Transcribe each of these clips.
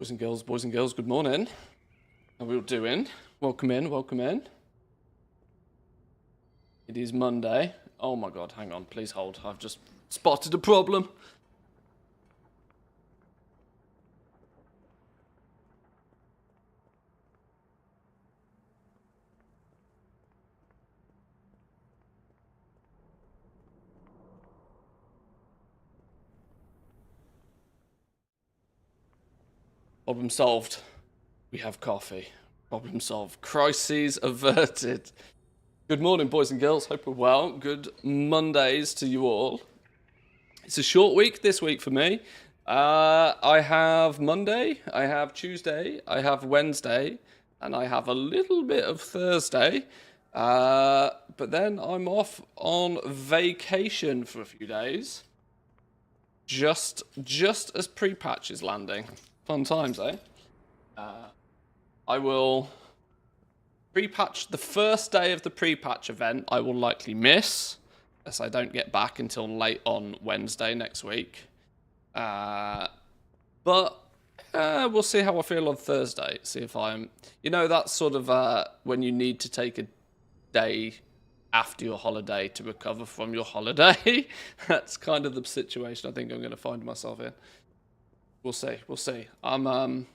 Boys and girls, good morning. How are we all doing? Welcome in, welcome in. It is Monday. Oh my god, hang on, please hold. I've just spotted a problem. Problem solved. We have coffee. Problem solved. Crises averted. Good morning, boys and girls. Hope we're well. Good Mondays to you all. It's a short week this week for me. I have Monday, I have Tuesday, I have Wednesday, and I have a little bit of Thursday. But then I'm off on vacation for a few days. Just as pre-patch is landing. Fun times, eh? I will pre-patch the first day of the pre-patch event. I will likely miss, as I don't get back until late on Wednesday next week. But we'll see how I feel on Thursday. See if I'm, that's sort of when you need to take a day after your holiday to recover from your holiday. That's kind of the situation I think I'm going to find myself in. We'll see. I'm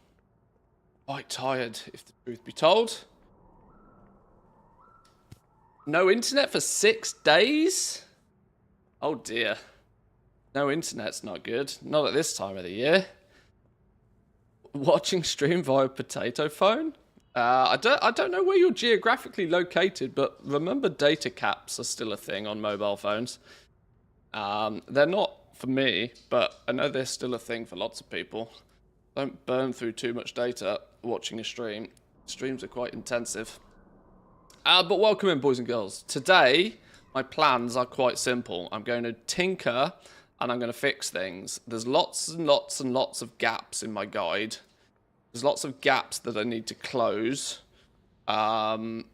quite tired, if the truth be told. No internet for 6 days? Oh dear. No internet's not good. Not at this time of the year. Watching stream via potato phone? I don't know where you're geographically located, but remember data caps are still a thing on mobile phones. They're not for me, but I know they're still a thing for lots of people. Don't burn through too much data watching a stream. Streams are quite intensive. But welcome in, boys and girls. Today, my plans are quite simple. I'm going to tinker and I'm going to fix things. There's lots and lots and lots of gaps in my guide. There's lots of gaps that I need to close. Tailoring,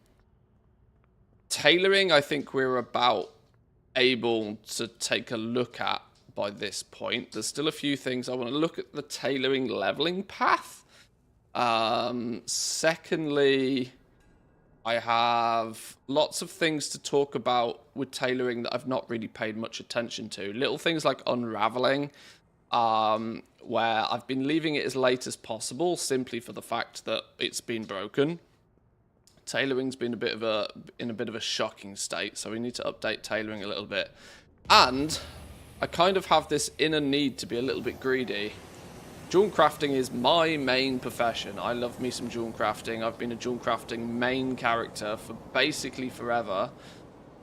I think we're about able to take a look at by this point. There's still a few things I want to look at the tailoring leveling path. Secondly, I have lots of things to talk about with tailoring that I've not really paid much attention to. Little things like unraveling, where I've been leaving it as late as possible simply for the fact that it's been broken. Tailoring's been in a bit of a shocking state, so we need to update tailoring a little bit. And I kind of have this inner need to be a little bit greedy. Jewel crafting is my main profession. I love me some jewel crafting. I've been a jewel crafting main character for basically forever.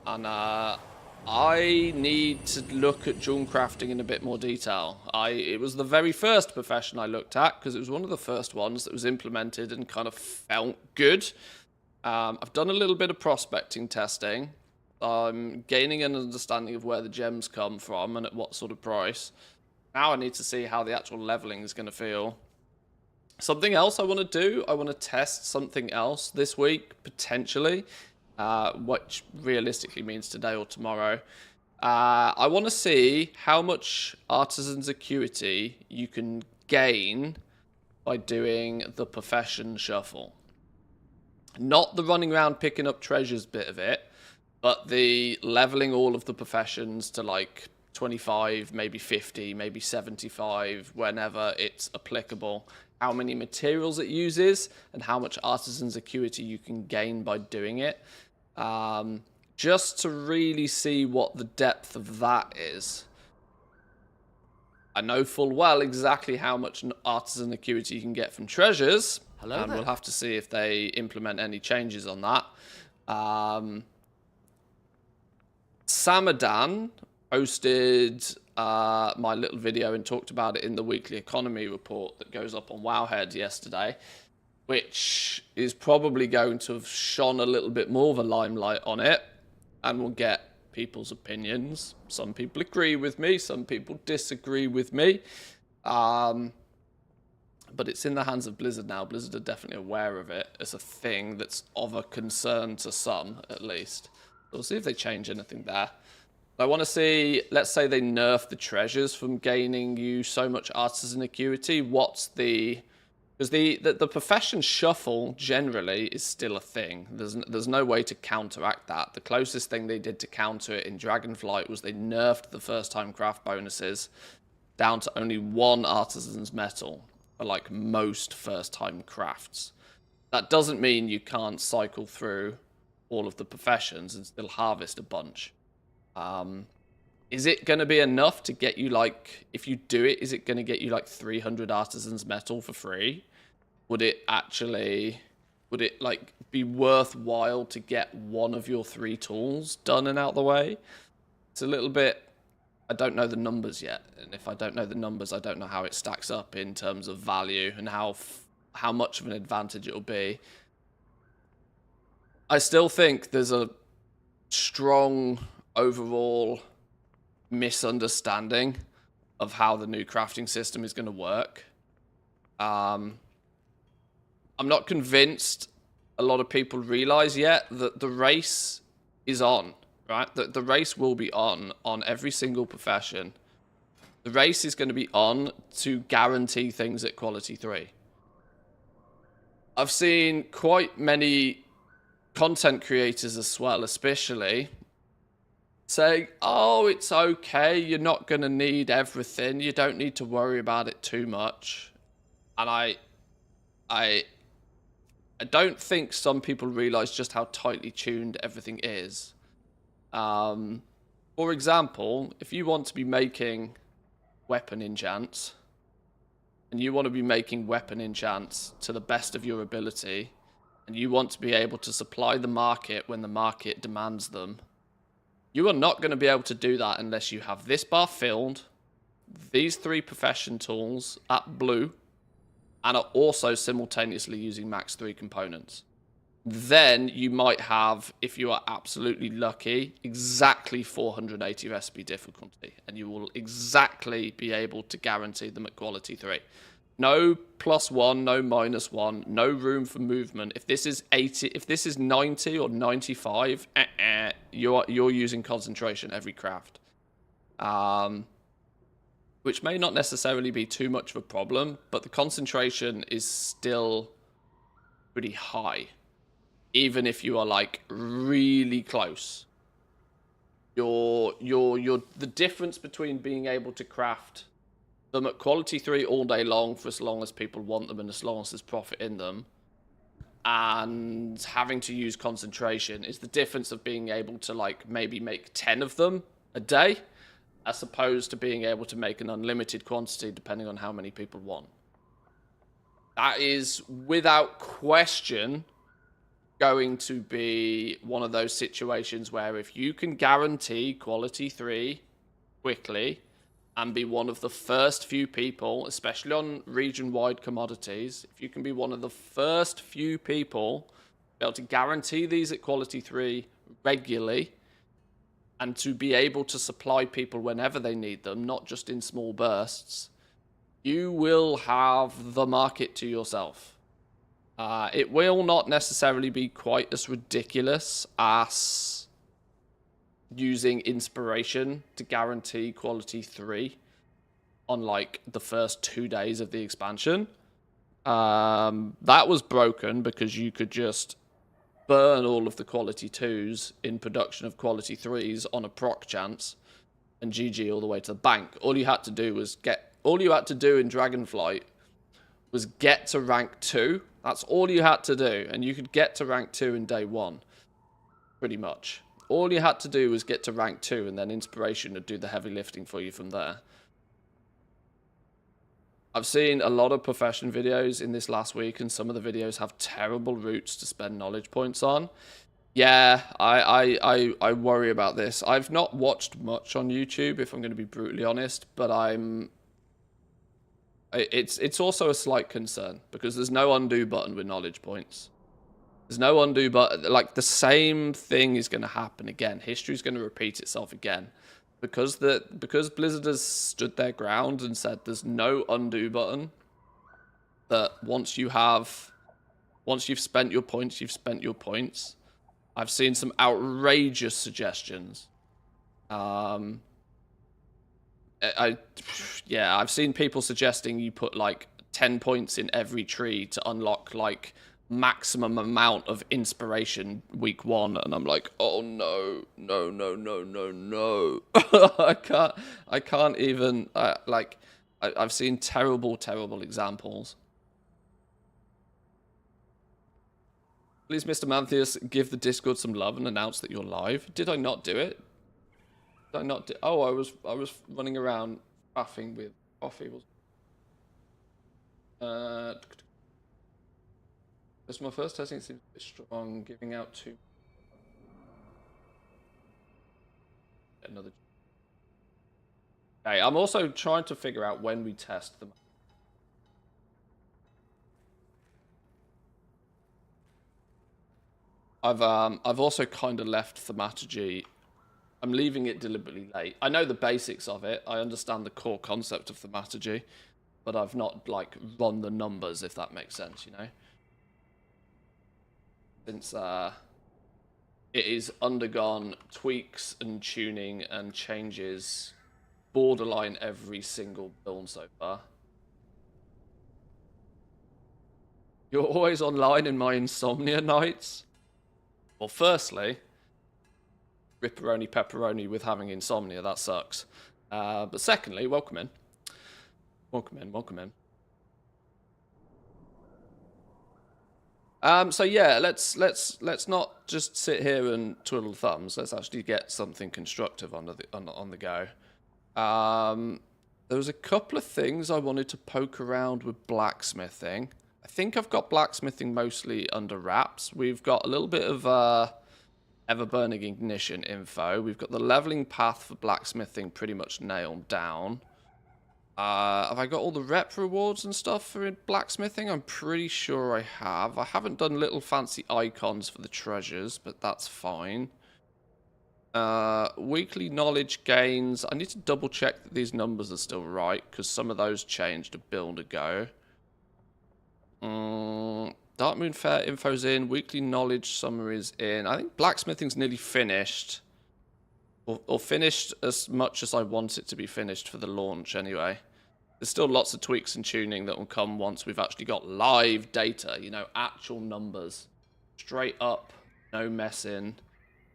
And I need to look at jewel crafting in a bit more detail. It was the very first profession I looked at because it was one of the first ones that was implemented and kind of felt good. I've done a little bit of prospecting testing. I'm gaining an understanding of where the gems come from and at what sort of price. Now I need to see how the actual leveling is going to feel. Something else I want to do, I want to test something else this week, potentially, which realistically means today or tomorrow. I want to see how much Artisan's Acuity you can gain by doing the profession shuffle. Not the running around picking up treasures bit of it, but the leveling all of the professions to like 25, maybe 50, maybe 75, whenever it's applicable. How many materials it uses, and how much Artisan's Acuity you can gain by doing it. Just to really see what the depth of that is. I know full well exactly how much Artisan Acuity you can get from treasures. Hello and there. We'll have to see if they implement any changes on that. Samadan posted my little video and talked about it in the weekly economy report that goes up on Wowhead yesterday, which is probably going to have shone a little bit more of a limelight on it and will get people's opinions. Some people agree with me, some people disagree with me. But it's in the hands of Blizzard now. Blizzard are definitely aware of it as a thing that's of a concern to some, at least. We'll see if they change anything there. I want to see, let's say they nerf the treasures from gaining you so much Artisan Acuity. What's the Because the profession shuffle generally is still a thing. There's no way to counteract that. The closest thing they did to counter it in Dragonflight was they nerfed the first time craft bonuses down to only 1 artisan's metal for like most first time crafts. That doesn't mean you can't cycle through all of the professions and still harvest a bunch. Is it going to be enough to get you, like, if you do it, is it going to get you like 300 artisans metal for free? Would it like be worthwhile to get one of your 3 tools done and out the way? It's a little bit, I don't know the numbers yet. And if I don't know the numbers, I don't know how it stacks up in terms of value and how much of an advantage it'll be. I still think there's a strong overall misunderstanding of how the new crafting system is going to work. I'm not convinced a lot of people realize yet that the race is on, right? The race will be on every single profession. The race is going to be on to guarantee things at quality 3. I've seen quite many content creators as well, especially, saying, oh, it's okay, you're not going to need everything, you don't need to worry about it too much. And I don't think some people realize just how tightly tuned everything is. For example, if you want to be making weapon enchants, and you want to be making weapon enchants to the best of your ability, and you want to be able to supply the market when the market demands them, you are not going to be able to do that unless you have this bar filled, these 3 profession tools at blue, and are also simultaneously using max 3 components. Then you might have, if you are absolutely lucky, exactly 480 recipe difficulty, and you will exactly be able to guarantee them at quality 3. No +1, no -1, no room for movement. If this is 80, if this is 90 or 95, you're using concentration every craft. Which may not necessarily be too much of a problem, but the concentration is still pretty high. Even if you are like really close. The difference between being able to craft them at quality 3 all day long for as long as people want them and as long as there's profit in them, and having to use concentration is the difference of being able to like maybe make 10 of them a day, as opposed to being able to make an unlimited quantity depending on how many people want. That is, without question, going to be one of those situations where if you can guarantee quality 3 quickly and be one of the first few people, especially on region-wide commodities, if you can be one of the first few people be able to guarantee these at quality 3 regularly, and to be able to supply people whenever they need them, not just in small bursts, you will have the market to yourself. It will not necessarily be quite as ridiculous as using inspiration to guarantee quality 3 on like the first 2 days of the expansion. That was broken because you could just burn all of the quality 2s in production of quality 3s on a proc chance and GG all the way to the bank. All you had to do in Dragonflight was get to rank 2. That's all you had to do, and you could get to rank 2 in day 1, pretty much. All you had to do was get to rank 2, and then inspiration would do the heavy lifting for you from there. I've seen a lot of profession videos in this last week, and some of the videos have terrible routes to spend knowledge points on. Yeah, I worry about this. I've not watched much on YouTube, if I'm going to be brutally honest, but it's also a slight concern because there's no undo button with knowledge points. There's no undo button. Like, the same thing is going to happen again. History's going to repeat itself again. Because Blizzard has stood their ground and said there's no undo button, that once you've spent your points, you've spent your points. I've seen some outrageous suggestions. I've seen people suggesting you put like 10 points in every tree to unlock like maximum amount of inspiration week 1, and I'm like, oh no, I can't even like I've seen terrible examples. Please, Mr. Manthius, give the Discord some love and announce that you're live. Did I not do it? Did I not do? Oh, I was running around faffing with coffee. This my first testing seems a bit strong. Giving out 2. Another. Okay, I'm also trying to figure out when we test them. I've also kind of left thaumaturgy. I'm leaving it deliberately late. I know the basics of it. I understand the core concept of thaumaturgy, but I've not like run the numbers, if that makes sense, you know. Since it is undergone tweaks and tuning and changes borderline every single build so far. You're always online in my insomnia nights? Well, firstly, ripperoni pepperoni with having insomnia, that sucks. But secondly, welcome in. Welcome in. So yeah, let's not just sit here and twiddle thumbs. Let's actually get something constructive on the go. There was a couple of things I wanted to poke around with blacksmithing. I think I've got blacksmithing mostly under wraps. We've got a little bit of ever-burning ignition info. We've got the leveling path for blacksmithing pretty much nailed down. Have I got all the rep rewards and stuff for blacksmithing? I'm pretty sure I have. I haven't done little fancy icons for the treasures, but that's fine. Weekly knowledge gains. I need to double check that these numbers are still right, because some of those changed a build ago. Dark Moon Fair info's in. Weekly knowledge summary's in. I think blacksmithing's nearly finished. Or finished as much as I want it to be finished for the launch anyway. There's still lots of tweaks and tuning that will come once we've actually got live data, you know, actual numbers. Straight up, no messing.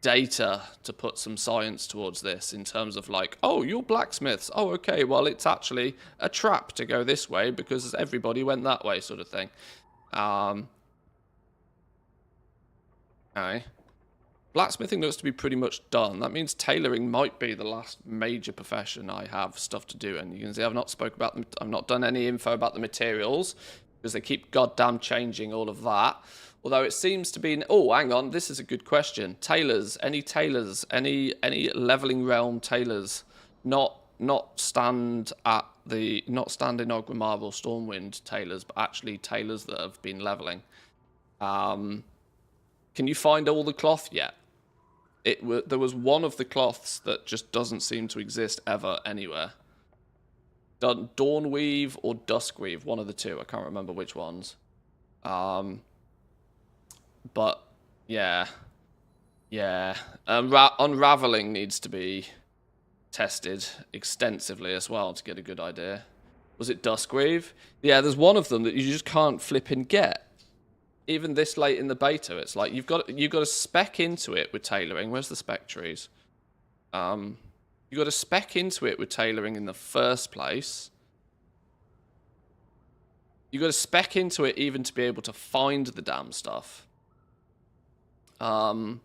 Data to put some science towards this in terms of like, oh, you're blacksmiths. Oh, okay, well, it's actually a trap to go this way because everybody went that way sort of thing. Okay. Blacksmithing looks to be pretty much done. That means tailoring might be the last major profession I have stuff to do. And you can see I've not spoke about them. I've not done any info about the materials because they keep goddamn changing all of that. Although it seems to be... Oh, hang on. This is a good question. Tailors. Any leveling realm tailors. Not stand in Ogre Marvel Stormwind tailors, but actually tailors that have been leveling. Can you find all the cloth yet? There was one of the cloths that just doesn't seem to exist ever anywhere. Dawnweave or Duskweave, one of the two. I can't remember which ones. But yeah. Unraveling needs to be tested extensively as well to get a good idea. Was it Duskweave? Yeah, there's one of them that you just can't flip and get. Even this late in the beta, it's like you've got to spec into it with tailoring. Where's the spec trees? You've got to spec into it with tailoring in the first place. You've got to spec into it even to be able to find the damn stuff. I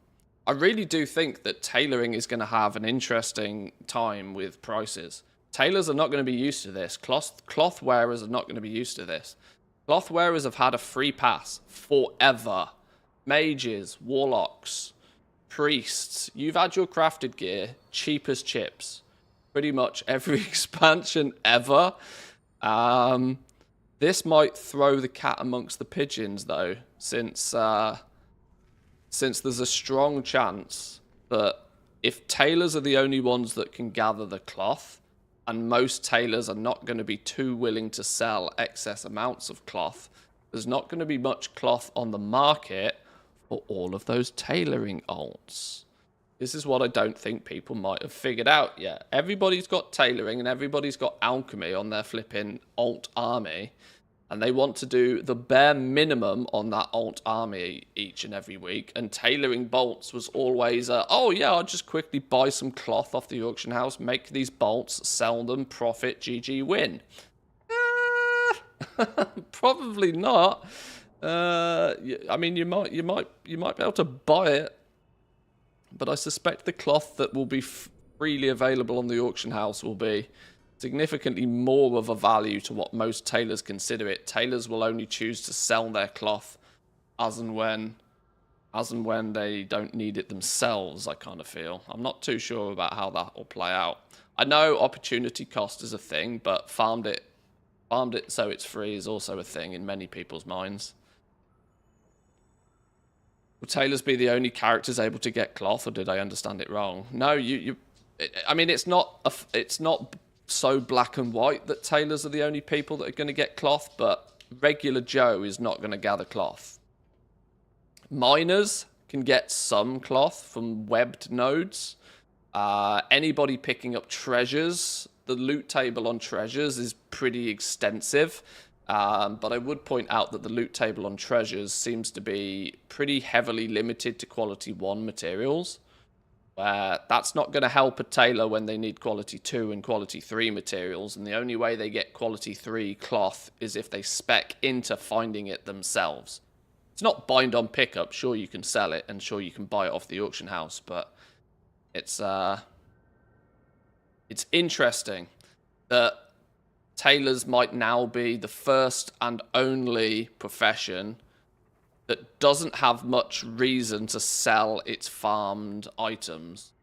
really do think that tailoring is going to have an interesting time with prices. Tailors are not going to be used to this. Cloth wearers are not going to be used to this. Cloth wearers have had a free pass forever. Mages, warlocks, priests. You've had your crafted gear cheap as chips. Pretty much every expansion ever. This might throw the cat amongst the pigeons, though, since there's a strong chance that if tailors are the only ones that can gather the cloth, and most tailors are not going to be too willing to sell excess amounts of cloth, there's not going to be much cloth on the market for all of those tailoring alts. This is what I don't think people might have figured out yet. Everybody's got tailoring and everybody's got alchemy on their flipping alt army. and they want to do the bare minimum on that alt army each and every week. And tailoring bolts was always, oh yeah, I'll just quickly buy some cloth off the auction house, make these bolts, sell them, profit, GG, win. Probably not. I mean, you might be able to buy it, but I suspect the cloth that will be freely available on the auction house will be significantly more of a value to what most tailors consider it. Tailors will only choose to sell their cloth as and when they don't need it themselves, I kind of feel. I'm not too sure about how that will play out. I know opportunity cost is a thing, but farmed it so it's free is also a thing in many people's minds. Will tailors be the only characters able to get cloth, or did I understand it wrong? No, I mean, it's not so black and white that tailors are the only people that are going to get cloth, but regular Joe is not going to gather cloth. Miners can get some cloth from webbed nodes. Anybody picking up treasures, the loot table on treasures is pretty extensive. But I would point out that the loot table on treasures seems to be pretty heavily limited to quality 1 materials. That's not going to help a tailor when they need quality 2 and quality 3 materials, and the only way they get quality 3 cloth is if they spec into finding it themselves. It's not bind on pickup. Sure, you can sell it, and sure, you can buy it off the auction house, but it's interesting that tailors might now be the first and only profession that doesn't have much reason to sell its farmed items.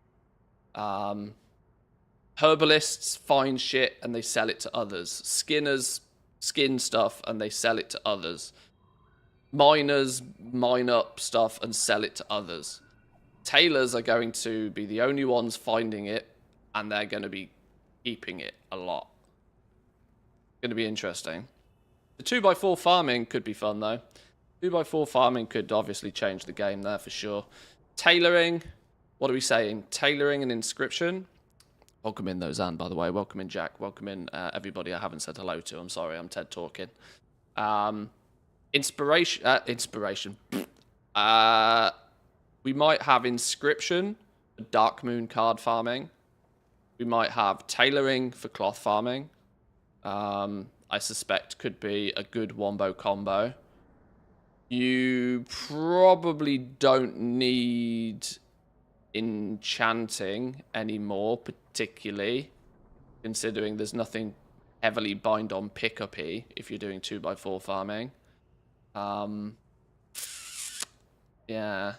Herbalists find shit and they sell it to others. Skinners skin stuff and they sell it to others. Miners mine up stuff and sell it to others. Tailors are going to be the only ones finding it, and they're going to be keeping it a lot. Going to be interesting. The 2x4 farming could be fun, though. 2x4 farming could obviously change the game there for sure. Tailoring, what are we saying? Tailoring and inscription. Welcome in, Thozan, by the way. Welcome in, Jack. Welcome in, everybody I haven't said hello to. I'm sorry, I'm Ted talking. Inspiration. We might have inscription, dark moon card farming. We might have tailoring for cloth farming. I suspect could be a good wombo combo. You probably don't need enchanting anymore, particularly considering there's nothing heavily bind on pickup-y if you're doing 2x4 farming. Yeah.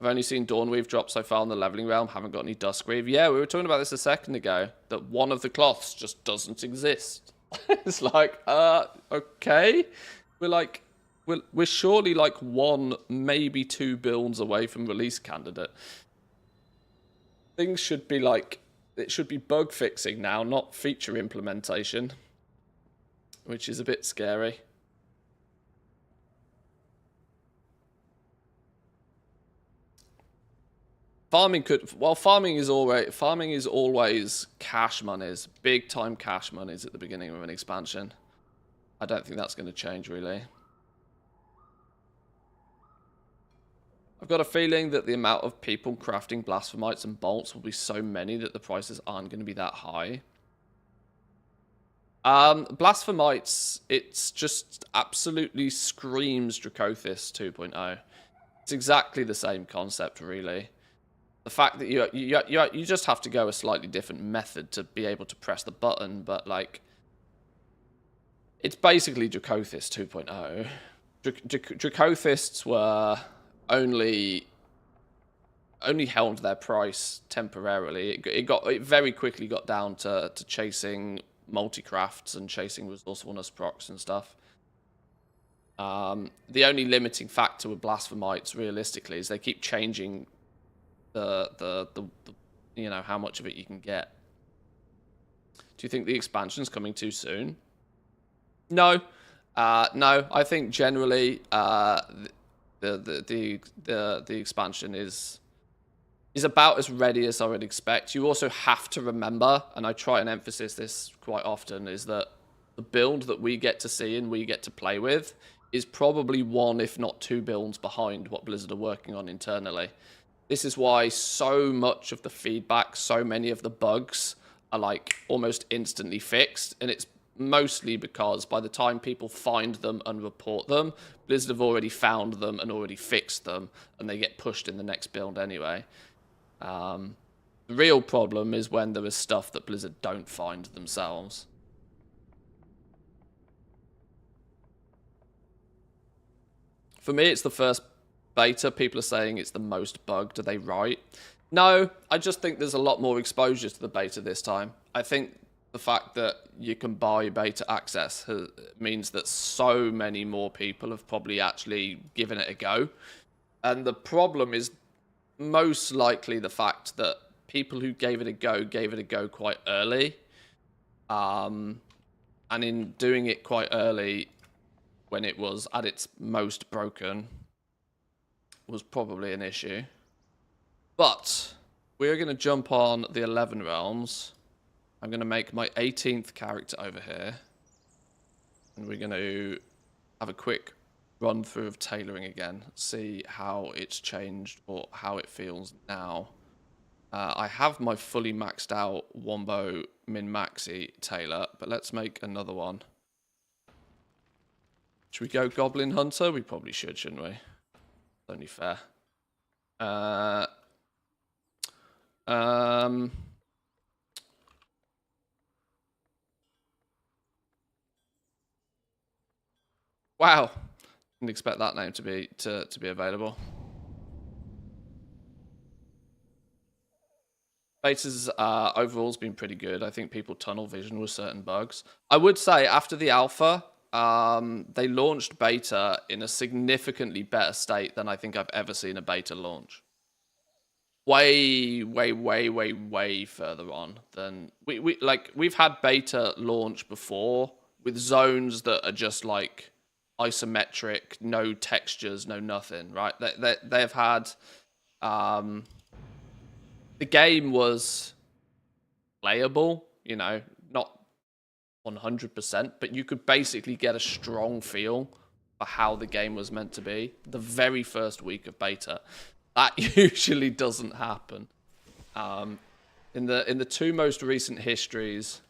I've only seen Dawnweave drop so far on the leveling realm. Haven't got any Duskweave. Yeah, we were talking about this a second ago. That one of the cloths just doesn't exist. It's like, okay. We're surely like 1, maybe 2 builds away from release candidate. Things should be like, it should be bug fixing now, not feature implementation. Which is a bit scary. Farming is always cash monies, big time cash monies at the beginning of an expansion. I don't think that's going to change really. I've got a feeling that the amount of people crafting blasphemites and bolts will be so many that the prices aren't going to be that high. Blasphemites, it's just absolutely screams Dracothis 2.0. It's exactly the same concept really. The fact that you just have to go a slightly different method to be able to press the button, but like it's basically Dracothis 2.0. Dracothists were only held their price temporarily. It very quickly got down to chasing multi-crafts and chasing resourcefulness procs and stuff. The only limiting factor with blasphemites realistically is they keep changing the you know how much of it you can get. Do you think the expansion's coming too soon? No. No, I think generally the expansion is is about as ready as I would expect. You also have to remember, and I try and emphasize this quite often, is that the build that we get to see and we get to play with is probably one, if not two builds behind what Blizzard are working on internally. This is why so much of the feedback, so many of the bugs are like almost instantly fixed. And it's mostly because by the time people find them and report them, Blizzard have already found them and already fixed them, and they get pushed in the next build anyway. The real problem is when there is stuff that Blizzard don't find themselves. For me, it's the first beta. People are saying it's the most bugged. Are they right? No, I just think there's a lot more exposure to the beta this time. I think the fact that you can buy beta access means that so many more people have probably actually given it a go. And the problem is most likely the fact that people who gave it a go quite early. And in doing it quite early, when it was at its most broken, was probably an issue. But we're going to jump on the 11 realms. I'm going to make my 18th character over here. And we're going to have a quick run through of tailoring again. See how it's changed or how it feels now. I have my fully maxed out Wombo min-maxi tailor, but let's make another one. Should we go Goblin Hunter? We probably should, shouldn't we? It's only fair. Wow. Didn't expect that name to be available. Beta's overall's been pretty good. I think people tunnel vision with certain bugs. I would say after the alpha, they launched beta in a significantly better state than I think I've ever seen a beta launch. Way further on than we've had beta launch before with zones that are just like isometric, no textures, no nothing, right? They've had the game was playable, you know, not 100%, but you could basically get a strong feel for how the game was meant to be the very first week of beta. That usually doesn't happen. In the two most recent histories,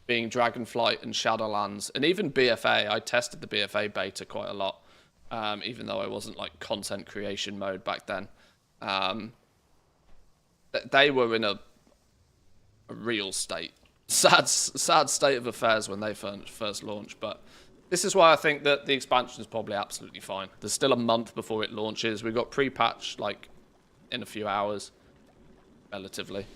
being Dragonflight and Shadowlands, and even BFA, I tested the BFA beta quite a lot, even though I wasn't like content creation mode back then. They were in a real state. Sad state of affairs when they first launched, but this is why I think that the expansion is probably absolutely fine. There's still a month before it launches. We've got pre-patch like in a few hours, relatively.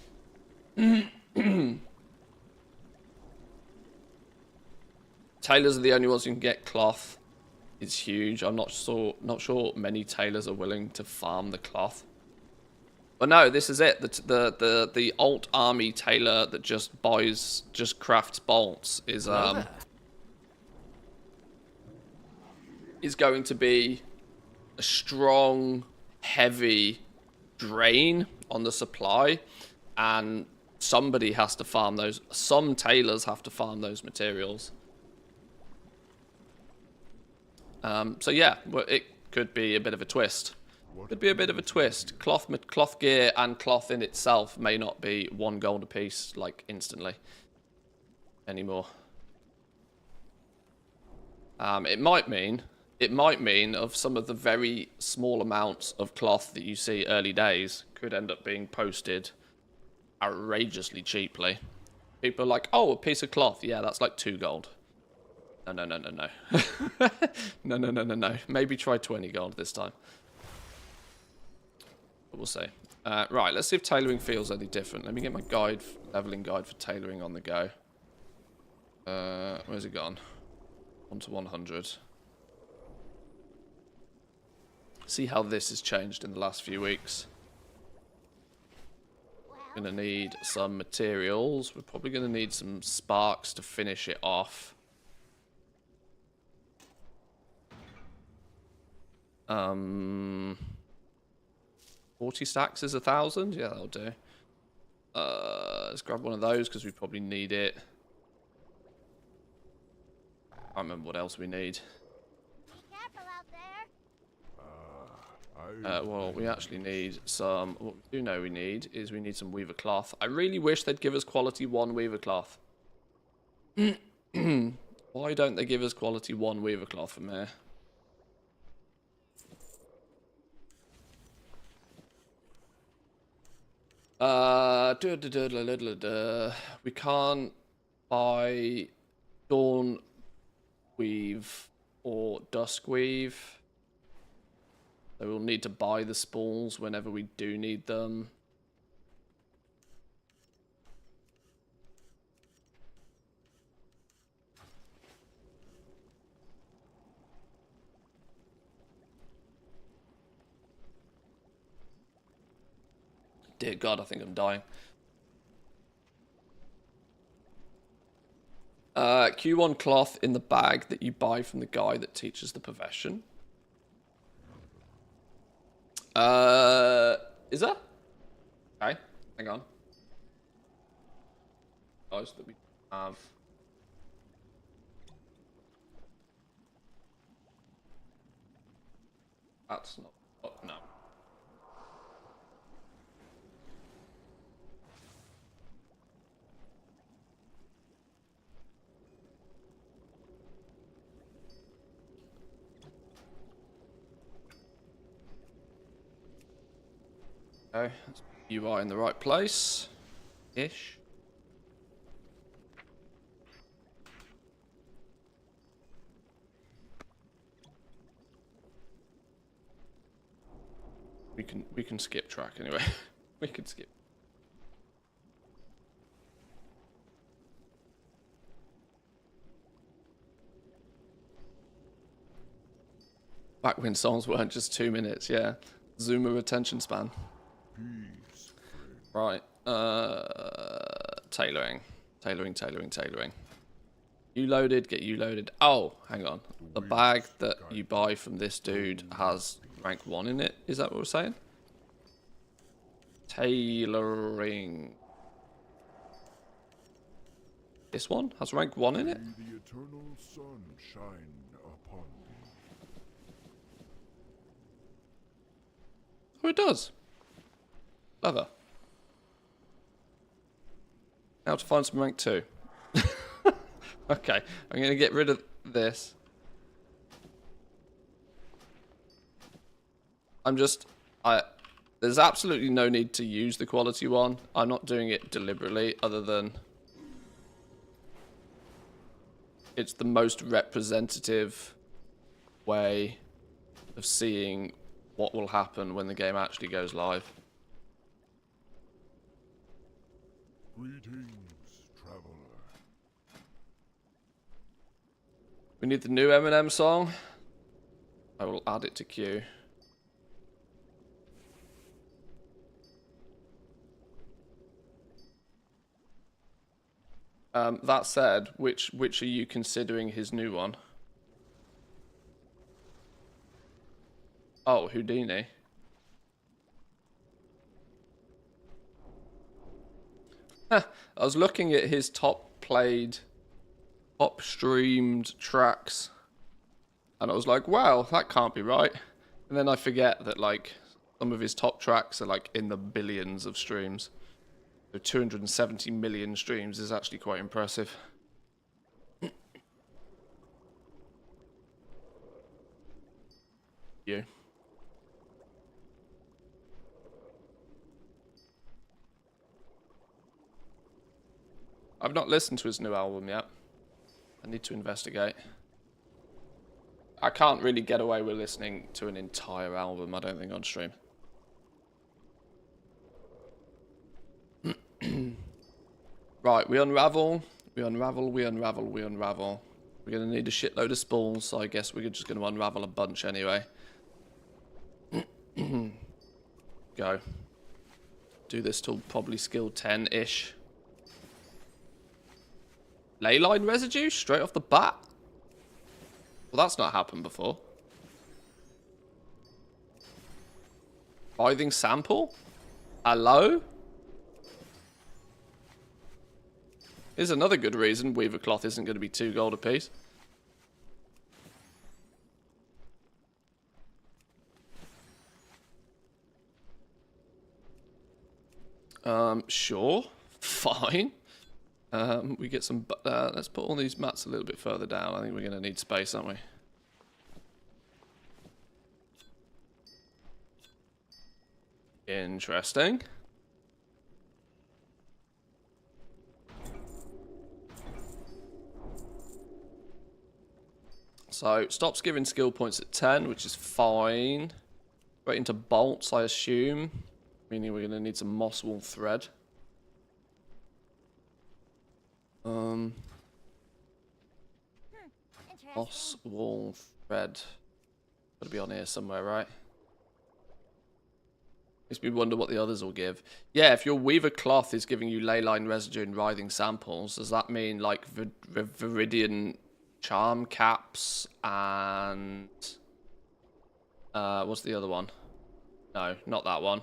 Tailors are the only ones who can get cloth. It's huge. I'm not sure many tailors are willing to farm the cloth. But no, this is it. The alt army tailor that just crafts bolts is going to be a strong, heavy drain on the supply, and somebody has to farm those. Some tailors have to farm those materials. So yeah, it could be a bit of a twist. Could be a bit of a twist. Cloth gear and cloth in itself may not be 1 gold a piece, like, instantly anymore. It might mean of some of the very small amounts of cloth that you see early days could end up being posted outrageously cheaply. People are like, oh, a piece of cloth. Yeah, that's like 2 gold. No. No. Maybe try 20 gold this time. But we'll see. Right, let's see if tailoring feels any different. Let me get my leveling guide for tailoring on the go. Where's it gone? 1 to 100. See how this has changed in the last few weeks. Gonna need some materials. We're probably gonna need some sparks to finish it off. 40 stacks is 1,000. Yeah, that'll do. Let's grab one of those because we probably need it. I can't remember what else we need. Be careful out there. Well, we actually need some... What we do know we need is we need some weaver cloth. I really wish they'd give us quality 1 weaver cloth. Why don't they give us quality 1 weaver cloth from here? We can't buy dawn weave or dusk weave. So we'll need to buy the spools whenever we do need them. Dear God, I think I'm dying. Q1 cloth in the bag that you buy from the guy that teaches the profession. Is that? Okay, hang on. Guys, that we have. That's not. Oh, no. Okay, you are in the right place. Ish. We can skip track anyway. We can skip. Back when songs weren't just 2 minutes, yeah. Zoomer attention span. Right. Tailoring. Tailoring. You loaded, get you loaded. Oh, hang on. The bag that you buy from this dude has rank 1 in it. Is that what we're saying? Tailoring. This one has rank 1 in it? The eternal sun shine upon me. Oh, it does. Clever. Now to find some rank 2. Okay, I'm going to get rid of this. There's absolutely no need to use the quality 1. I'm not doing it deliberately, other than it's the most representative way of seeing what will happen when the game actually goes live. Greetings, traveler. We need the new Eminem song. I will add it to queue. That said, which are you considering his new one? Oh, Houdini. I was looking at his top streamed tracks, and I was like, wow, that can't be right. And then I forget that, like, some of his top tracks are, like, in the billions of streams. So 270 million streams is actually quite impressive. You. I've not listened to his new album yet. I need to investigate. I can't really get away with listening to an entire album, I don't think, on stream. Right, we unravel. We're going to need a shitload of spools, so I guess we're just going to unravel a bunch anyway. Go. Do this till probably skill 10-ish. Leyline residue straight off the bat? Well, that's not happened before. Writhing sample? Hello? Here's another good reason weaver cloth isn't going to be 2 gold apiece. Sure. Fine. We get some... let's put all these mats a little bit further down. I think we're going to need space, aren't we? Interesting. So, stops giving skill points at 10, which is fine. Right into bolts, I assume. Meaning we're going to need some moss wool thread. Moss wool thread. Gotta be on here somewhere, right? Makes me wonder what the others will give. Yeah, if your weaver cloth is giving you ley line residue and writhing samples, does that mean like viridian charm caps and what's the other one? No, not that one.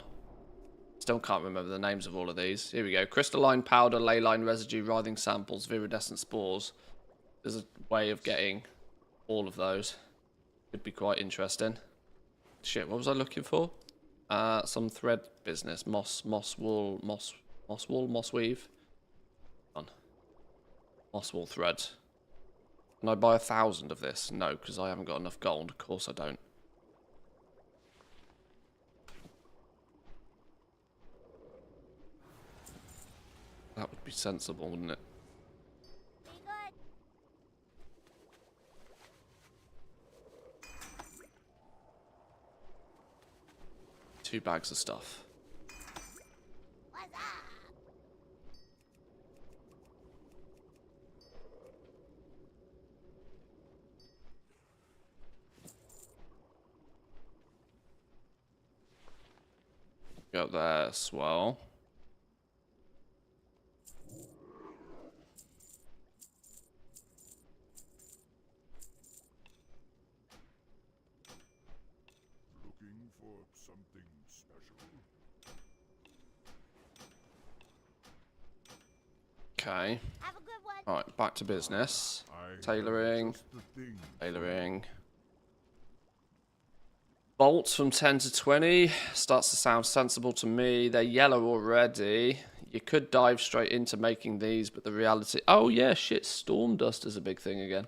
Still can't remember the names of all of these. Here we go. Crystalline powder, ley line residue, writhing samples, viridescent spores. There's a way of getting all of those. Could be quite interesting. Shit, what was I looking for? Some thread business. Moss wool, moss weave. On. Moss wool thread. Can I buy 1,000 of this? No, because I haven't got enough gold. Of course I don't. That would be sensible, wouldn't it? Be good. 2 bags of stuff. What's up? Go up there as well. Looking for something special? Okay. Have a good one. Alright, back to business. I have Tailoring. just the thing. Tailoring. Bolts from 10 to 20. Starts to sound sensible to me. They're yellow already. You could dive straight into making these, but the reality... Oh, yeah, shit. Storm dust is a big thing again.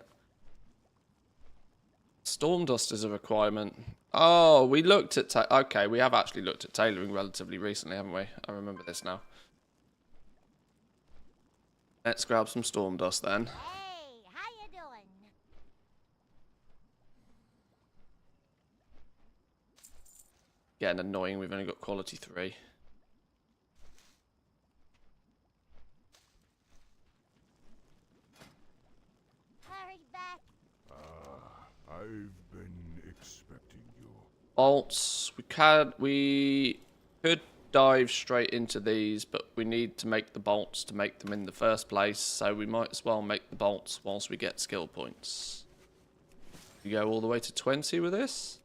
Storm dust is a requirement. Oh, we looked at... Okay, we have actually looked at tailoring relatively recently, haven't we? I remember this now. Let's grab some storm dust then. Hey, how you doing? Getting annoying, we've only got quality 3. Hurry back. I've been expecting you. Bolts, we could dive straight into these, but we need to make the bolts to make them in the first place, so we might as well make the bolts whilst we get skill points. You go all the way to 20 with this?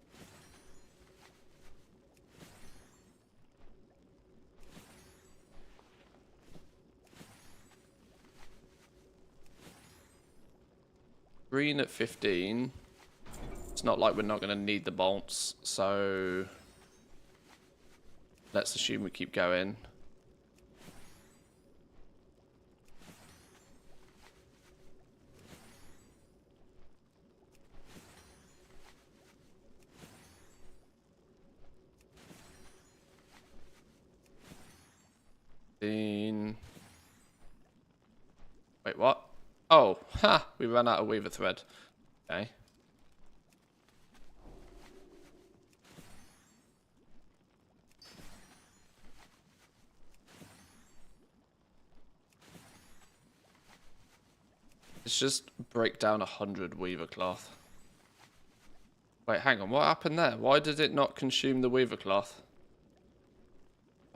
Green at 15. It's not like we're not going to need the bolts, so let's assume we keep going. Wait, what? Oh, ha! We ran out of weaver thread. Okay. Let's just break down 100 weaver cloth. Wait, hang on. What happened there? Why did it not consume the weaver cloth?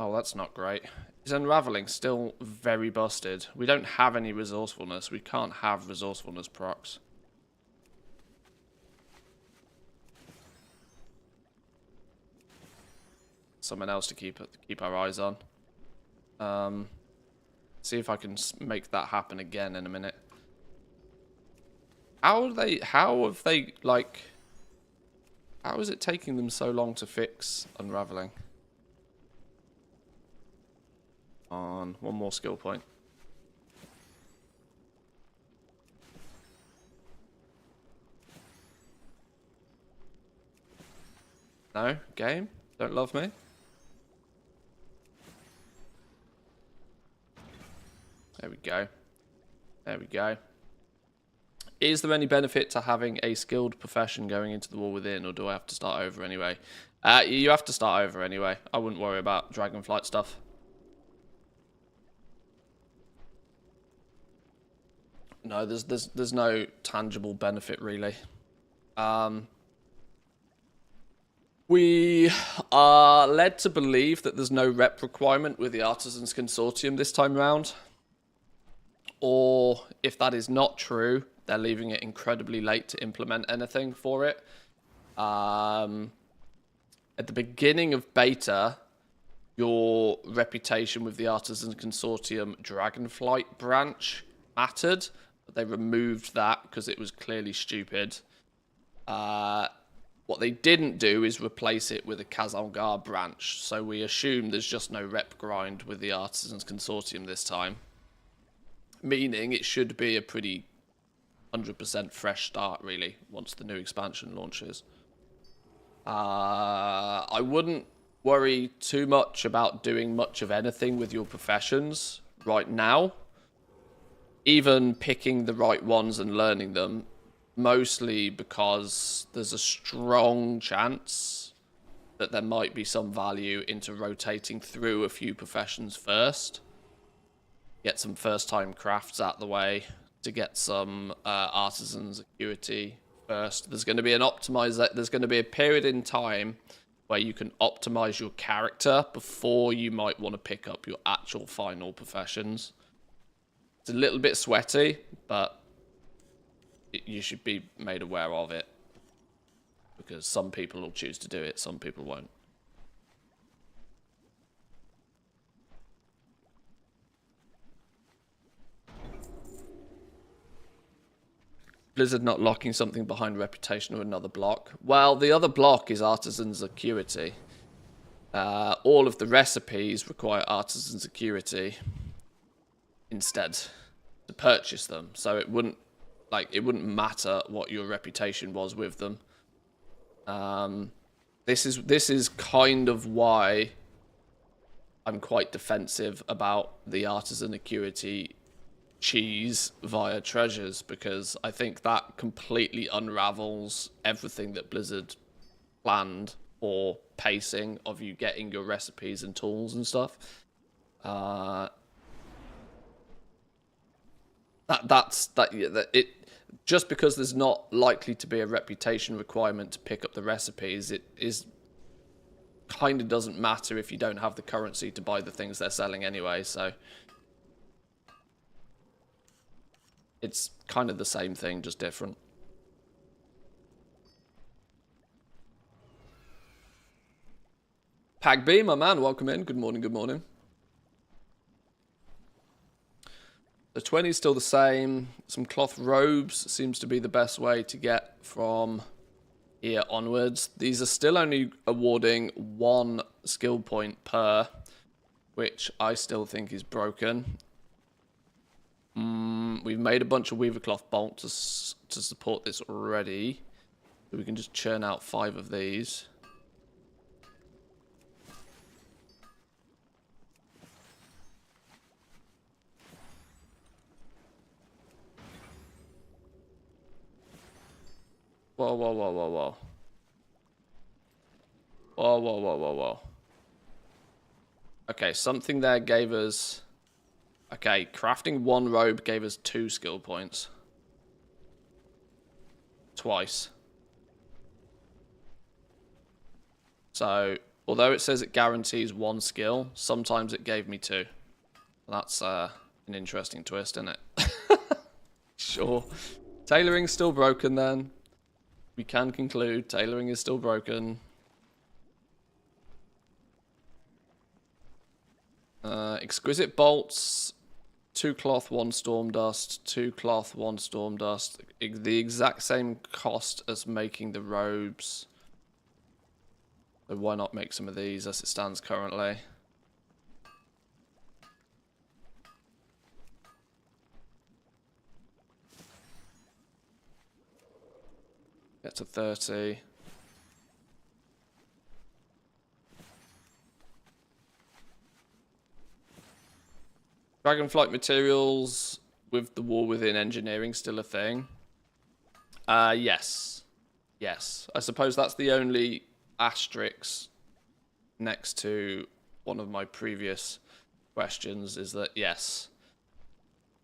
Oh, that's not great. Is unraveling still very busted? We don't have any resourcefulness. We can't have resourcefulness procs. Something else to keep our eyes on. See if I can make that happen again in a minute. How have they like? How is it taking them so long to fix unraveling? On one more skill point. No? Game? Don't love me? There we go. There we go. Is there any benefit to having a skilled profession going into the war within, or do I have to start over anyway? You have to start over anyway. I wouldn't worry about Dragonflight stuff. No, there's no tangible benefit really. We are led to believe that there's no rep requirement with the Artisans Consortium this time round. Or if that is not true, they're leaving it incredibly late to implement anything for it. At the beginning of beta, your reputation with the Artisans Consortium Dragonflight branch mattered, but they removed that because it was clearly stupid. What they didn't do is replace it with a Kazalgar branch, so we assume there's just no rep grind with the Artisans Consortium this time. Meaning it should be a pretty 100% fresh start, really, once the new expansion launches. I wouldn't worry too much about doing much of anything with your professions right now. Even picking the right ones and learning them, mostly because there's a strong chance that there might be some value into rotating through a few professions first. Get some first-time crafts out the way to get some artisans acuity first. There's going to be there's going to be a period in time where you can optimize your character before you might want to pick up your actual final professions. It's a little bit sweaty, but you should be made aware of it, because some people will choose to do it, some people won't. Blizzard not locking something behind reputation or another block. Well, the other block is Artisan's Acuity. All of the recipes require Artisan's Acuity instead to purchase them. So it wouldn't matter what your reputation was with them. This is kind of why I'm quite defensive about the Artisan Acuity cheese via treasures, because I think that completely unravels everything that Blizzard planned for pacing of you getting your recipes and tools and stuff. Just because there's not likely to be a reputation requirement to pick up the recipes, it is kind of doesn't matter if you don't have the currency to buy the things they're selling anyway, so it's kind of the same thing, just different. Pag B, my man, welcome in. Good morning, good morning. The 20 is still the same. Some cloth robes seems to be the best way to get from here onwards. These are still only awarding 1 skill point per, which I still think is broken. We've made a bunch of weaver cloth bolts to support this already. So we can just churn out 5 of these. Whoa, whoa, whoa, whoa, whoa. Whoa, whoa, whoa, whoa, whoa. Okay, something there gave us... Okay, crafting 1 robe gave us 2 skill points. Twice. So, although it says it guarantees 1 skill, sometimes it gave me 2. That's an interesting twist, isn't it? Sure. Tailoring's still broken then. We can conclude tailoring is still broken. Exquisite bolts, 2 cloth, 1 storm dust, 2 cloth, 1 storm dust. The exact same cost as making the robes. So why not make some of these as it stands currently? Get to 30. Dragonflight materials with the War Within engineering still a thing? Yes. Yes. I suppose that's the only asterisk next to one of my previous questions, is that yes,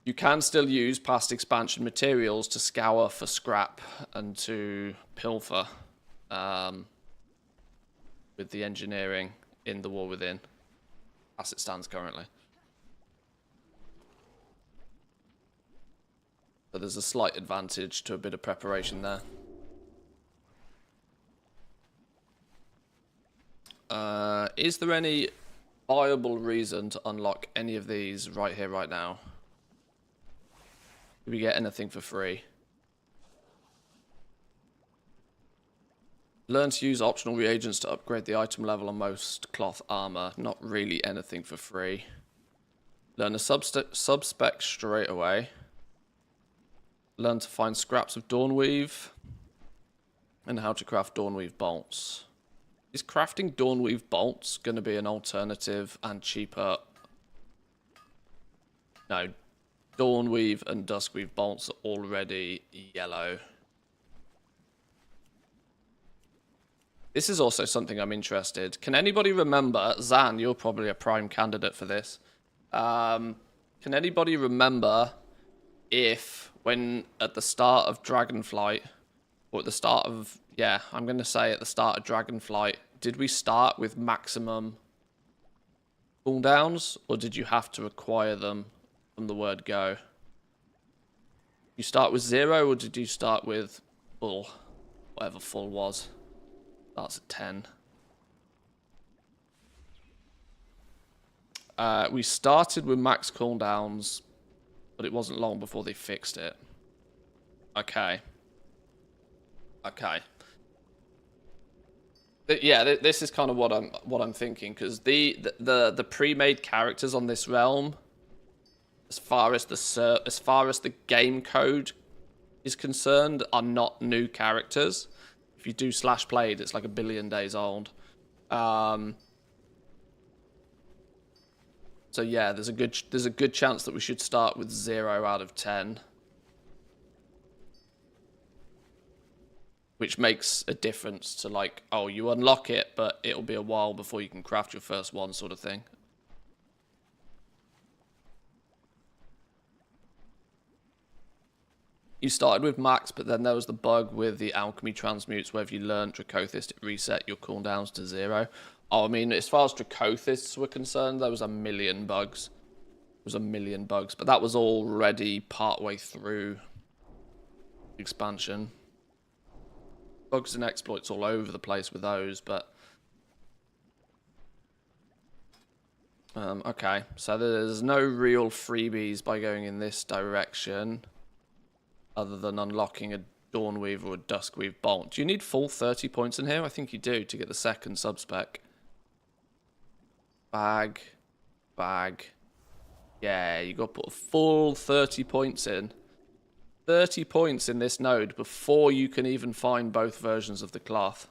you can still use past expansion materials to scour for scrap and to pilfer with the engineering in the War Within as it stands currently. So there's a slight advantage to a bit of preparation there. Is there any viable reason to unlock any of these right here, right now? Do we get anything for free? Learn to use optional reagents to upgrade the item level on most cloth armor. Not really anything for free. Learn a sub-spec straight away. Learn to find scraps of Dawnweave. And how to craft Dawnweave bolts. Is crafting Dawnweave bolts going to be an alternative and cheaper? No. Dawnweave and Duskweave bolts are already yellow. This is also something I'm interested. Can anybody remember, Zan, you're probably a prime candidate for this. Can anybody remember if, when at the start of Dragonflight, or at the start of, yeah, I'm going to say at the start of Dragonflight, did we start with maximum cooldowns, or did you have to acquire them from the word go? You start with 0, or did you start with full? Whatever full was. That's at 10. We started with max cooldowns, but it wasn't long before they fixed it. Okay. Okay. Yeah, this is kind of what I'm thinking, because the pre-made characters on this realm, as far as the game code is concerned, are not new characters. If you do slash played, it's like 1 billion days old. So yeah, there's a good chance that we should start with 0 out of 10. Which makes a difference to, like, oh, you unlock it, but it'll be a while before you can craft your first one, sort of thing. You started with max, but then there was the bug with the alchemy transmutes, where if you learned Dracothist, it reset your cooldowns to 0. Oh, I mean, as far as Dracothists were concerned, there was a million bugs. There was a million bugs, but that was already partway through expansion. Bugs and exploits all over the place with those, but okay, so there's no real freebies by going in this direction other than unlocking a Dawnweave or a Duskweave bolt. Do you need full 30 points in here? I think you do to get the second sub-spec. Bag. Yeah, you got to put a full 30 points in. 30 points in this node before you can even find both versions of the cloth.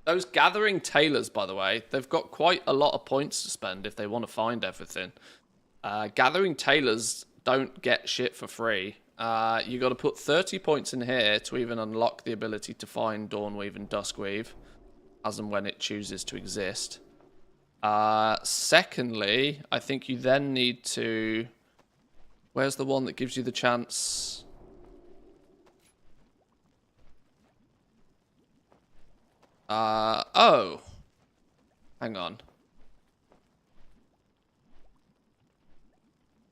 Those gathering tailors, by the way, they've got quite a lot of points to spend if they want to find everything. Gathering tailors don't get shit for free. You got to put 30 points in here to even unlock the ability to find Dawnweave and Duskweave, as and when it chooses to exist. Secondly, I think you then need to... Where's the one that gives you the chance? Oh. Hang on.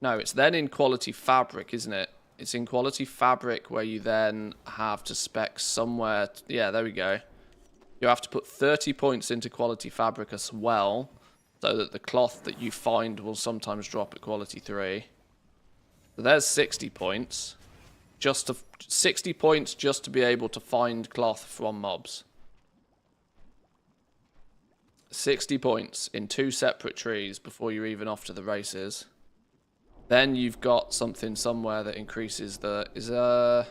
No, it's then in quality fabric, isn't it? It's in quality fabric where you then have to spec somewhere. Yeah, there we go. You have to put 30 points into quality fabric as well so that the cloth that you find will sometimes drop at quality 3. So there's 60 points. 60 points just to be able to find cloth from mobs. 60 points in 2 separate trees before you're even off to the races. Then you've got something somewhere that increases the...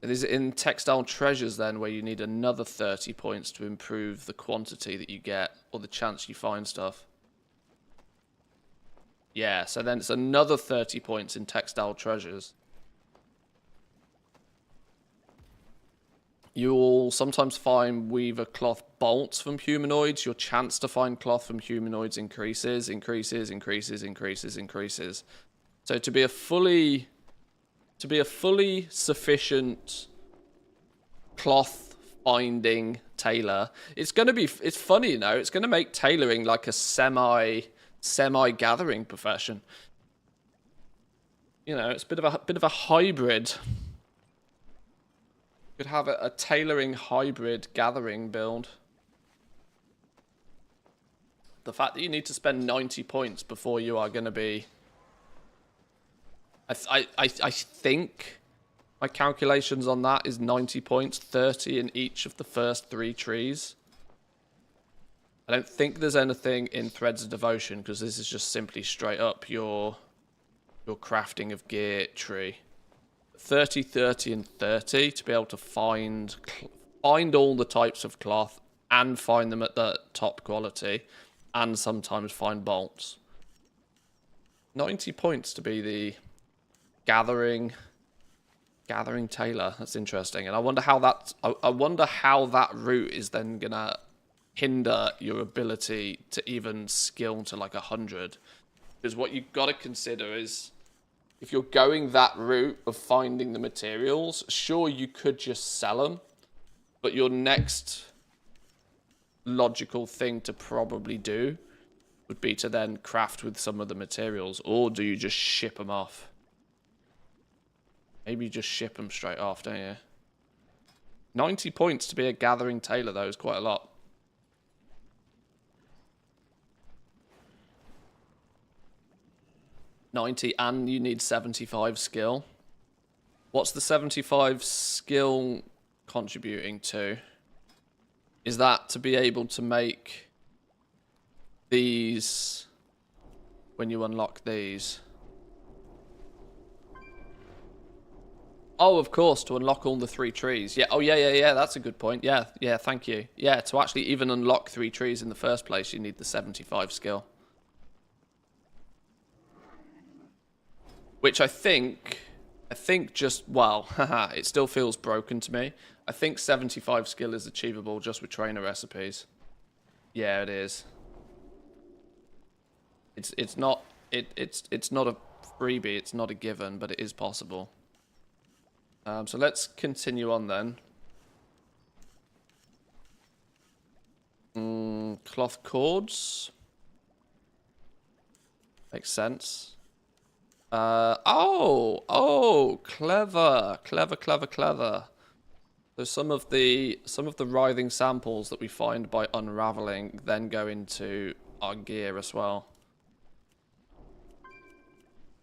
It is in Textile Treasures then where you need another 30 points to improve the quantity that you get or the chance you find stuff. Yeah, so then it's another 30 points in Textile Treasures. You'll sometimes find weaver cloth bolts from humanoids. Your chance to find cloth from humanoids increases. So to be a fully sufficient cloth finding tailor, it's funny, you know, it's gonna make tailoring like a semi gathering profession. You know, it's a bit of a hybrid. Could have a tailoring hybrid gathering build. The fact that you need to spend 90 points before you are going to be... I think my calculations on that is 90 points, 30 in each of the first 3 trees. I don't think there's anything in Threads of Devotion, because this is just simply straight up your crafting of gear tree. 30, 30, and 30 to be able to find all the types of cloth and find them at the top quality, and sometimes find bolts. 90 points to be the gathering tailor. That's interesting, and I wonder how that route is then gonna hinder your ability to even skill to like 100, because what you've got to consider is, if you're going that route of finding the materials, sure, you could just sell them, but your next logical thing to probably do would be to then craft with some of the materials, or do you just ship them off? Maybe you just ship them straight off, don't you? 90 points to be a gathering tailor, though, is quite a lot. $90, and you need 75 skill. What's the 75 skill contributing to? Is that to be able to make these when you unlock these? Oh, of course, to unlock all the 3 trees. Yeah. Oh, yeah. That's a good point. Yeah. Thank you. Yeah, to actually even unlock 3 trees in the first place, you need the 75 skill. Which I think just, well, haha, it still feels broken to me. I think 75 skill is achievable just with trainer recipes. Yeah, it is. It's not a freebie, it's not a given, but it is possible. So let's continue on then. Cloth cords. Makes sense. Oh, clever. So some of the writhing samples that we find by unraveling then go into our gear as well.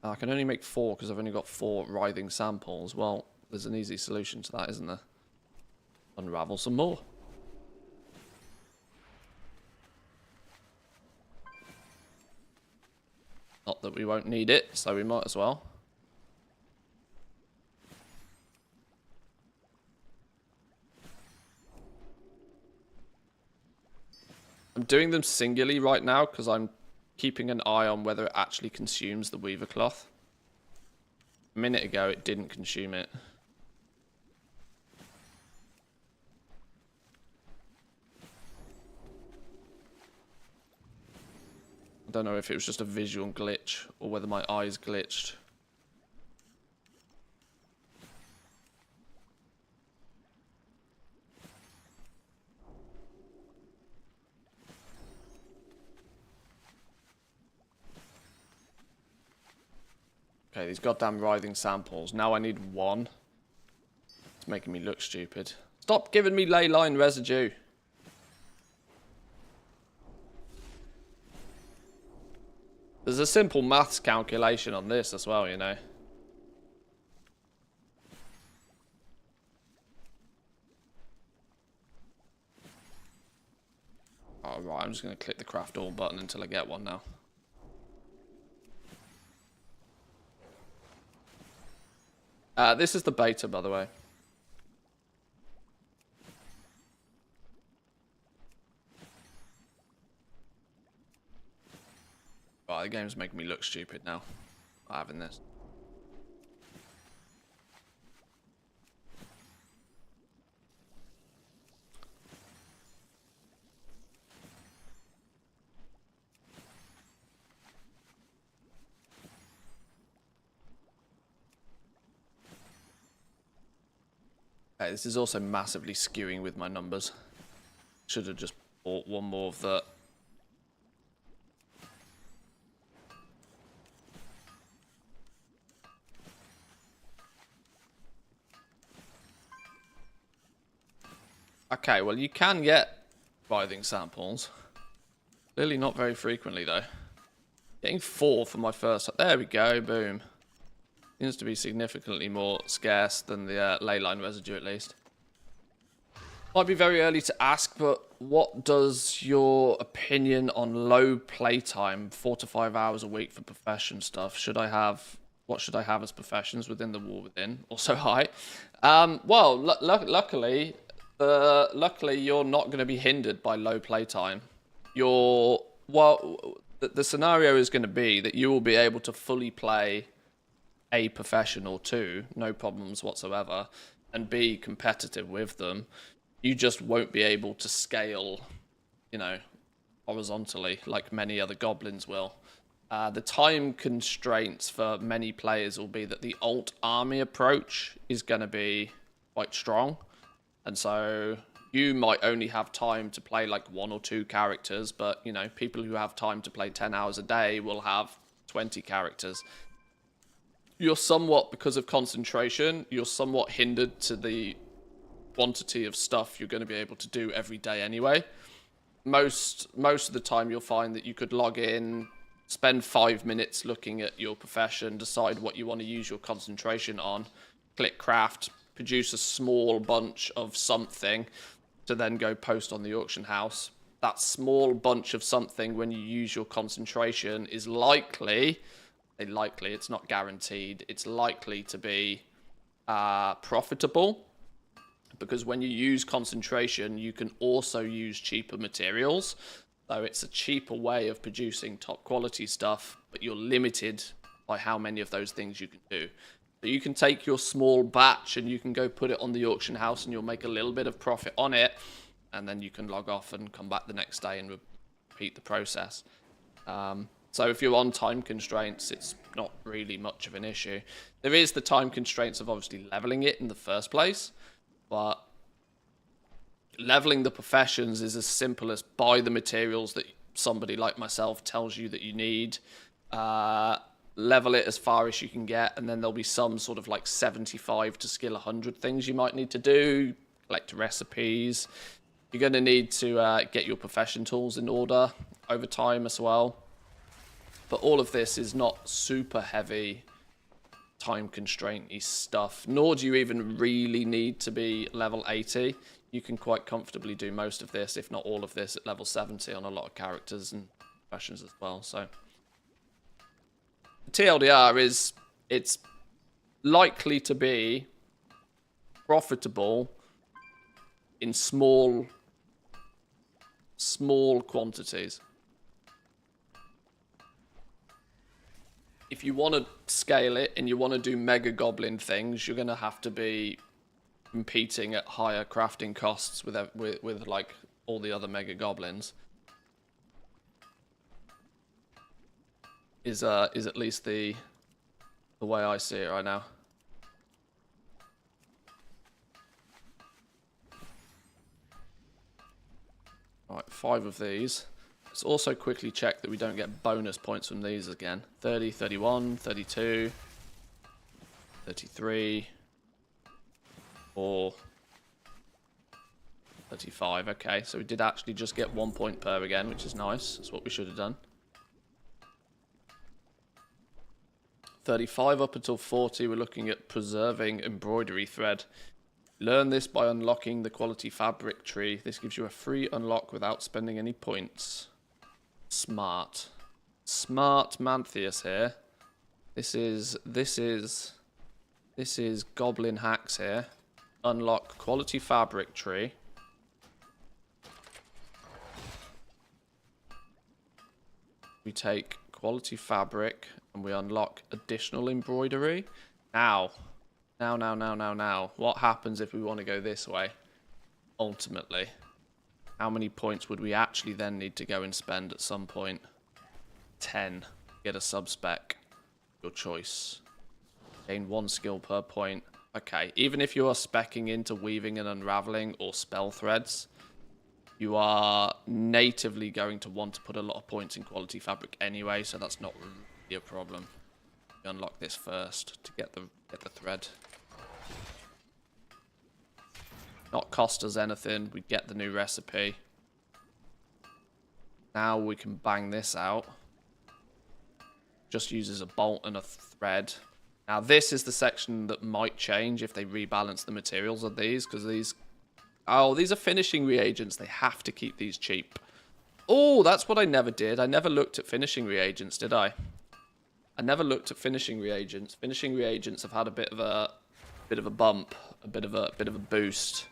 I can only make 4 because I've only got 4 writhing samples. Well, there's an easy solution to that, isn't there? Unravel some more. Not that we won't need it, so we might as well. I'm doing them singularly right now because I'm keeping an eye on whether it actually consumes the weaver cloth. A minute ago, it didn't consume it. I don't know if it was just a visual glitch or whether my eyes glitched. Okay, these goddamn writhing samples. Now I need 1. It's making me look stupid. Stop giving me ley line residue. There's a simple maths calculation on this as well, you know. Alright, I'm just going to click the craft all button until I get one now. This is the beta, by the way. Right, the game's making me look stupid now. Not having this. Okay, this is also massively skewing with my numbers. Should have just bought one more of the... Okay, well you can get writhing samples. Clearly not very frequently though. Getting 4 for my first... There we go, boom. Seems to be significantly more scarce than the leyline residue at least. Might be very early to ask, but what does your opinion on low playtime, 4 to 5 hours a week for profession stuff? What should I have as professions within the War Within? Also high. Well, luckily you're not going to be hindered by low playtime. The scenario is going to be that you will be able to fully play a profession or two, no problems whatsoever, and be competitive with them. You just won't be able to scale, you know, horizontally like many other goblins will. The time constraints for many players will be that the alt army approach is going to be quite strong, and so you might only have time to play like 1 or 2 characters, but you know, people who have time to play 10 hours a day will have 20 characters. You're somewhat, because of concentration, you're somewhat hindered to the quantity of stuff you're going to be able to do every day anyway. Most of the time you'll find that you could log in, spend 5 minutes looking at your profession, decide what you want to use your concentration on, click craft, produce a small bunch of something to then go post on the auction house. That small bunch of something, when you use your concentration, is likely, it's not guaranteed, it's likely to be profitable, because when you use concentration you can also use cheaper materials, so it's a cheaper way of producing top quality stuff, but you're limited by how many of those things you can do. So you can take your small batch and you can go put it on the auction house and you'll make a little bit of profit on it, and then you can log off and come back the next day and repeat the process. So if you're on time constraints, it's not really much of an issue. There is the time constraints of obviously leveling it in the first place, but leveling the professions is as simple as buy the materials that somebody like myself tells you that you need, level it as far as you can get, and then there'll be some sort of like 75 to skill 100 things you might need to do, collect recipes. You're going to need to get your profession tools in order over time as well. But all of this is not super heavy time constraint-y stuff, nor do you even really need to be level 80. You can quite comfortably do most of this, if not all of this, at level 70 on a lot of characters and professions as well. So the TLDR is, it's likely to be profitable in small quantities. If you want to scale it and you want to do mega goblin things, you're going to have to be competing at higher crafting costs with like all the other mega goblins. Is at least the way I see it right now. Right, 5 of these. Let's also quickly check that we don't get bonus points from these again. 30, 31, 32, 33, 4, 35. Okay, so we did actually just get 1 point per again, which is nice. That's what we should have done. 35 up until 40, we're looking at preserving embroidery thread. Learn this by unlocking the quality fabric tree. This gives you a free unlock without spending any points. Smart. Smart Mantheus here. This is Goblin Hacks here. Unlock quality fabric tree. We take quality fabric and we unlock additional embroidery. Now. What happens if we want to go this way? Ultimately. How many points would we actually then need to go and spend at some point? 10. Get a sub-spec. Your choice. Gain 1 skill per point. Okay, even if you are speccing into weaving and unraveling or spell threads, you are natively going to want to put a lot of points in quality fabric anyway, so that's not really a problem. We unlock this first to get the thread. Not cost us anything. We get the new recipe. Now we can bang this out. Just uses a bolt and a thread. Now this is the section that might change if they rebalance the materials of these, because these... Oh, these are finishing reagents. They have to keep these cheap. Oh, that's what I never did. I never looked at finishing reagents, did I? I never looked at finishing reagents. Finishing reagents have had a bit of a bump, a bit of a boost.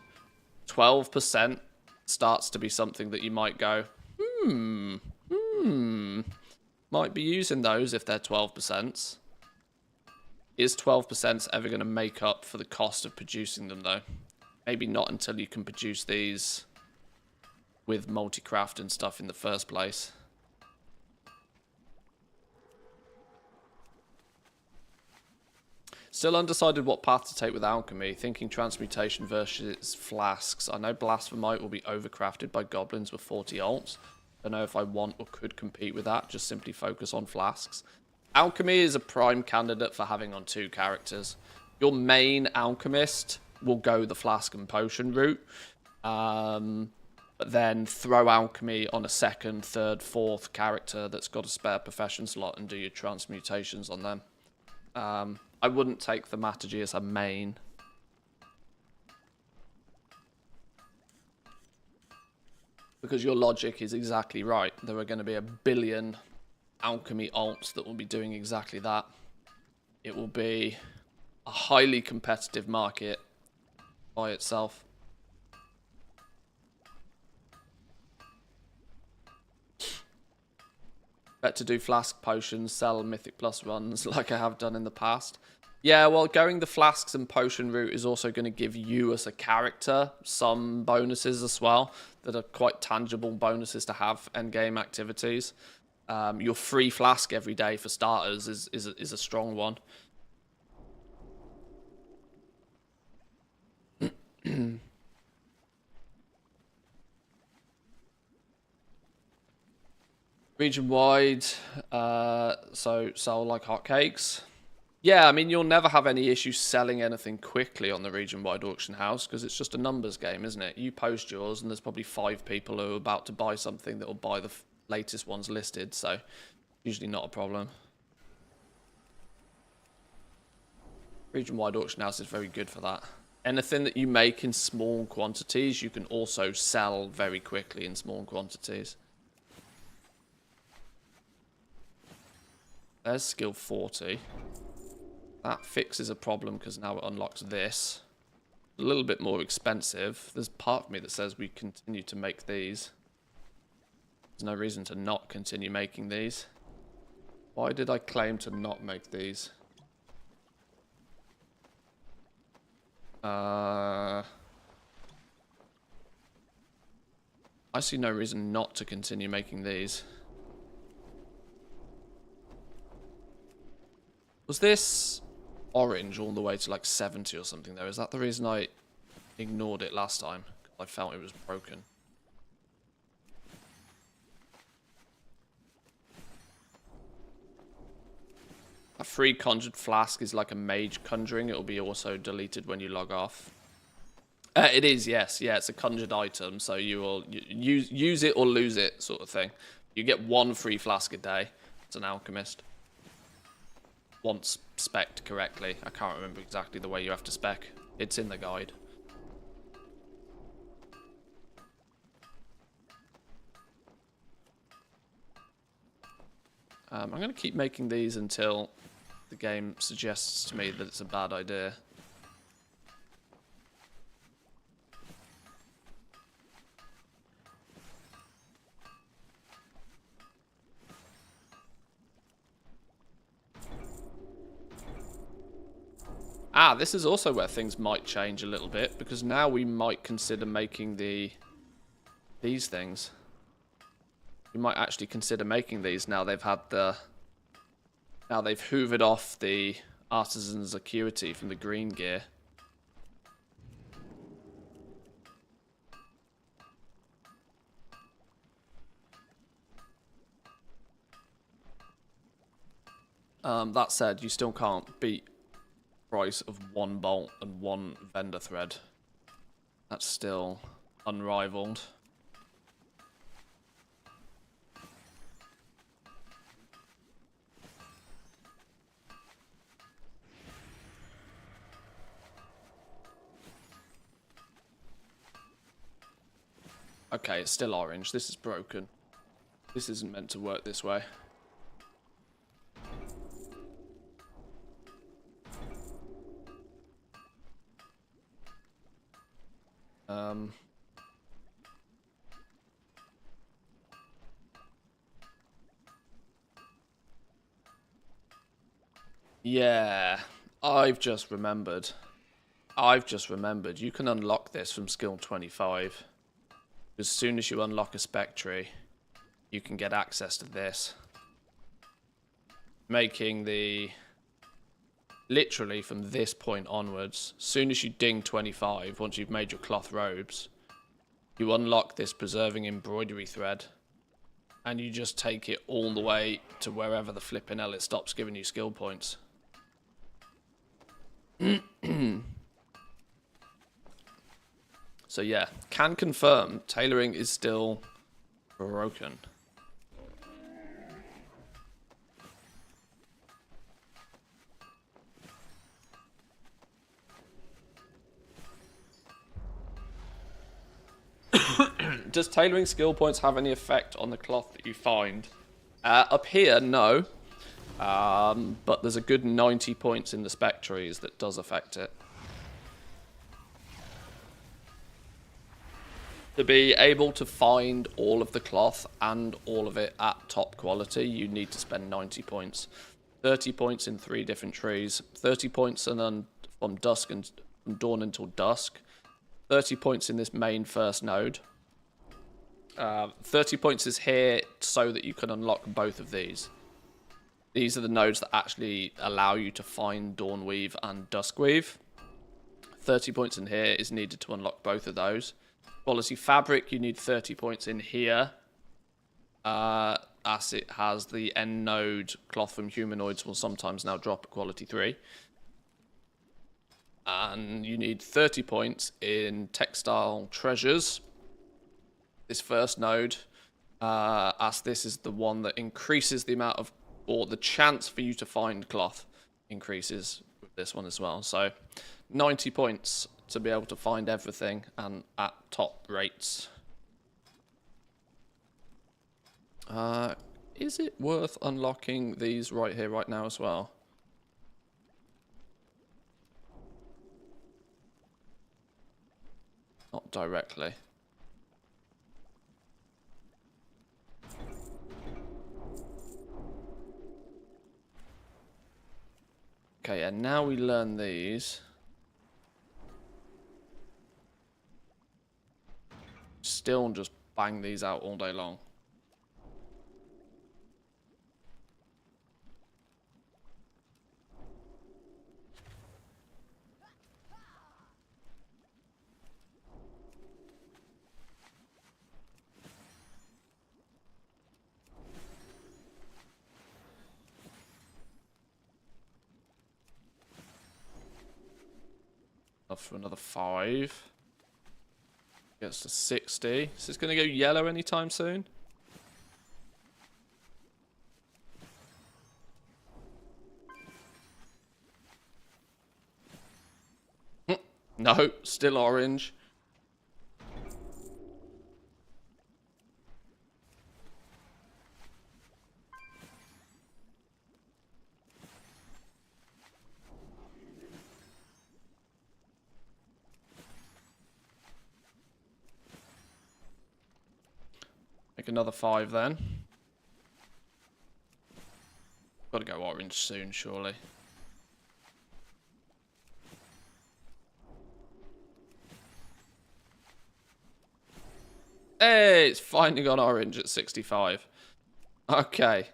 12% starts to be something that you might go, might be using those if they're 12%. Is 12% ever going to make up for the cost of producing them, though? Maybe not until you can produce these with multi-craft and stuff in the first place. Still undecided what path to take with alchemy. Thinking transmutation versus flasks. I know blasphemite will be overcrafted by goblins with 40 alts. Don't know if I want or could compete with that. Just simply focus on flasks. Alchemy is a prime candidate for having on 2 characters. Your main alchemist will go the flask and potion route. But then throw alchemy on a 2nd, 3rd, 4th character that's got a spare profession slot and do your transmutations on them. I wouldn't take thaumaturgy as a main. Because your logic is exactly right. There are going to be a billion alchemy alts that will be doing exactly that. It will be a highly competitive market by itself. Better do flask potions, sell Mythic Plus runs like I have done in the past. Yeah, well, going the flasks and potion route is also going to give you as a character some bonuses as well that are quite tangible bonuses to have endgame activities. Your free flask every day for starters is a strong one. Region wide, so sell like hotcakes. Yeah, I mean, you'll never have any issues selling anything quickly on the region wide auction house because it's just a numbers game, isn't it? You post yours and there's probably 5 people who are about to buy something that will buy the latest ones listed, so usually not a problem. Region wide auction house is very good for that. Anything that you make in small quantities, you can also sell very quickly in small quantities. There's skill 40. That fixes a problem because now it unlocks this. A little bit more expensive. There's part of me that says we continue to make these. There's no reason to not continue making these. Why did I claim to not make these? I see no reason not to continue making these. Was this orange all the way to like 70 or something though? Is that the reason I ignored it last time? I felt it was broken. A free conjured flask is like a mage conjuring. It will be also deleted when you log off. It is, yes. Yeah, it's a conjured item, so you will use it or lose it sort of thing. You get 1 free flask a day. It's an alchemist. once spec'd correctly. I can't remember exactly the way you have to spec. It's in the guide. I'm going to keep making these until the game suggests to me that it's a bad idea. Ah, this is also where things might change a little bit, because now we might consider making these things. We might actually consider making these now they've had now they've hoovered off the artisan's acuity from the green gear. That said, you still can't beat price of 1 bolt and 1 vendor thread. That's still unrivaled. Okay, it's still orange. This is broken. This isn't meant to work this way. Yeah, I've just remembered. You can unlock this from skill 25. As soon as you unlock a spec tree, you can get access to this. Making the... Literally from this point onwards, as soon as you ding 25, once you've made your cloth robes, you unlock this preserving embroidery thread, and you just take it all the way to wherever the flipping hell it stops giving you skill points. So yeah, can confirm tailoring is still broken. Does tailoring skill points have any effect on the cloth that you find? Up here, no. But there's a good 90 points in the spec trees that does affect it. To be able to find all of the cloth and all of it at top quality, you need to spend 90 points. 30 points in 3 different trees, 30 points from dusk and from dawn until dusk, 30 points in this main first node. 30 points is here so that you can unlock both of these. These are the nodes that actually allow you to find Dawnweave and Duskweave. 30 points in here is needed to unlock both of those. Quality Fabric, you need 30 points in here. As it has the end node, Cloth from Humanoids will sometimes now drop at Quality 3. And you need 30 points in Textile Treasures. This first node, as this is the one that increases the amount of, or the chance for you to find cloth increases with this one as well. So 90 points to be able to find everything and at top rates. Is it worth unlocking these right here, right now as well? Not directly. Okay, and now we learn these. Still just bang these out all day long. Up for another 5. Gets to 60. Is this going to go yellow anytime soon? No, still orange. Make another 5 then. Gotta go orange soon, surely. Hey, it's finally gone orange at 65. Okay.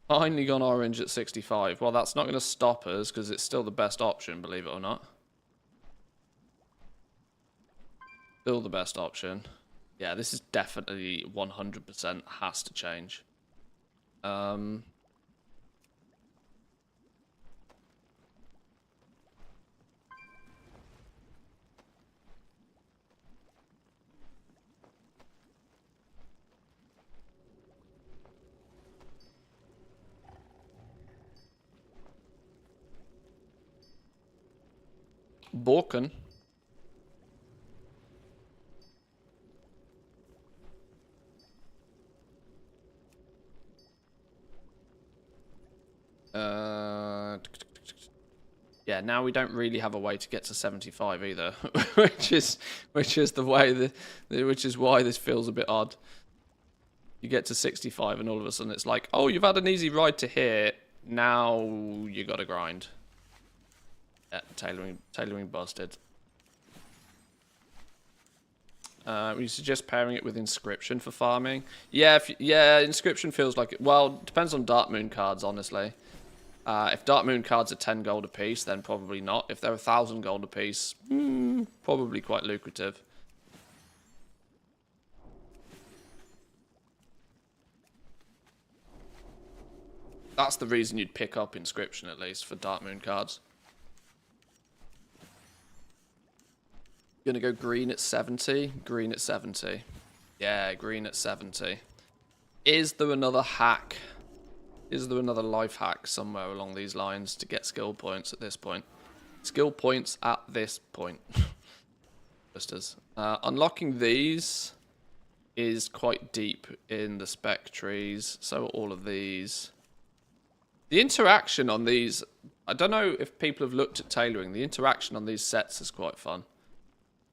Finally gone orange at 65. Well, that's not going to stop us because it's still the best option, believe it or not. Still the best option. Yeah, this is definitely 100% has to change. Borken. Yeah, now we don't really have a way to get to 75 either, which is the way which is why this feels a bit odd. You get to 65 and all of a sudden it's like, oh, you've had an easy ride to here. Now you got to grind. Yeah, tailoring busted. We suggest pairing it with inscription for farming. Yeah, inscription feels like it. Well, depends on Dark Moon cards, honestly. If Dark Moon cards are 10 gold apiece, then probably not. If they're 1,000 gold apiece, probably quite lucrative. That's the reason you'd pick up inscription, at least, for Dark Moon cards. Gonna go green at 70. Green at 70. Yeah, green at 70. Is there another hack? Is there another life hack somewhere along these lines to get skill points at this point? Skill points at this point. Just as. Unlocking these is quite deep in the spec trees. So are all of these. The interaction on these, I don't know if people have looked at tailoring. The interaction on these sets is quite fun.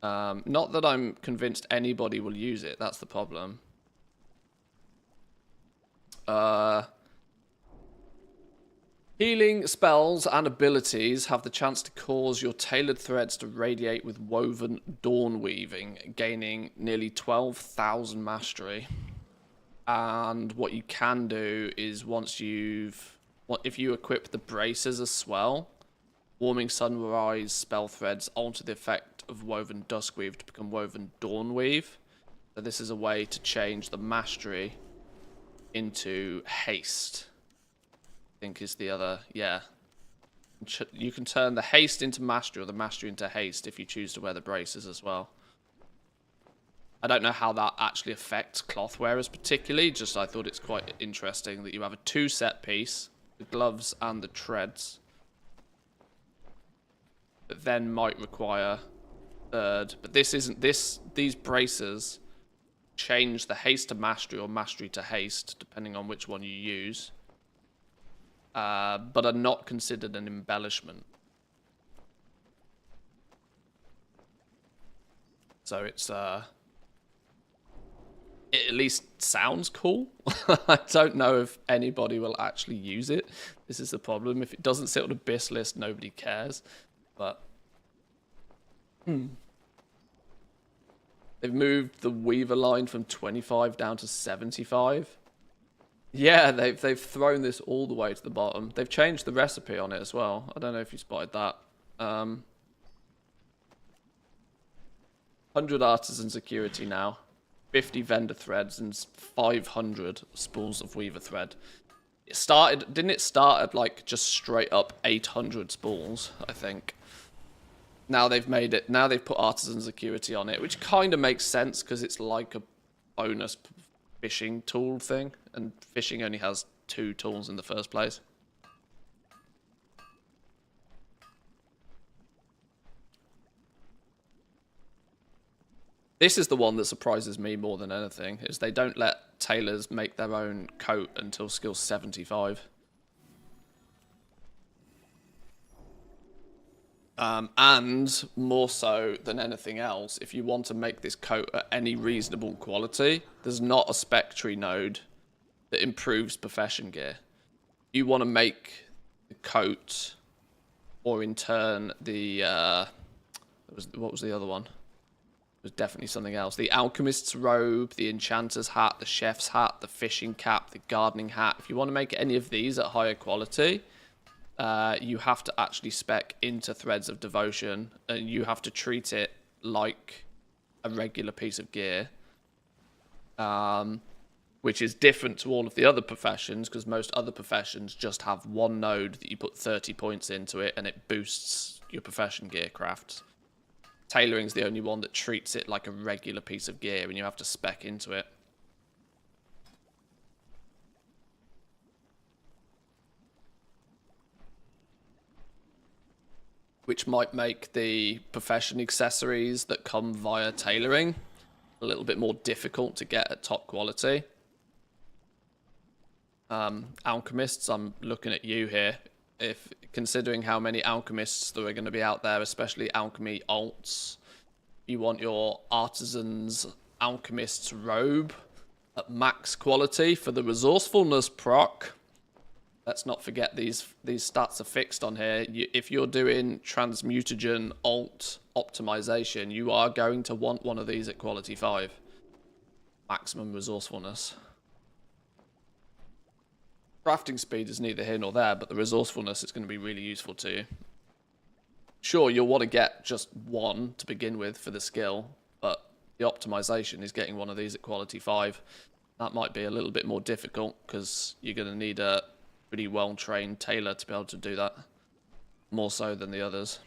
Not that I'm convinced anybody will use it. That's the problem. Healing spells and abilities have the chance to cause your tailored threads to radiate with woven dawn weaving, gaining nearly 12,000 mastery. And what you can do is if you equip the braces as well, warming sunrise spell threads alter the effect of woven duskweave to become woven dawnweave. So this is a way to change the mastery into haste. I think is the other, yeah. You can turn the haste into mastery or the mastery into haste if you choose to wear the braces as well. I don't know how that actually affects cloth wearers particularly, just I thought it's quite interesting that you have a 2-set piece, the gloves and the treads, that then might require third. But this isn't, these braces change the haste to mastery or mastery to haste, depending on which one you use. But are not considered an embellishment. So it's, it at least sounds cool. I don't know if anybody will actually use it. This is the problem. If it doesn't sit on Abyss list, nobody cares. But they've moved the Weaver line from 25 down to 75. Yeah, they've thrown this all the way to the bottom. They've changed the recipe on it as well. I don't know if you spotted that. 100 artisan security now, 50 vendor threads, and 500 spools of Weaver thread. Didn't it start at like just straight up 800 spools, I think. Now they've put artisan security on it, which kind of makes sense because it's like a bonus fishing tool thing, and fishing only has 2 tools in the first place. This is the one that surprises me more than anything, is they don't let tailors make their own coat until skill 75. And more so than anything else, if you want to make this coat at any reasonable quality, there's not a spec tree node that improves profession gear. You want to make the coat, or in turn the what was the other one? It was definitely something else. The alchemist's robe, the enchanter's hat, the chef's hat, the fishing cap, the gardening hat. If you want to make any of these at higher quality, you have to actually spec into Threads of Devotion, and you have to treat it like a regular piece of gear, which is different to all of the other professions, because most other professions just have one node that you put 30 points into it and it boosts your profession gear crafts. Tailoring's the only one that treats it like a regular piece of gear, and you have to spec into it. Which might make the profession accessories that come via tailoring a little bit more difficult to get at top quality. Alchemists, I'm looking at you here. If considering how many alchemists there are going to be out there, especially alchemy alts, you want your artisan's alchemist's robe at max quality for the resourcefulness proc. Let's not forget these stats are fixed on here. If you're doing transmutagen alt optimization, you are going to want one of these at quality 5. Maximum resourcefulness. Crafting speed is neither here nor there, but the resourcefulness is going to be really useful to you. Sure, you'll want to get just one to begin with for the skill, but the optimization is getting one of these at quality 5. That might be a little bit more difficult, because you're going to need a pretty well-trained tailor to be able to do that, more so than the others.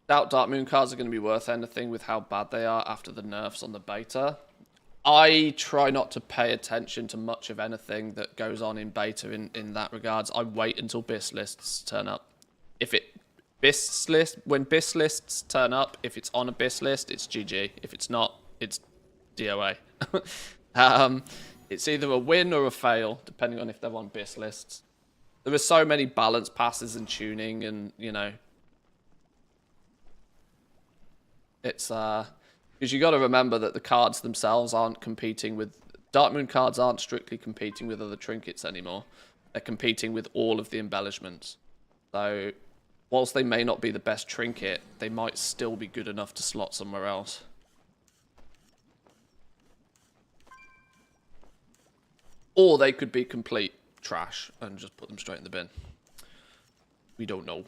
Doubt Dark Moon cards are going to be worth anything with how bad they are after the nerfs on the beta. I try not to pay attention to much of anything that goes on in beta in that regards. I wait until BIS lists turn up. When BIS lists turn up, if it's on a BIS list, it's GG. If it's not, it's DOA. It's either a win or a fail, depending on if they're on BIS lists. There are so many balance passes and tuning, and, you know, it's because you got to remember that the cards themselves aren't competing with Dark Moon cards aren't strictly competing with other trinkets anymore. They're competing with all of the embellishments. So whilst they may not be the best trinket, they might still be good enough to slot somewhere else. Or they could be complete trash and just put them straight in the bin. We don't know.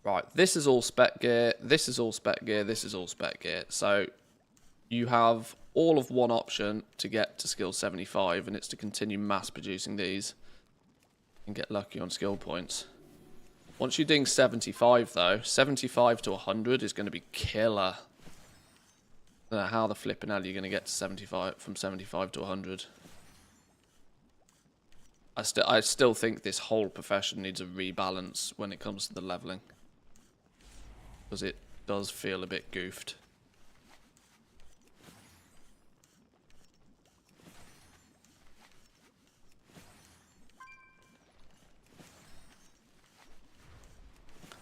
Right, this is all spec gear, this is all spec gear, this is all spec gear. So you have all of one option to get to skill 75, and it's to continue mass producing these and get lucky on skill points. Once you're doing 75 though, 75 to 100 is going to be killer. I don't know how the flipping hell you're going to get to 75, from 75 to 100. I still think this whole profession needs a rebalance when it comes to the leveling, because it does feel a bit goofed.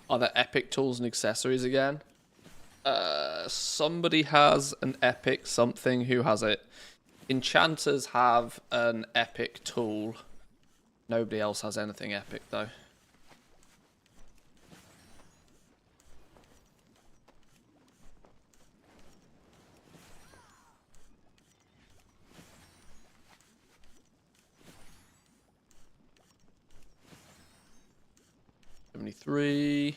Are there epic tools and accessories again? Somebody has an epic something. Who has it? Enchanters have an epic tool. Nobody else has anything epic though. $73.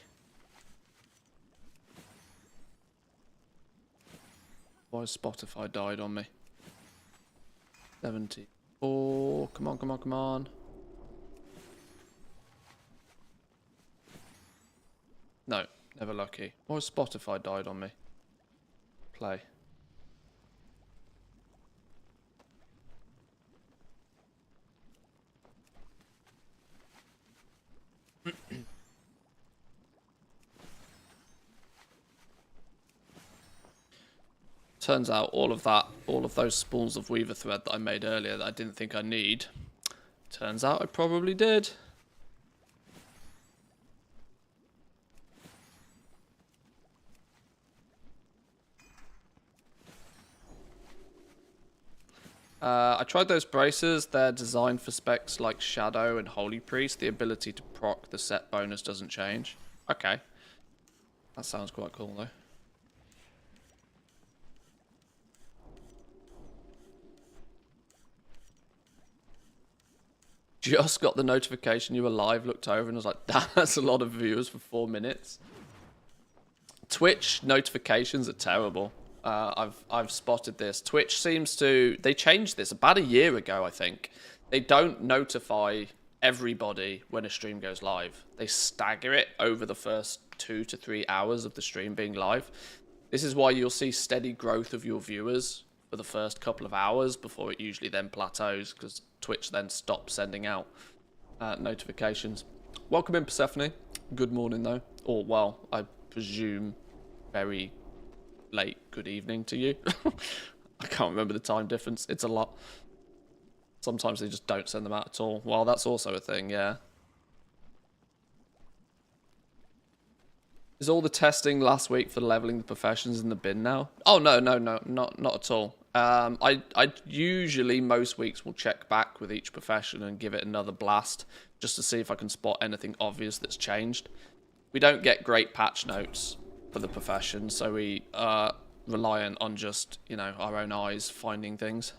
Why has Spotify died on me? 74. Come on, come on, come on. No, never lucky. Why has Spotify died on me? Play. turns out all of those spools of weaver thread that I made earlier that I didn't think I need, turns out I probably did. I tried those braces. They're designed for specs like Shadow and Holy Priest. The ability to proc the set bonus doesn't change. Okay. That sounds quite cool, though. Just got the notification you were live, looked over and was like, that's a lot of viewers for 4 minutes. Twitch notifications are terrible. I've spotted this. Twitch seems to... They changed this about a year ago, I think. They don't notify everybody when a stream goes live. They stagger it over the first 2 to 3 hours of the stream being live. This is why you'll see steady growth of your viewers for the first couple of hours before it usually then plateaus, because Twitch then stops sending out notifications. Welcome in, Persephone. Good morning, though. Or, well, I presume very late good evening to you. I can't remember the time difference. It's a lot. Sometimes they just don't send them out at all. Well, that's also a thing, yeah. Is all the testing last week for leveling the professions in the bin now? Oh, no, not at all. I usually, most weeks, will check back with each profession and give it another blast, just to see if I can spot anything obvious that's changed. We don't get great patch notes for the profession, so we are reliant on just, you know, our own eyes finding things.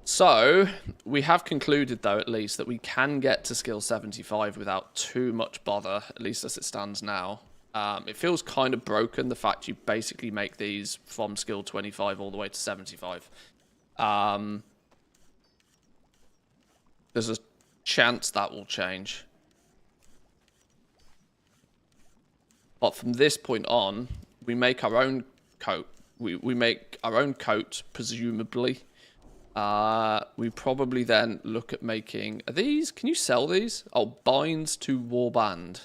So, we have concluded, though, at least, that we can get to skill 75 without too much bother, at least as it stands now. It feels kind of broken, the fact you basically make these from skill 25 all the way to 75. There's a chance that will change. But from this point on, we make our own coat. We make our own coat, presumably. We probably then look at making... Are these... Can you sell these? Oh, binds to warband.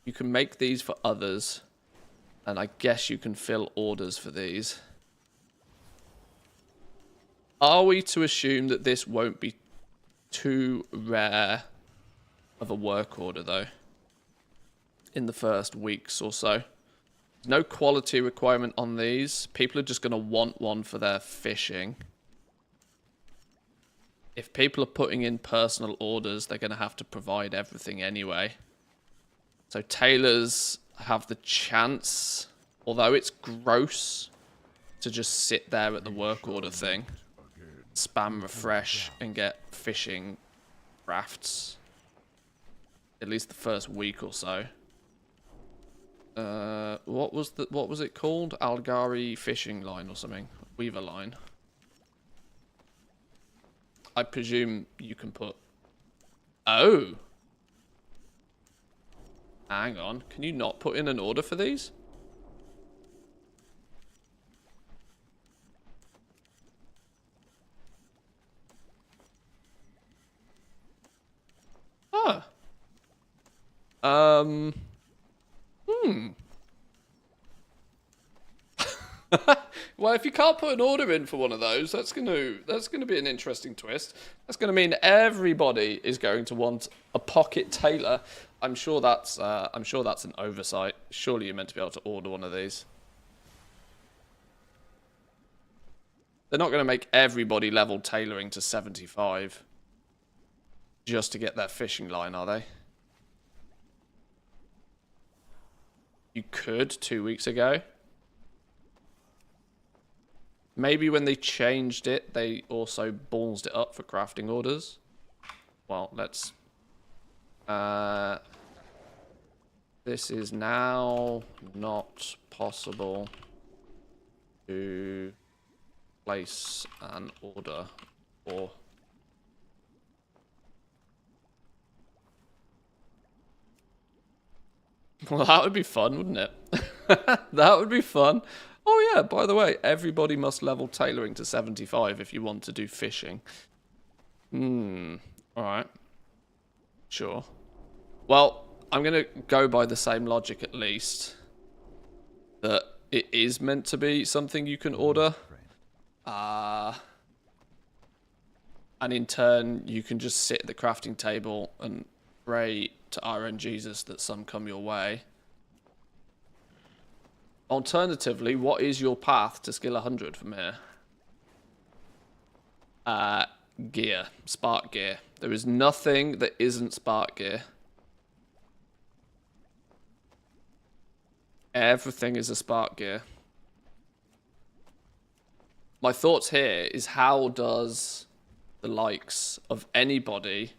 You can make these for others. And I guess you can fill orders for these. Are we to assume that this won't be too rare of a work order, though? In the first weeks or so. There's no quality requirement on these. People are just going to want one for their fishing. If people are putting in personal orders, they're going to have to provide everything anyway. So tailors have the chance, although it's gross, to just sit there at the work order thing, spam refresh, and get fishing crafts. At least the first week or so. What was it called? Algari fishing line or something? Weaver line. I presume you can put... Oh! Hang on. Can you not put in an order for these? Ah. Well, if you can't put an order in for one of those, that's gonna be an interesting twist. That's gonna mean everybody is going to want a pocket tailor. I'm sure that's an oversight. Surely you're meant to be able to order one of these. They're not going to make everybody level tailoring to 75 just to get their fishing line, are they? You could 2 weeks ago. Maybe when they changed it, they also ballsed it up for crafting orders. Well, let's... this is now not possible to place an order for... Well, that would be fun, wouldn't it? That would be fun. Oh yeah, by the way, everybody must level tailoring to 75 if you want to do fishing. Alright. Sure. Well, I'm going to go by the same logic at least. That it is meant to be something you can order. And in turn, you can just sit at the crafting table and pray to RNGesus that some come your way. Alternatively, what is your path to skill 100 from here? Gear. Spark gear. There is nothing that isn't spark gear. Everything is a spark gear. My thoughts here is, how does the likes of anybody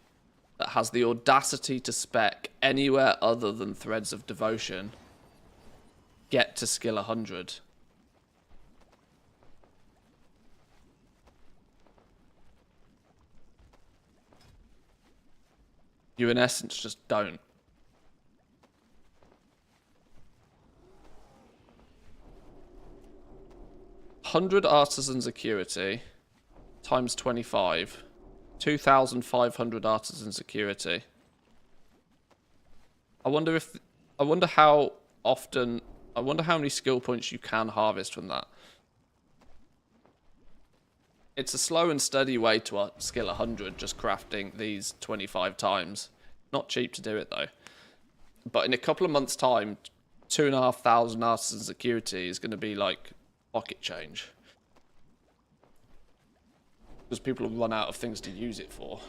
that has the audacity to spec anywhere other than Threads of Devotion get to skill 100? You, in essence, just don't. $100 artisan security times 25, 2,500 artisan security. I wonder how many skill points you can harvest from that. It's a slow and steady way to skill 100, just crafting these 25 times. Not cheap to do it though. But in a couple of months' time, 2,500 artisan security is going to be like pocket change. Because people will run out of things to use it for.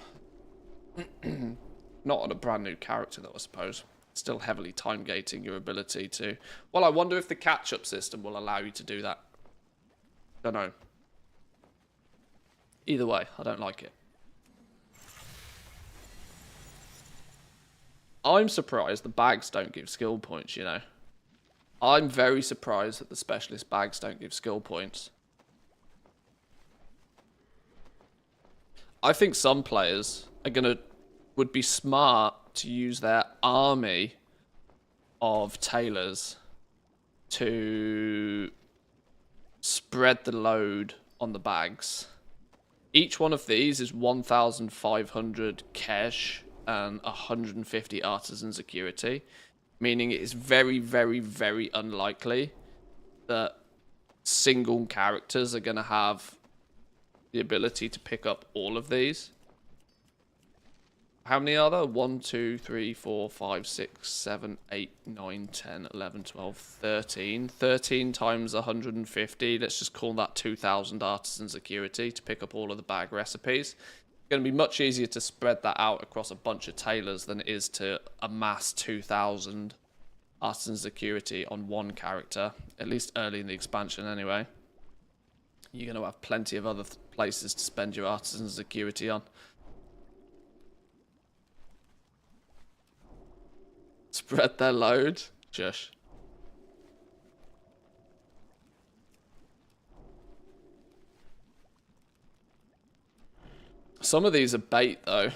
Not on a brand new character though, I suppose. Still heavily time gating your ability to... Well, I wonder if the catch-up system will allow you to do that. Don't know. Either way, I don't like it. I'm surprised the bags don't give skill points, you know. I'm very surprised that the specialist bags don't give skill points. I think some players would be smart to use their army of tailors to spread the load on the bags. Each one of these is 1,500 cash and 150 artisan security, meaning it is very, very, very unlikely that single characters are going to have the ability to pick up all of these. How many are there? 1, 2, 3, 4, 5, 6, 7, 8, 9, 10, 11, 12, 13. 13 times 150. Let's just call that 2,000 artisan security to pick up all of the bag recipes. It's going to be much easier to spread that out across a bunch of tailors than it is to amass 2,000 artisan security on one character, at least early in the expansion anyway. You're going to have plenty of other places to spend your artisan security on. Spread their load. Shush. Some of these are bait though.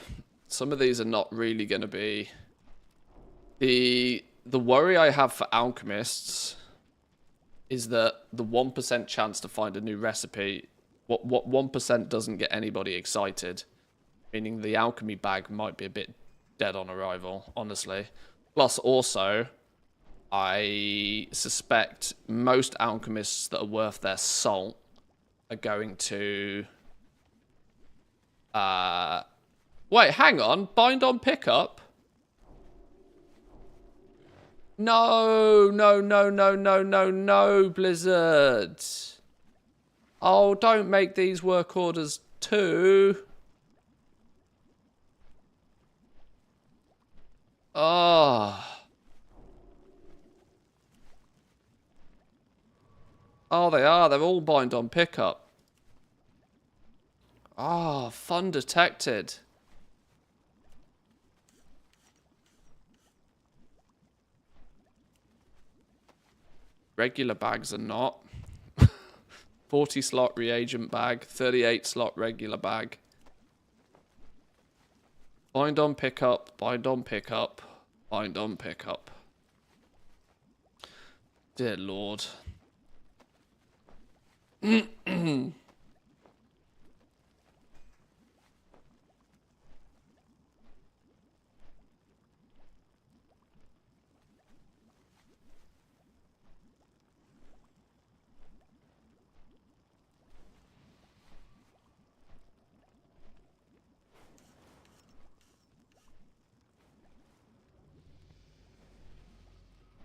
Some of these are not really going to be... The worry I have for alchemists is that the 1% chance to find a new recipe, what 1% doesn't get anybody excited, meaning the alchemy bag might be a bit dead on arrival, honestly. Plus, also, I suspect most alchemists that are worth their salt are going to... Wait, hang on. Bind on pickup? No, Blizzard. Oh, don't make these work orders too. Oh. Oh, they are. They're all bind on pickup. Oh, fun detected. Regular bags are not. 40 slot reagent bag, 38 slot regular bag. Bind on pickup, bind on pickup, bind on pickup. Dear Lord.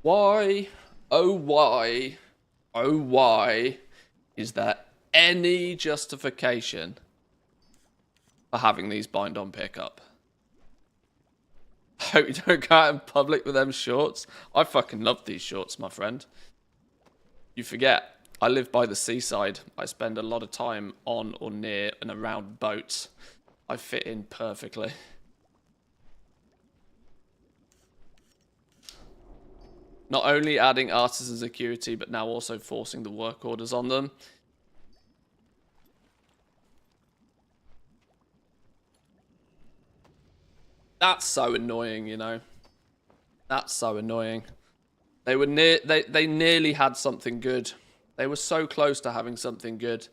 Why, oh why, oh why is there any justification for having these bind on pickup? I hope you don't go out in public with them shorts. I fucking love these shorts, my friend. You forget, I live by the seaside. I spend a lot of time on or near and around boats. I fit in perfectly. Not only adding artisan security, but now also forcing the work orders on them. That's so annoying, you know. That's so annoying. They were they nearly had something good. They were so close to having something good.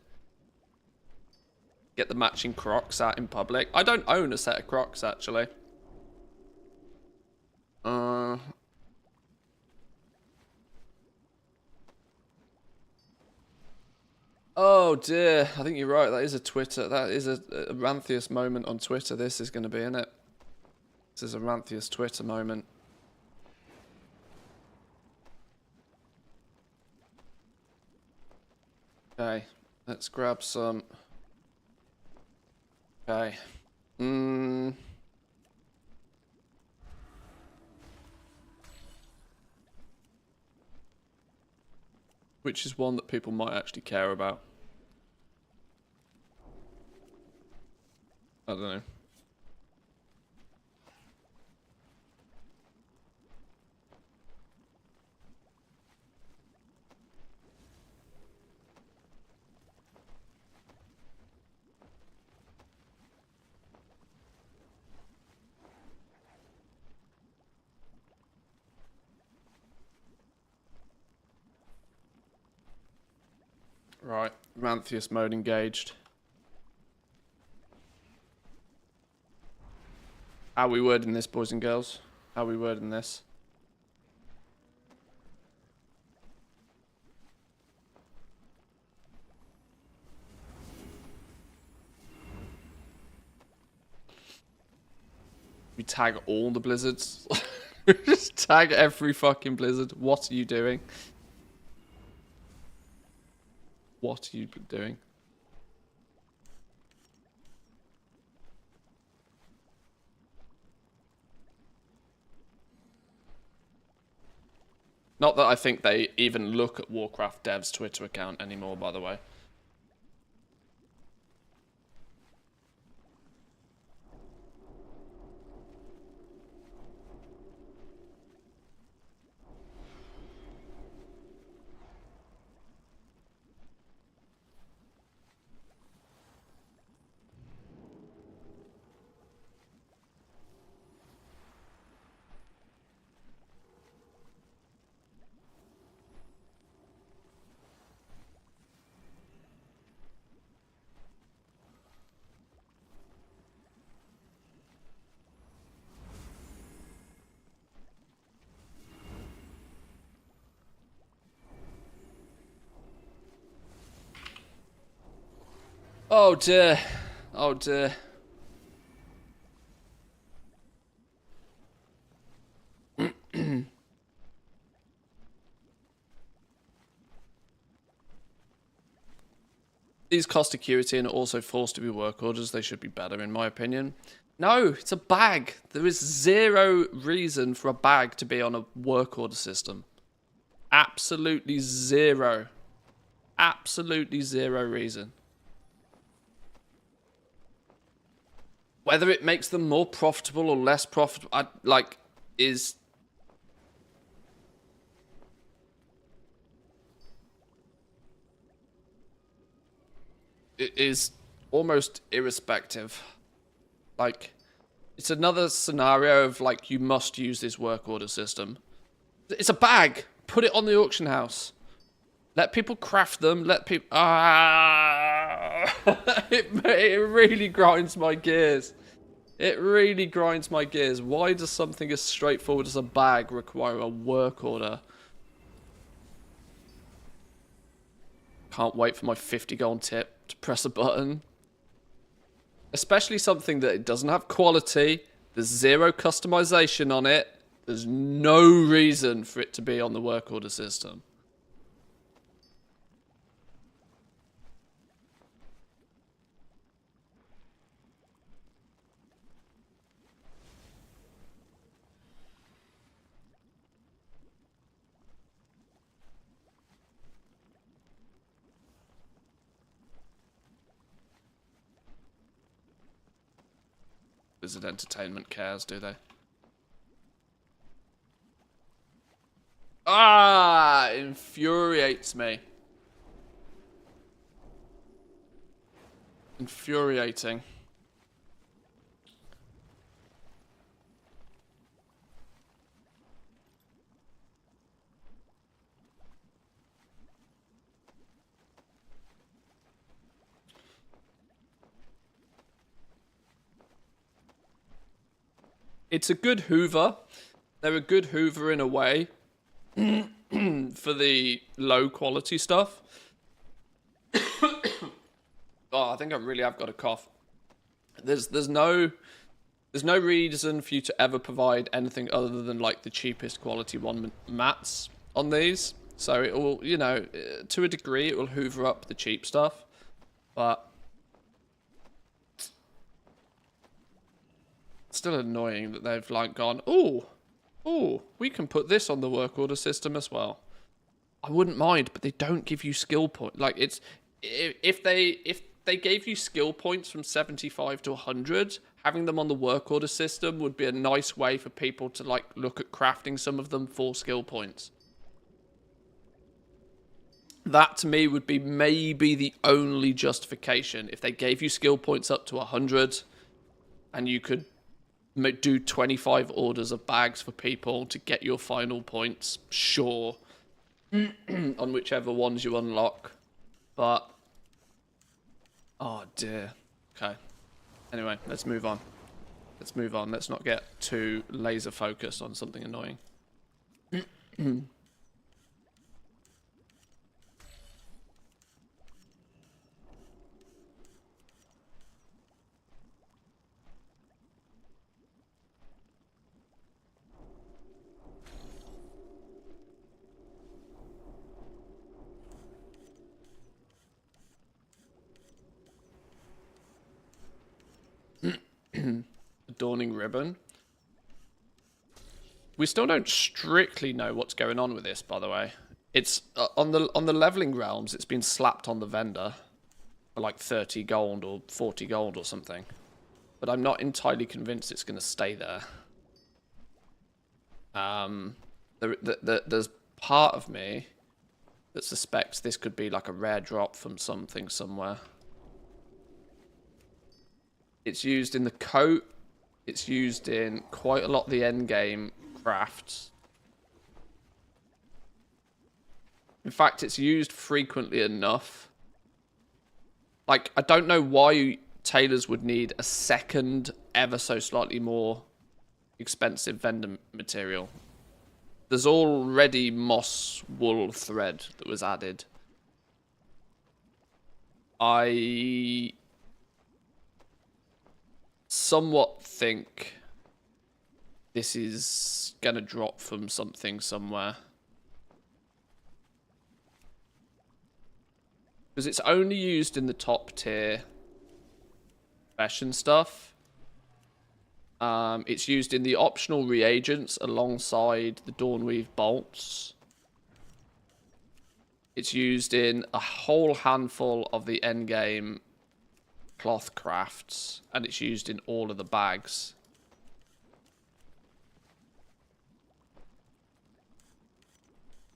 Get the matching Crocs out in public. I don't own a set of Crocs, actually. Oh dear, I think you're right. That is a Twitter. That is a Ranthius moment on Twitter. This is going to be, isn't it? This is a Ranthius Twitter moment. Okay, let's grab some. Okay. Which is one that people might actually care about? I don't know. Right, Ranthius mode engaged. How are we wording this, boys and girls? How are we wording this? We tag all the blizzards. Just tag every fucking blizzard. What are you doing? What are you doing? Not that I think they even look at Warcraft Dev's Twitter account anymore, by the way. Oh dear. Oh dear. These cost acuity and are also forced to be work orders. They should be better, in my opinion. No, it's a bag. There is zero reason for a bag to be on a work order system. Absolutely zero. Absolutely zero reason. Whether it makes them more profitable or less profitable, is... It is almost irrespective. Like, it's another scenario of, like, you must use this work order system. It's a bag. Put it on the auction house. Let people craft them. Let people... it really grinds my gears. It really grinds my gears. Why does something as straightforward as a bag require a work order? Can't wait for my 50 gold tip to press a button. Especially something that it doesn't have quality. There's zero customization on it. There's no reason for it to be on the work order system. Blizzard Entertainment cares, do they? Ah, it infuriates me. Infuriating. It's a good Hoover. They're a good Hoover in a way for the low quality stuff. Oh, I think I really have got a cough. There's no reason for you to ever provide anything other than like the cheapest quality mats on these. So it will, you know, to a degree, it will hoover up the cheap stuff, but it's still annoying that they've like gone, oh, we can put this on the work order system as well. I wouldn't mind, but they don't give you skill point. Like it's if they gave you skill points from 75 to 100, having them on the work order system would be a nice way for people to like look at crafting some of them for skill points. That to me would be maybe the only justification. If they gave you skill points up to 100 and you could do 25 orders of bags for people to get your final points, sure, on whichever ones you unlock. But oh dear. Okay. Anyway, let's move on. Let's not get too laser focused on something annoying. Adorning ribbon. We still don't strictly know what's going on with this, by the way. It's on the leveling realms. It's been slapped on the vendor for like 30 gold or 40 gold or something, but I'm not entirely convinced it's going to stay there. There's part of me that suspects this could be like a rare drop from something somewhere. It's used in the coat. It's used in quite a lot of the end game crafts. In fact, it's used frequently enough. Like, I don't know why tailors would need a second, ever so slightly more expensive vendor material. There's already moss wool thread that was added. I somewhat think this is gonna drop from something somewhere, because it's only used in the top tier fashion stuff. It's used in the optional reagents alongside the Dawnweave bolts. It's used in a whole handful of the endgame cloth crafts, and it's used in all of the bags.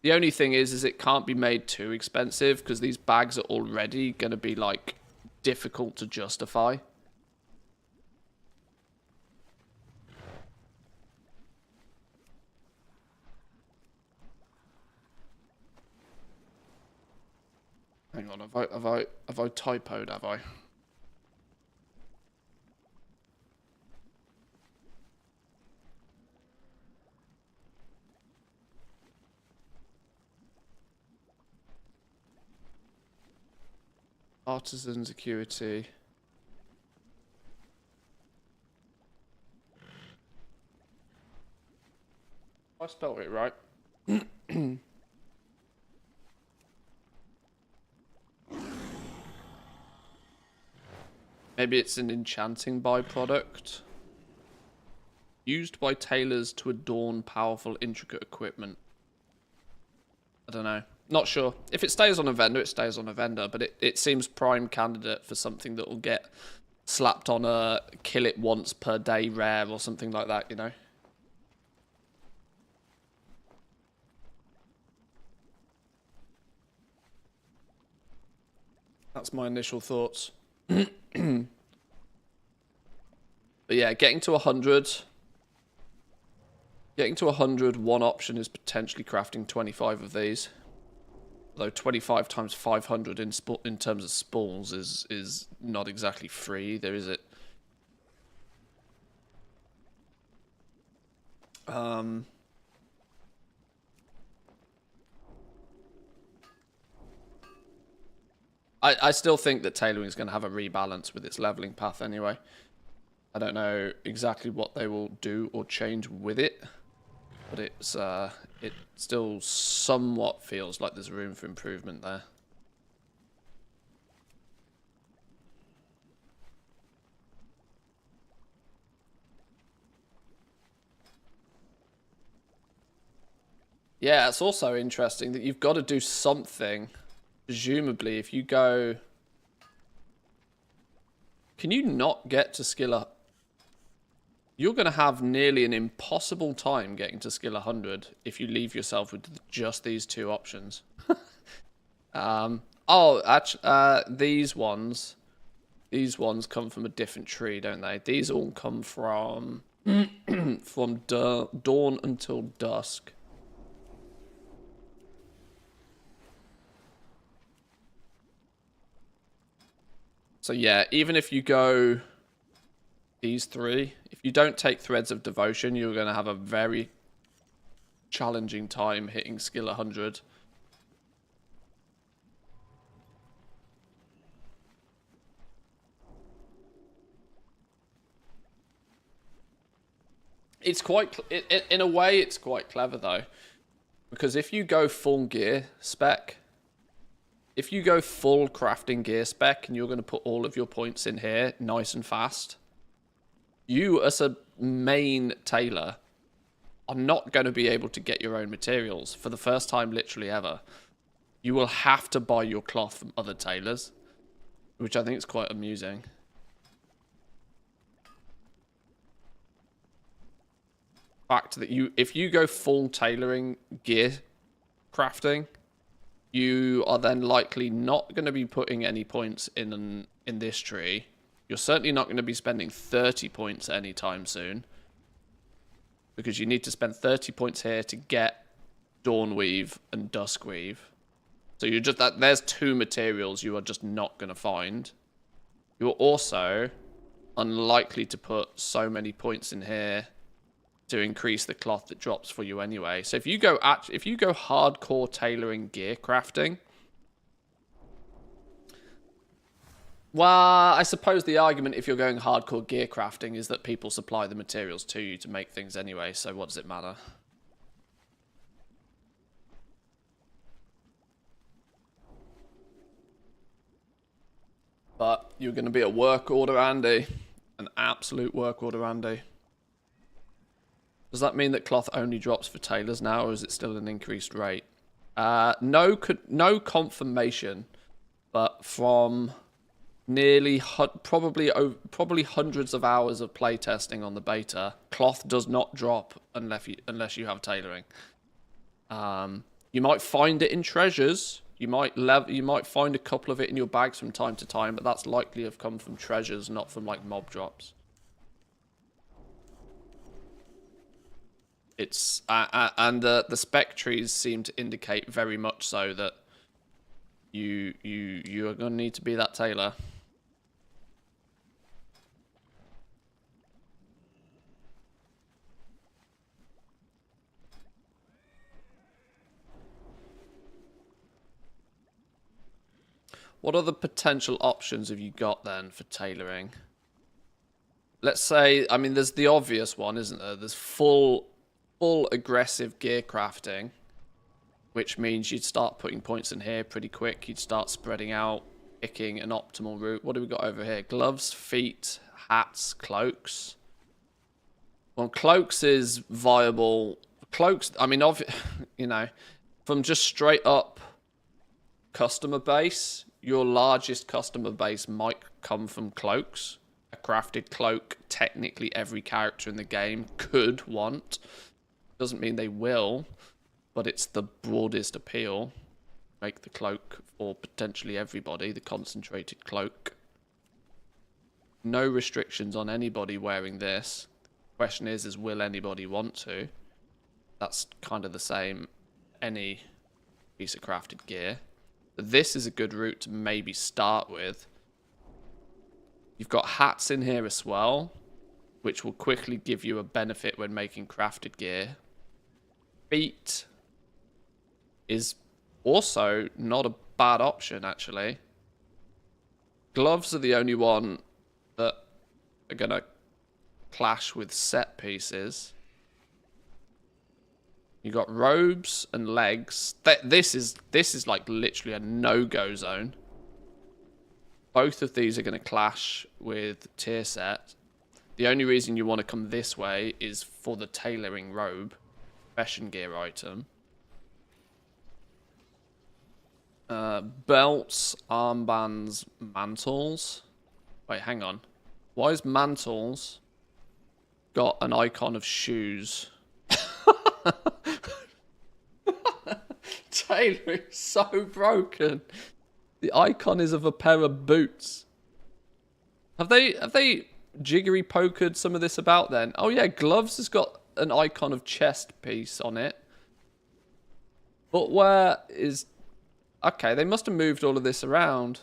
The only thing is it can't be made too expensive, because these bags are already going to be like difficult to justify. Hang on, have I typoed, have I? Artisan acuity. I spelled it right. Maybe it's an enchanting byproduct. Used by tailors to adorn powerful, intricate equipment. I don't know. Not sure. If it stays on a vendor, it stays on a vendor, but it seems prime candidate for something that will get slapped on a kill it once per day rare or something like that, you know? That's my initial thoughts. But yeah, getting to 100... Getting to 100, one option is potentially crafting 25 of these. Although 25 times 500 in terms of spawns is not exactly free either, is it? I still think that tailoring is going to have a rebalance with its leveling path anyway. I don't know exactly what they will do or change with it. But it's it still somewhat feels like there's room for improvement there. Yeah, it's also interesting that you've got to do something. Presumably, if you go... Can you not get to skill up? You're going to have nearly an impossible time getting to skill 100 if you leave yourself with just these two options. These ones come from a different tree, don't they? These all come from from dawn until dusk. So yeah, even if you go these three, if you don't take Threads of Devotion, you're going to have a very challenging time hitting skill 100. It's quite, in a way, it's quite clever though, because if you go full gear spec, if you go full crafting gear spec and you're going to put all of your points in here nice and fast, you as a main tailor are not going to be able to get your own materials for the first time literally ever. You will have to buy your cloth from other tailors, which I think is quite amusing. Fact that if you go full tailoring gear crafting, you are then likely not going to be putting any points in this tree. You're certainly not going to be spending 30 points anytime soon, because you need to spend 30 points here to get Dawnweave and Duskweave. So you're just there's two materials you are just not going to find. You're also unlikely to put so many points in here to increase the cloth that drops for you anyway. So if you go hardcore tailoring gear crafting, well, I suppose the argument if you're going hardcore gear crafting is that people supply the materials to you to make things anyway, so what does it matter? But you're going to be a work order, Andy. An absolute work order, Andy. Does that mean that cloth only drops for tailors now, or is it still an increased rate? No confirmation, but from nearly probably hundreds of hours of playtesting on the beta, cloth does not drop unless you have tailoring. You might find it in treasures. You might find a couple of it in your bags from time to time, but that's likely to have come from treasures, not from like mob drops. It's and the spec trees seem to indicate very much so that you are going to need to be that tailor. What other potential options have you got then for tailoring? Let's say, I mean, there's the obvious one, isn't there? There's full full aggressive gear crafting, which means you'd start putting points in here pretty quick. You'd start spreading out, picking an optimal route. What do we got over here? Gloves, feet, hats, cloaks. Well, cloaks is viable. Cloaks, I mean, you know, from just straight up customer base, your largest customer base might come from cloaks. A crafted cloak, technically every character in the game could want. Doesn't mean they will, but it's the broadest appeal. Make the cloak for potentially everybody, the concentrated cloak. No restrictions on anybody wearing this. Question is will anybody want to? That's kind of the same any piece of crafted gear. But this is a good route to maybe start with. You've got hats in here as well, which will quickly give you a benefit when making crafted gear. Feet is also not a bad option, actually. Gloves are the only one that are going to clash with set pieces. You got robes and legs. This is like literally a no-go zone. Both of these are going to clash with tier set. The only reason you want to come this way is for the tailoring robe, fashion gear item. Belts, armbands, mantles. Wait, hang on. Why is mantles got an icon of shoes? Tailoring is so broken. The icon is of a pair of boots. Have they jiggery pokered some of this about then? Oh yeah, gloves has got an icon of chest piece on it. Footwear is okay. They must have moved all of this around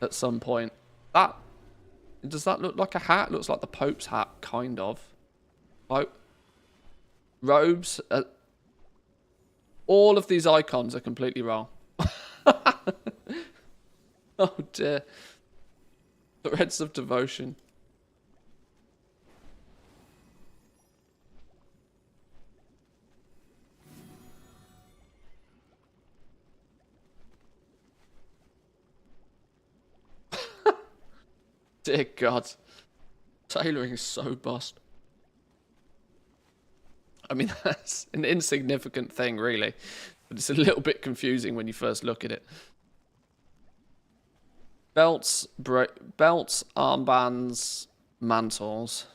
at some point. Does that look like a hat? Looks like the Pope's hat, kind of. Robes. All of these icons are completely wrong. Oh dear. Threads of devotion. Dear God. Tailoring is so bust. I mean, that's an insignificant thing, really. But it's a little bit confusing when you first look at it. Belts, armbands, mantles.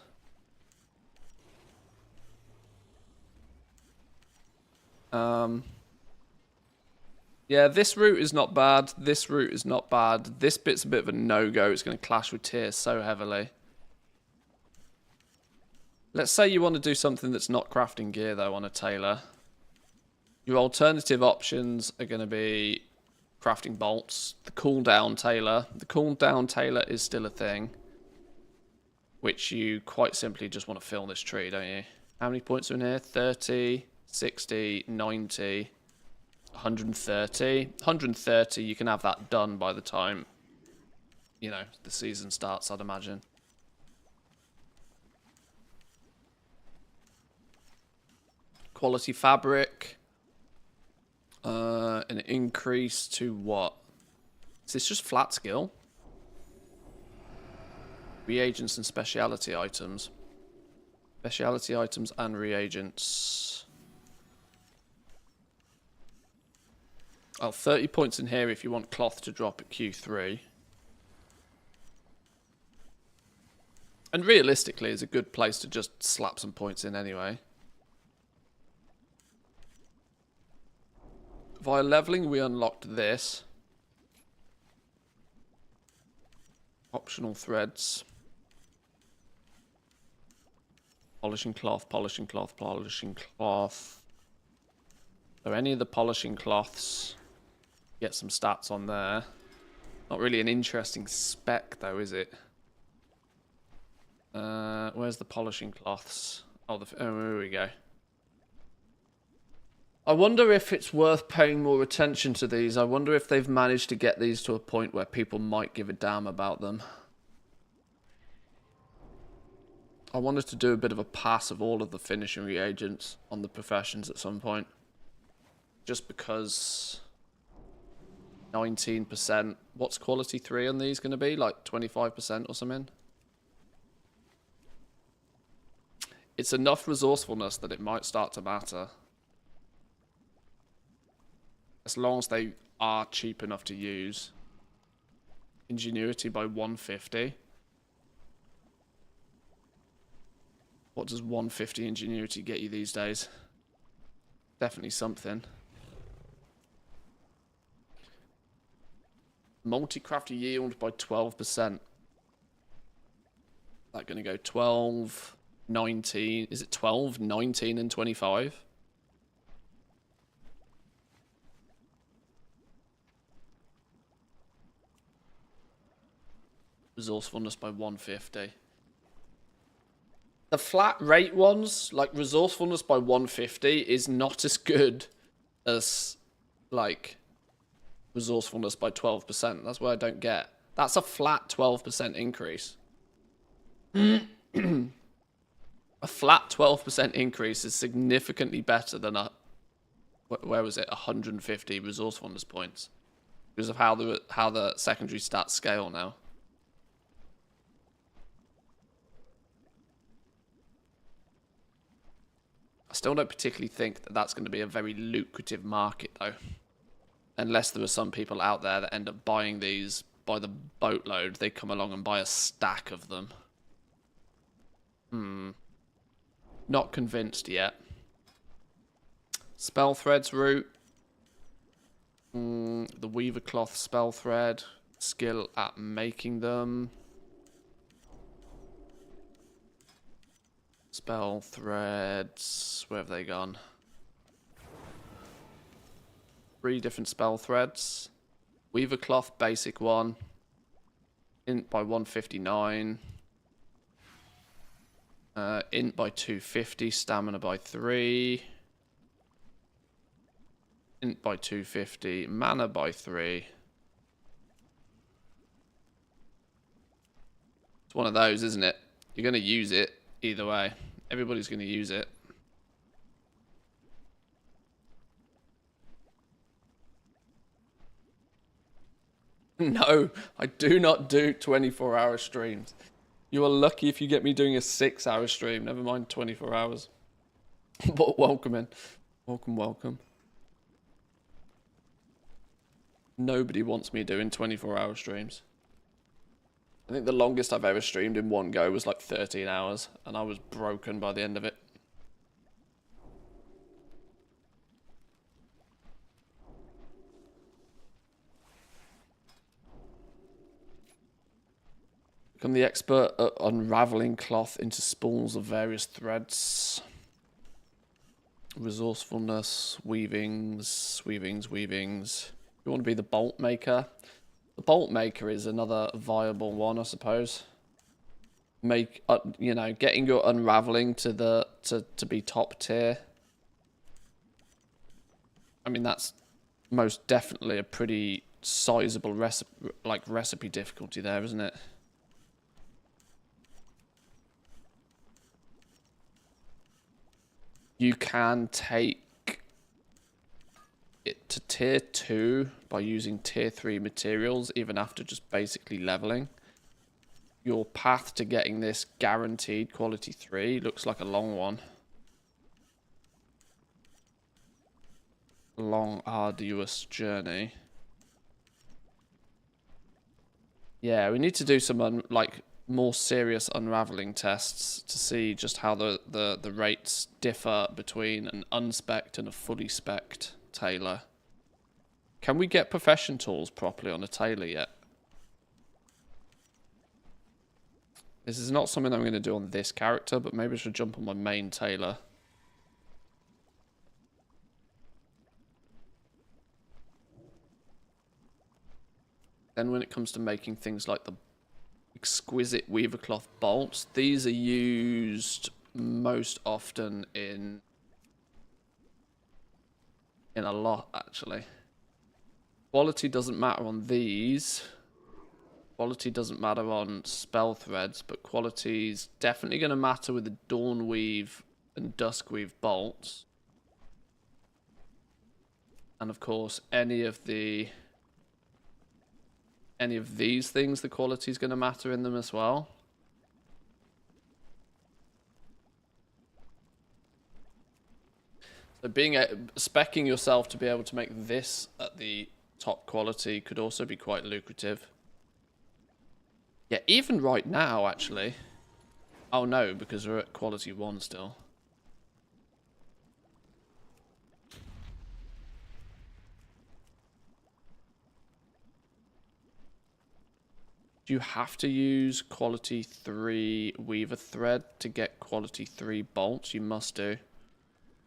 Yeah, this route is not bad. This route is not bad. This bit's a bit of a no-go. It's going to clash with tier so heavily. Let's say you want to do something that's not crafting gear, though, on a tailor. Your alternative options are going to be crafting bolts, the cooldown tailor. The cooldown tailor is still a thing, which you quite simply just want to fill this tree, don't you? How many points are in here? 30, 60, 90, 130. 130, you can have that done by the time, you know, the season starts, I'd imagine. Quality fabric. An increase to what? Is this just flat skill? Reagents and speciality items. Speciality items and reagents. Oh, 30 points in here if you want cloth to drop at Q3. And realistically, it's a good place to just slap some points in anyway. Via leveling, we unlocked this. Optional threads. Polishing cloth, polishing cloth, polishing cloth. So any of the polishing cloths, get some stats on there. Not really an interesting spec though, is it? Where's the polishing cloths? Oh, here we go. I wonder if it's worth paying more attention to these. I wonder if they've managed to get these to a point where people might give a damn about them. I wanted to do a bit of a pass of all of the finishing reagents on the professions at some point. Just because 19%. What's quality 3 on these going to be? Like 25% or something? It's enough resourcefulness that it might start to matter. As long as they are cheap enough to use. Ingenuity by 150. What does 150 ingenuity get you these days? Definitely something. Multi-craft yield by 12%. That going to go 12, 19. Is it 12, 19, and 25? Resourcefulness by 150. The flat rate ones, like resourcefulness by 150, is not as good as, like, resourcefulness by 12%. That's what I don't get. That's a flat 12% increase. A flat 12% increase is significantly better than a, where was it, 150 resourcefulness points, because of how the secondary stats scale now. I still don't particularly think that that's going to be a very lucrative market, though. Unless there are some people out there that end up buying these by the boatload. They come along and buy a stack of them. Not convinced yet. Spell threads route. The Weaver Cloth spell thread. Skill at making them. Spell threads. Where have they gone? 3 different spell threads. Weaver Cloth, basic one. Int by 159. Int by 250. Stamina by 3. Int by 250. Mana by 3. It's one of those, isn't it? You're going to use it either way. Everybody's going to use it. No, I do not do 24-hour streams. You are lucky if you get me doing a 6-hour stream, never mind 24 hours. But welcome in. Welcome, welcome. Nobody wants me doing 24-hour streams. I think the longest I've ever streamed in one go was like 13 hours, and I was broken by the end of it. Become the expert at unraveling cloth into spools of various threads. Resourcefulness, weavings. You want to be the bolt maker? The bolt maker is another viable one, I suppose. Getting your unraveling to be top tier. I mean, that's most definitely a pretty sizable recipe difficulty there, isn't it? You can take it to tier 2 by using tier 3 materials, even after just basically leveling. Your path to getting this guaranteed quality 3 looks like a long one. Long, arduous journey. Yeah, we need to do some more serious unraveling tests to see just how the rates differ between an unspec'd and a fully spec'd tailor. Can we get profession tools properly on a tailor yet? This is not something I'm going to do on this character, but maybe I should jump on my main tailor. Then when it comes to making things like the exquisite weaver cloth bolts, these are used most often in a lot, actually. Quality doesn't matter on these. Quality doesn't matter on spell threads, but quality's definitely going to matter with the Dawnweave and Duskweave bolts. And of course, any of these things, the quality is going to matter in them as well. So speccing yourself to be able to make this at the top quality could also be quite lucrative. Yeah, even right now, actually. Oh no, because we're at quality 1 still. Do you have to use quality 3 weaver thread to get quality 3 bolts? You must do.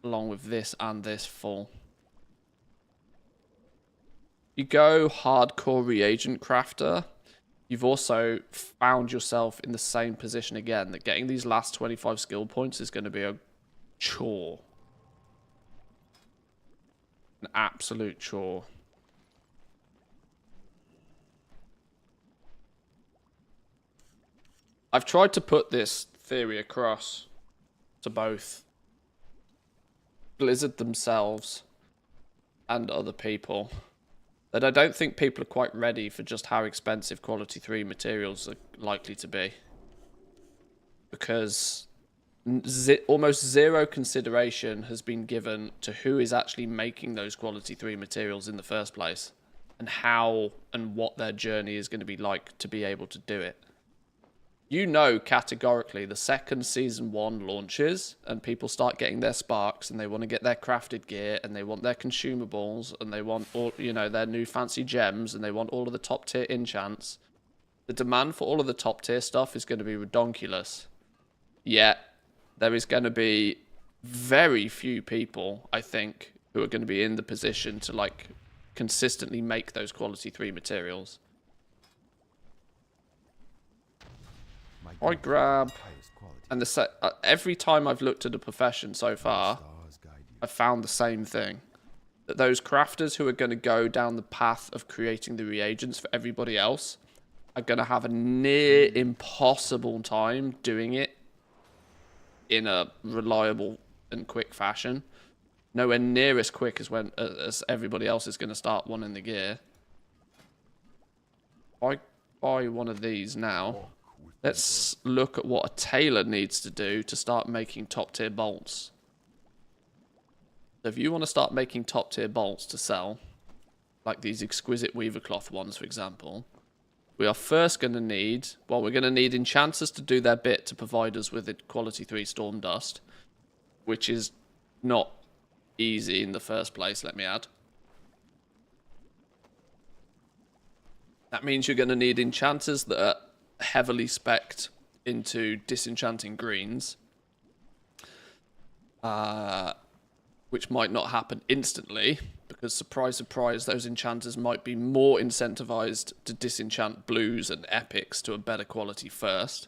Along with this and this full. You go hardcore reagent crafter. You've also found yourself in the same position again, that getting these last 25 skill points is going to be a chore. An absolute chore. I've tried to put this theory across to both Blizzard themselves and other people, that I don't think people are quite ready for just how expensive quality 3 materials are likely to be. Because almost zero consideration has been given to who is actually making those quality 3 materials in the first place, and how and what their journey is going to be like to be able to do it. You know, categorically, the second Season 1 launches and people start getting their sparks and they want to get their crafted gear and they want their consumables and they want all, you know, their new fancy gems and they want all of the top tier enchants. The demand for all of the top tier stuff is going to be redonkulous. Yet, there is going to be very few people, I think, who are going to be in the position to, like, consistently make those quality 3 materials. I grab, and every time I've looked at a profession so far, I've found the same thing. That those crafters who are going to go down the path of creating the reagents for everybody else are going to have a near impossible time doing it in a reliable and quick fashion. Nowhere near as quick as everybody else is going to start wanting the gear. I buy one of these now. Let's look at what a tailor needs to do to start making top tier bolts. So if you want to start making top tier bolts to sell, like these exquisite weaver cloth ones, for example, we are first going to need, well, we're going to need enchanters to do their bit to provide us with a quality 3 storm dust, which is not easy in the first place, let me add. That means you're going to need enchanters that are heavily spec'd into disenchanting greens, which might not happen instantly, because surprise, surprise, those enchanters might be more incentivized to disenchant blues and epics to a better quality first.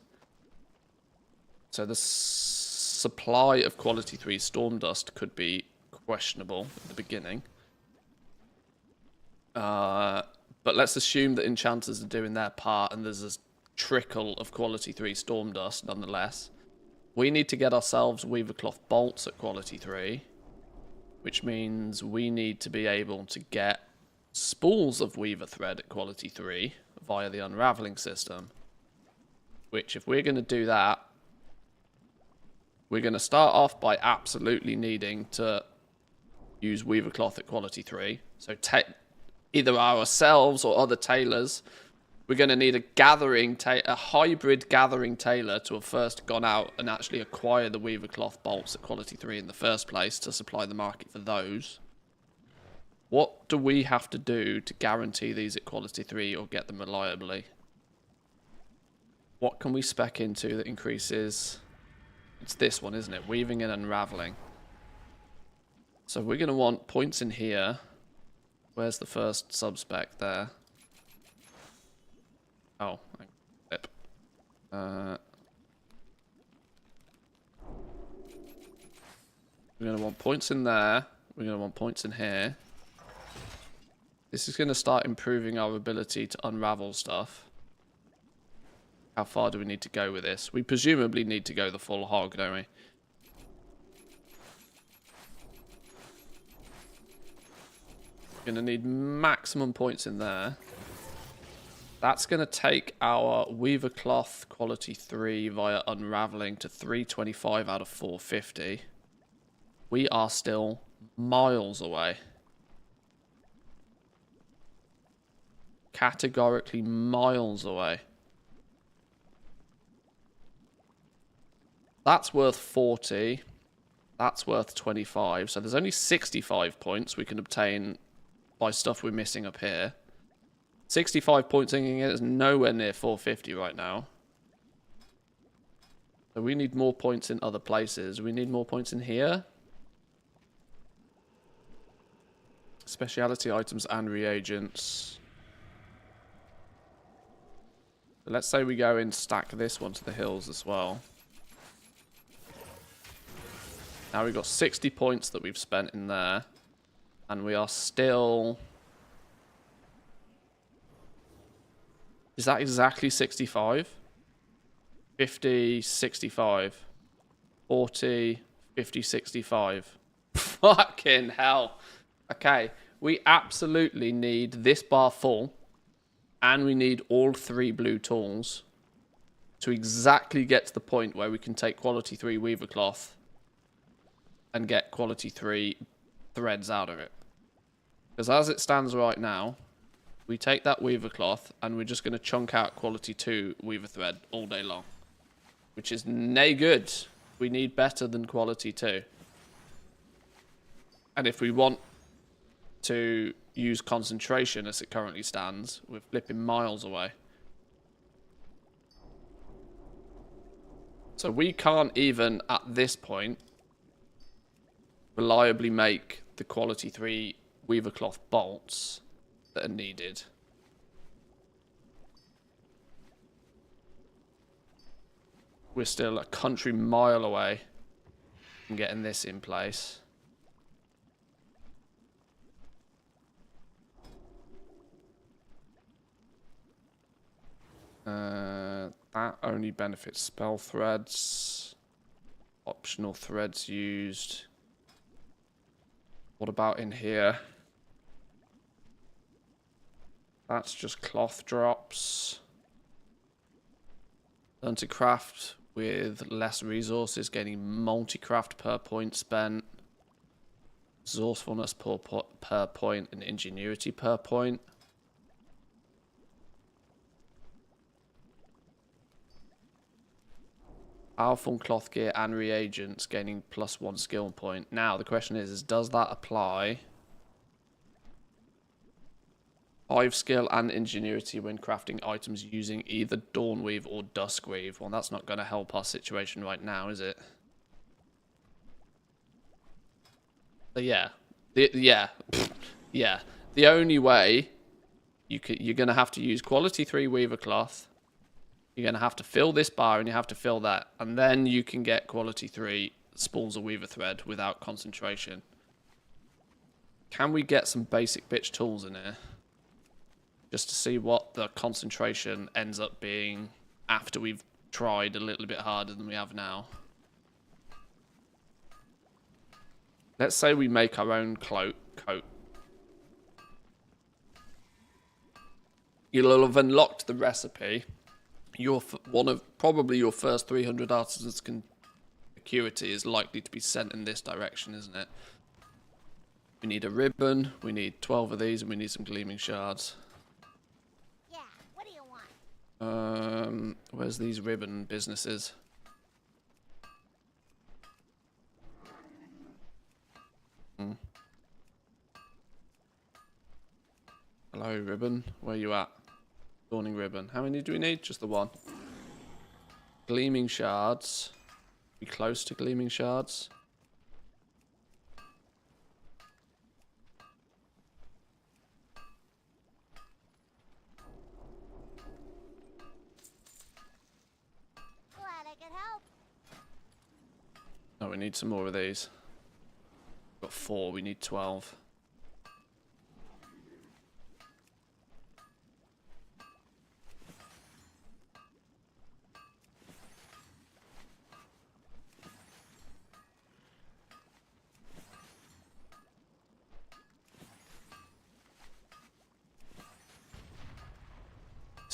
So the supply of quality 3 storm dust could be questionable at the beginning. But let's assume that enchanters are doing their part and there's a trickle of quality 3 storm dust nonetheless. We need to get ourselves weavercloth bolts at quality 3, which means we need to be able to get spools of weaver thread at quality 3 via the unraveling system, which if we're going to do that, we're going to start off by absolutely needing to use weavercloth at quality 3. So either ourselves or other tailors, we're going to need a hybrid gathering tailor to have first gone out and actually acquire the weavercloth bolts at quality 3 in the first place to supply the market for those. What do we have to do to guarantee these at quality 3 or get them reliably? What can we spec into that increases? It's this one, isn't it? Weaving and unraveling. So we're going to want points in here. Where's the first sub-spec there? Oh, flip. We're going to want points in there. We're going to want points in here. This is going to start improving our ability to unravel stuff. How far do we need to go with this? We presumably need to go the full hog, don't we? Going to need maximum points in there. That's going to take our Weaver Cloth quality 3 via unraveling to 325 out of 450. We are still miles away. Categorically miles away. That's worth 40. That's worth 25. So there's only 65 points we can obtain by stuff we're missing up here. 65 points thinking it is nowhere near 450 right now. So we need more points in other places. We need more points in here. Speciality items and reagents. So let's say we go and stack this one to the hills as well. Now we've got 60 points that we've spent in there. And we are still... Is that exactly 65? 50, 65. 40, 50, 65. Fucking hell. Okay, we absolutely need this bar full. And we need all 3 blue tools to exactly get to the point where we can take quality 3 Weaver Cloth and get quality 3 threads out of it. Because as it stands right now, we take that Weaver Cloth and we're just going to chunk out quality 2 Weaver thread all day long. Which is nay good. We need better than quality 2. And if we want to use concentration as it currently stands, we're flipping miles away. So we can't even, at this point, reliably make the quality 3 Weaver Cloth bolts that are needed. We're still a country mile away from getting this in place. That only benefits spell threads. Optional threads used. What about in here? That's just cloth drops. Learn to craft with less resources, gaining multi-craft per point spent. Resourcefulness per point and ingenuity per point. Powerful cloth gear and reagents, gaining +1 skill point. Now, the question is does that apply? 5 skill and ingenuity when crafting items using either Dawnweave or Duskweave. Well, that's not going to help our situation right now, is it? But yeah. Yeah. The only way you're going to have to use quality 3 Weaver Cloth. You're going to have to fill this bar and you have to fill that. And then you can get quality 3 spools of Weaver Thread without concentration. Can we get some basic bitch tools in here? Just to see what the concentration ends up being after we've tried a little bit harder than we have now. Let's say we make our own coat. You'll have unlocked the recipe. You're probably your first 300 artisans acuity is likely to be sent in this direction, isn't it? We need a ribbon, we need 12 of these, and we need some gleaming shards. Yeah, what do you want? Where's these ribbon businesses? Hello, ribbon. Where you at? Dawning ribbon. How many do we need? Just the one. Gleaming shards. Be close to gleaming shards. Glad I could help. Oh, we need some more of these. We've got 4. We need 12.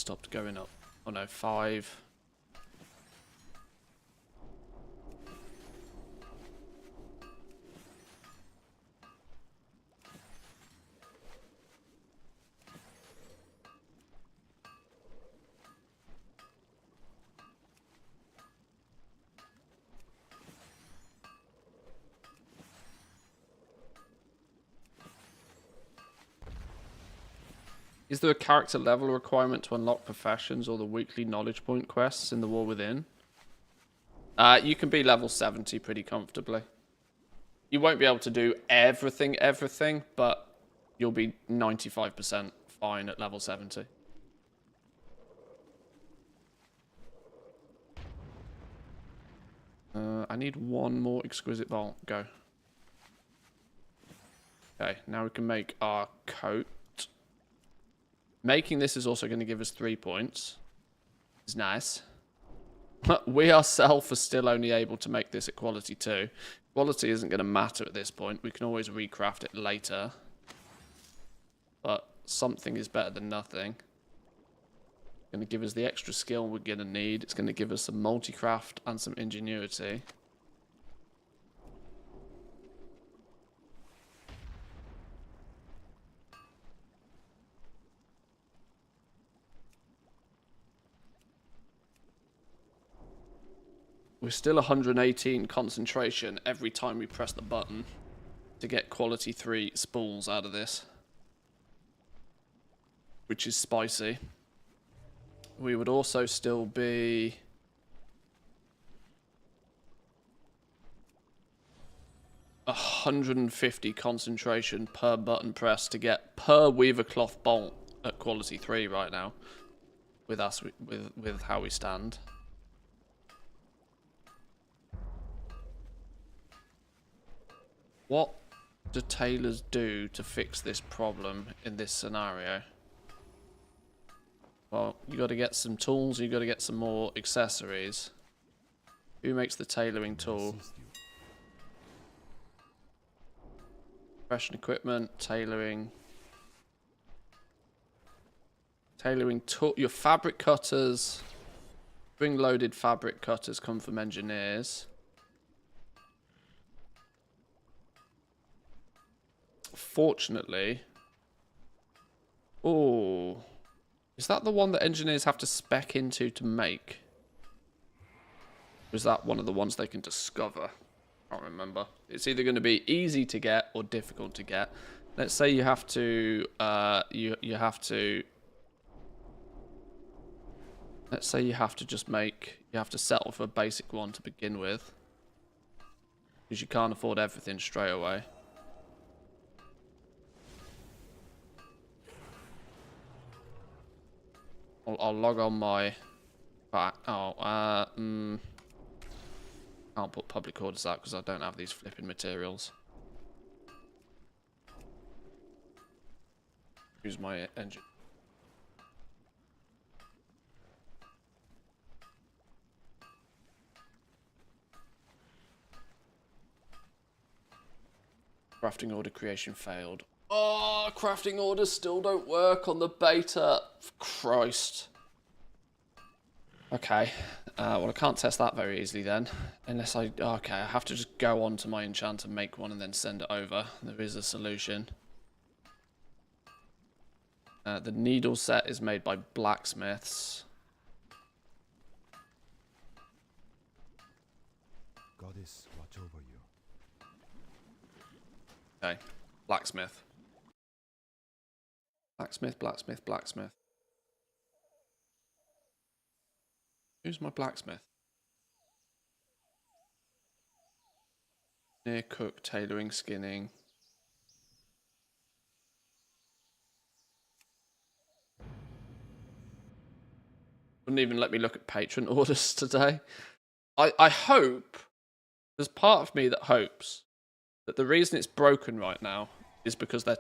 stopped going up. Oh no, 5. Is there a character level requirement to unlock professions or the weekly knowledge point quests in the War Within? You can be level 70 pretty comfortably. You won't be able to do everything, but you'll be 95% fine at level 70. I need one more exquisite bolt. Go. Okay, now we can make our coat. Making this is also going to give us 3 points. It's nice. We ourselves are still only able to make this at quality 2. Quality isn't going to matter at this point. We can always recraft it later. But something is better than nothing. It's going to give us the extra skill we're going to need. It's going to give us some multi-craft and some ingenuity. We're still 118 concentration every time we press the button to get quality 3 spools out of this. Which is spicy. We would also still be... $150 concentration per button press to get per weaver cloth bolt at quality 3 right now. With us, with how we stand. What do tailors do to fix this problem in this scenario? Well, you got to get some tools, you got to get some more accessories. Who makes the tailoring tool? Fashion equipment, tailoring. Tailoring tool. Your fabric cutters. Spring-loaded fabric cutters come from engineers. Fortunately. Oh. Is that the one that engineers have to spec into to make? Or is that one of the ones they can discover? I can't remember. It's either going to be easy to get or difficult to get. Let's say you have to let's say you have to just make, you have to settle for a basic one to begin with. Because you can't afford everything straight away. I'll log on my back. Can't put public orders out because I don't have these flipping materials. Use my engine. Crafting order creation failed. Oh, crafting orders still don't work on the beta. Christ. Okay. Well, I can't test that very easily then. Unless I... Okay, I have to just go on to my enchant and make one and then send it over. There is a solution. The needle set is made by blacksmiths. Goddess, watch over you. Okay. Blacksmith. Blacksmith. Who's my blacksmith? Near cook, tailoring, skinning. Wouldn't even let me look at patron orders today. I hope, there's part of me that hopes that the reason it's broken right now is because they're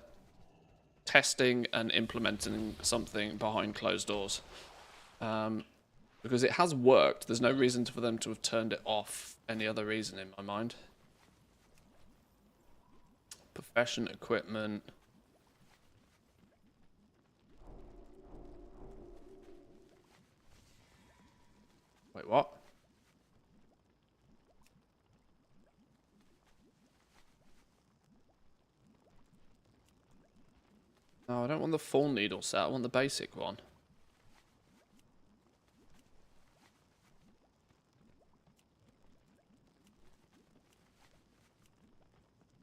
testing and implementing something behind closed doors. Because it has worked. There's no reason for them to have turned it off any other reason in my mind. Profession, equipment. Wait, what? No, I don't want the full needle set. I want the basic one.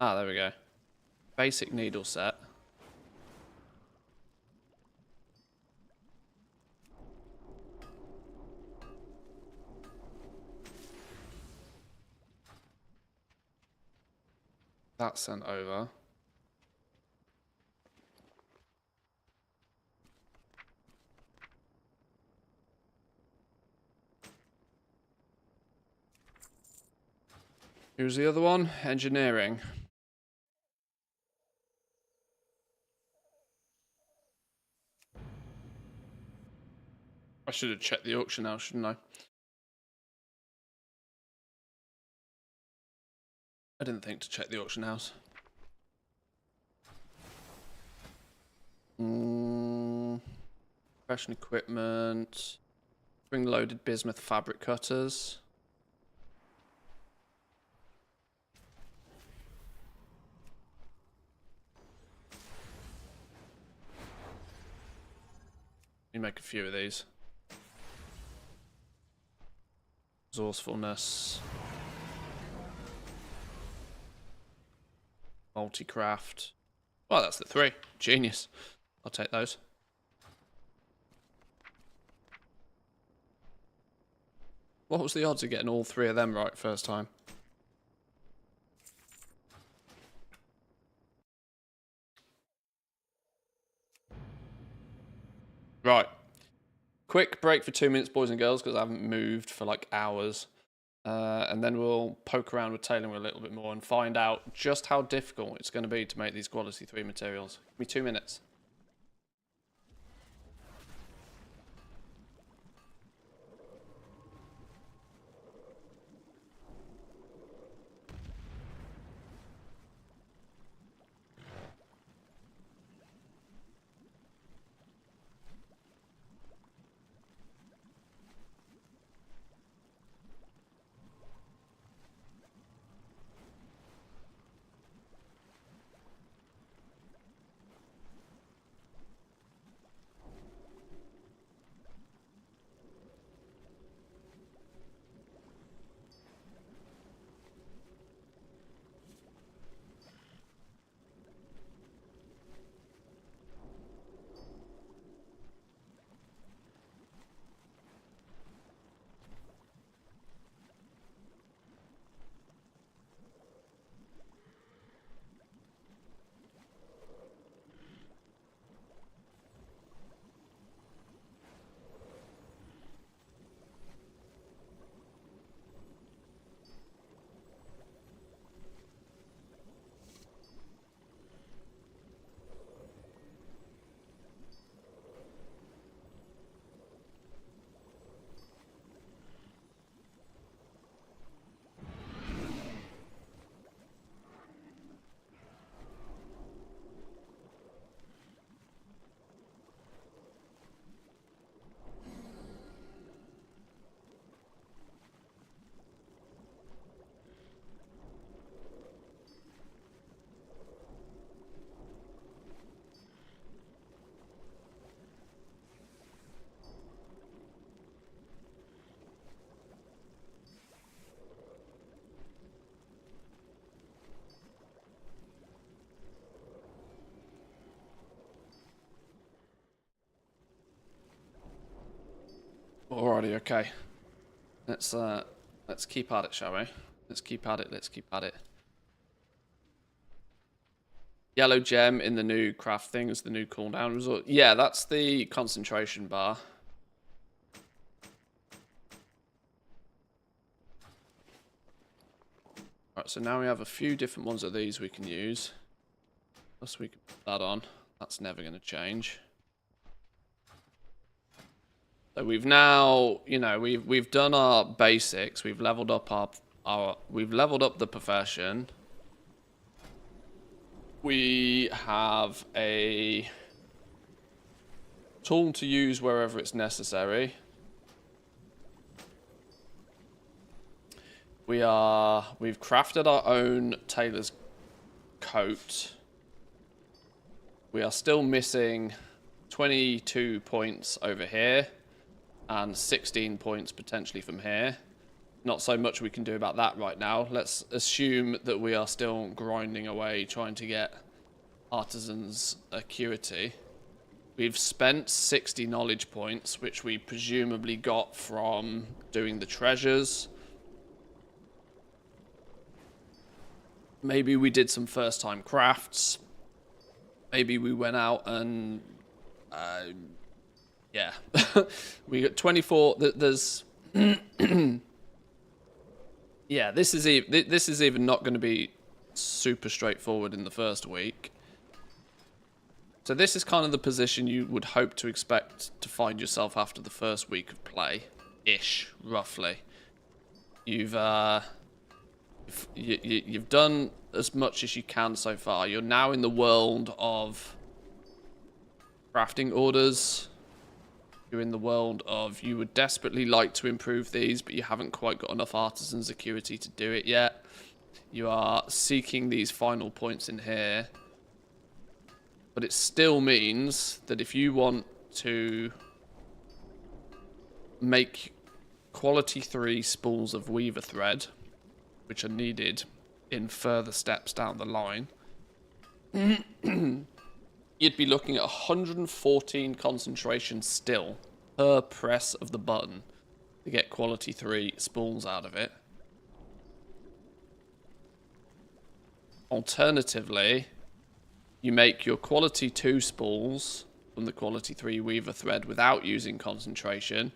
Ah, there we go. Basic needle set. That's sent over. Who's the other one? Engineering. I should have checked the auction now, shouldn't I? I didn't think to check the auction house. Fashion equipment. Spring-loaded bismuth fabric cutters. You make a few of these. Resourcefulness. Multi-craft. Well, that's the 3. Genius. I'll take those. What was the odds of getting all 3 of them right first time? Right. Quick break for 2 minutes, boys and girls, because I haven't moved for like hours. And then we'll poke around with tailoring a little bit more and find out just how difficult it's going to be to make these quality 3 materials. Give me 2 minutes. Alrighty, okay. Let's keep at it, shall we? Let's keep at it. Yellow gem in the new craft thing is the new cooldown result. Yeah, that's the concentration bar. Alright, so now we have a few different ones of these we can use. Plus we can put that on. That's never going to change. So we've now, you know, we've done our basics. We've leveled up we've leveled up the profession. We have a tool to use wherever it's necessary. We've crafted our own tailor's coat. We are still missing 22 points over here and 16 points potentially from here. Not so much we can do about that right now. Let's assume that we are still grinding away trying to get artisans acuity. We've spent 60 knowledge points, which we presumably got from doing the treasures. Maybe we did some first time crafts. Maybe we went out and yeah. We got 24. There's yeah, this is even not going to be super straightforward in the first week. So this is kind of the position you would hope to expect to find yourself after the first week of play, ish, roughly. You've done as much as you can so far. You're now in the world of crafting orders. You're in the world of you would desperately like to improve these, but you haven't quite got enough artisans acuity to do it yet. You are seeking these final points in here. But it still means that if you want to make quality 3 spools of weaver thread, which are needed in further steps down the line, you'd be looking at 114 concentration still per press of the button to get quality 3 spools out of it. Alternatively, you make your quality 2 spools from the quality 3 weaver thread without using concentration,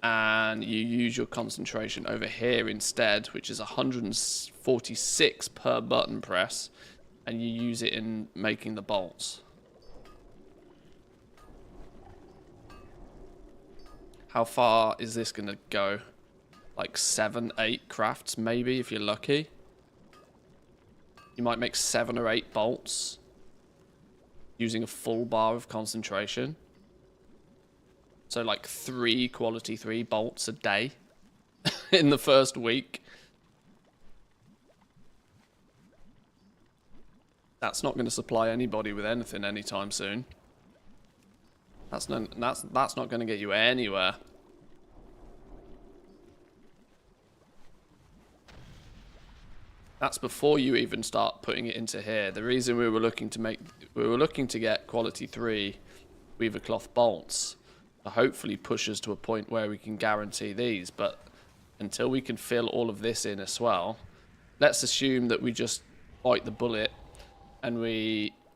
and you use your concentration over here instead, which is 146 per button press, and you use it in making the bolts. How far is this going to go? Like 7, 8 crafts maybe, if you're lucky. You might make 7 or 8 bolts using a full bar of concentration. So like 3 quality 3 bolts a day in the first week. That's not going to supply anybody with anything anytime soon. That's not going to get you anywhere. That's before you even start putting it into here. The reason we were looking to get quality 3 weaver cloth bolts to hopefully push us to a point where we can guarantee these, but until we can fill all of this in as well, let's assume that we just bite the bullet and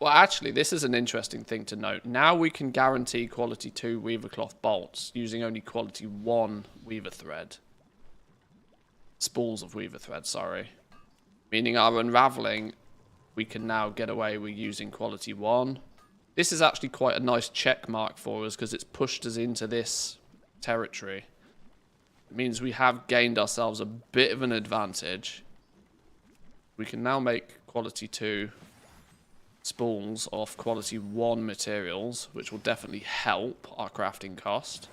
well, actually, this is an interesting thing to note. Now we can guarantee quality 2 weaver cloth bolts using only quality 1 weaver thread. Spools of weaver thread, sorry. Meaning our unraveling, we can now get away with using quality 1. This is actually quite a nice check mark for us because it's pushed us into this territory. It means we have gained ourselves a bit of an advantage. We can now make quality 2 spools off quality 1 materials, which will definitely help our crafting cost.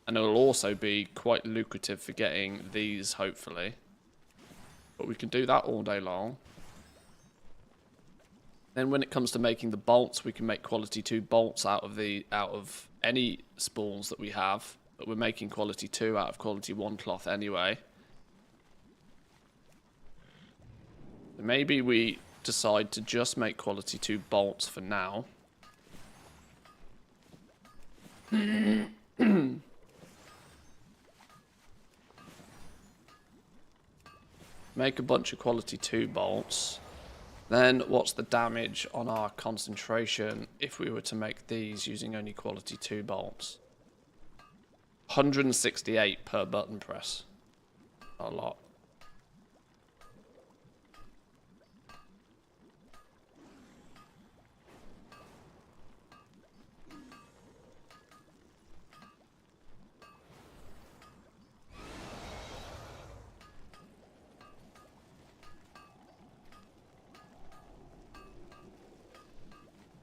And it will also be quite lucrative for getting these, hopefully. But we can do that all day long. Then when it comes to making the bolts, we can make quality 2 bolts out of any spools that we have. But we're making quality 2 out of quality 1 cloth anyway. So maybe we decide to just make quality 2 bolts for now. Make a bunch of quality 2 bolts. Then what's the damage on our concentration if we were to make these using only quality 2 bolts? 168 per button press. A lot.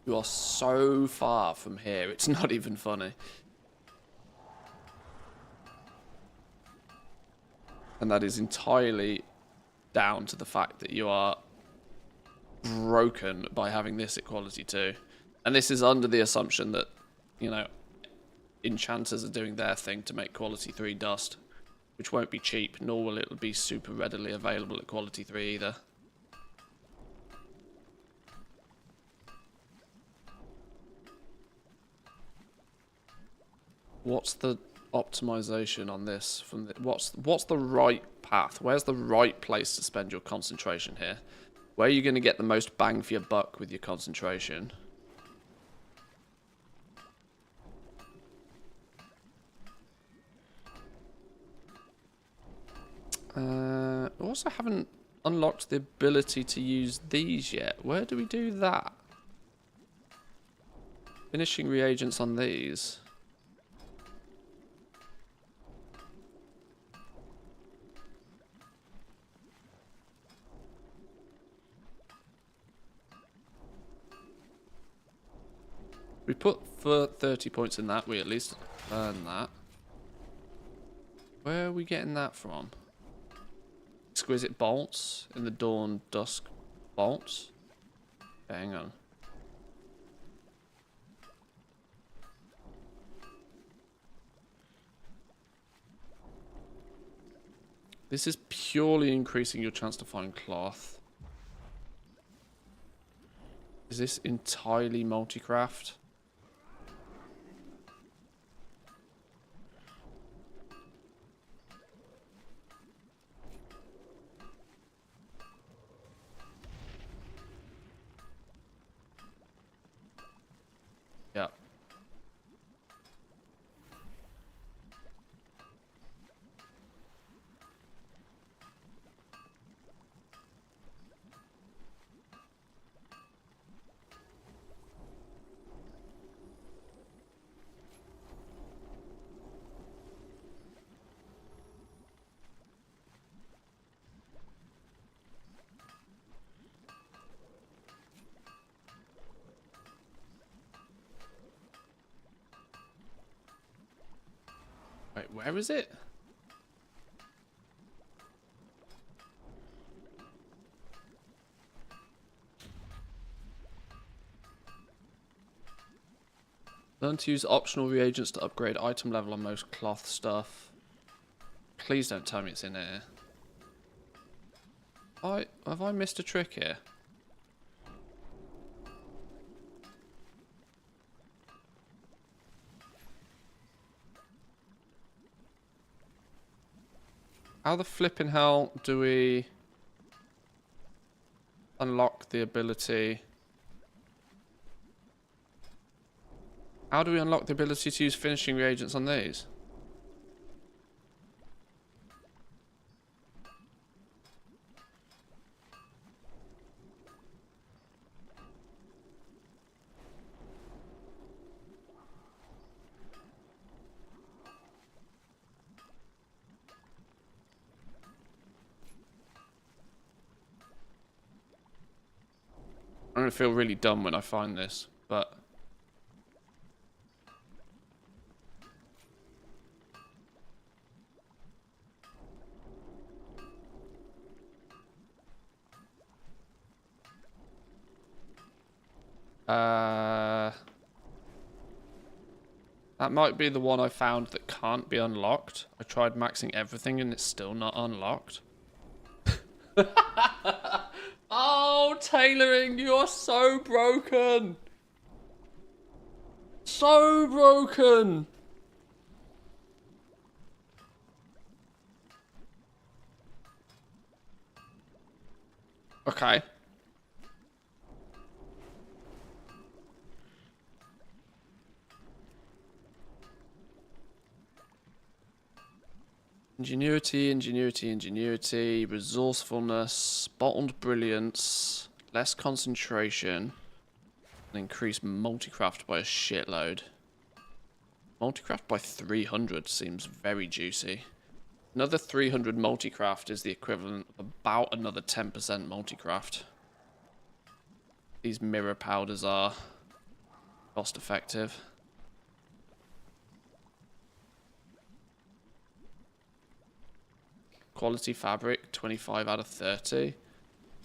You are so far from here, it's not even funny. And that is entirely down to the fact that you are broken by having this at quality 2. And this is under the assumption that, you know, enchanters are doing their thing to make quality 3 dust, which won't be cheap, nor will it be super readily available at quality 3 either. What's the optimization on this? From the, what's the right path? Where's the right place to spend your concentration here? Where are you going to get the most bang for your buck with your concentration? Also haven't unlocked the ability to use these yet. Where do we do that? Finishing reagents on these. We put for 30 points in that, we at least earn that. Where are we getting that from? Exquisite bolts in the dawn dusk bolts. Okay, hang on. This is purely increasing your chance to find cloth. Is this entirely multi-craft? Yeah. Wait, where is it? Learn to use optional reagents to upgrade item level on most cloth stuff. Please don't tell me it's in here. Have I missed a trick here? How the flipping hell do we unlock the ability? How do we unlock the ability to use finishing reagents on these? I'm going to feel really dumb when I find this, but... that might be the one I found that can't be unlocked. I tried maxing everything and it's still not unlocked. Oh, tailoring, you are so broken. So broken. Okay. Ingenuity, ingenuity, ingenuity, resourcefulness, bottled brilliance, less concentration, and increase multicraft by a shitload. Multicraft by 300 seems very juicy. Another 300 multicraft is the equivalent of about another 10% multicraft. These mirror powders are cost effective. Quality fabric, 25 out of 30.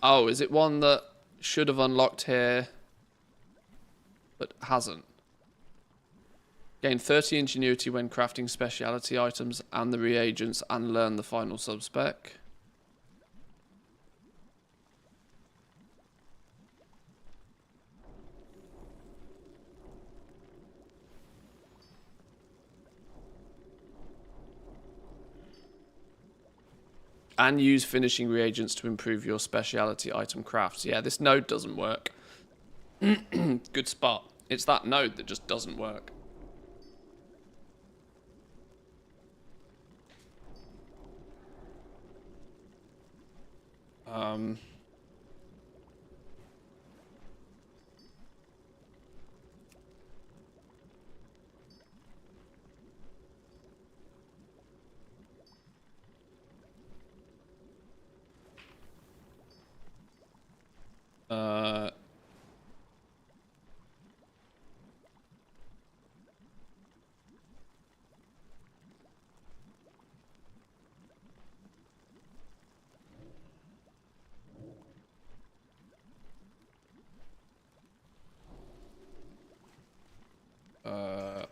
Oh, is it one that should have unlocked here, but hasn't? Gain 30 ingenuity when crafting speciality items and the reagents and learn the final subspec. And use finishing reagents to improve your speciality item crafts. Yeah, this node doesn't work. Good spot. It's that node that just doesn't work.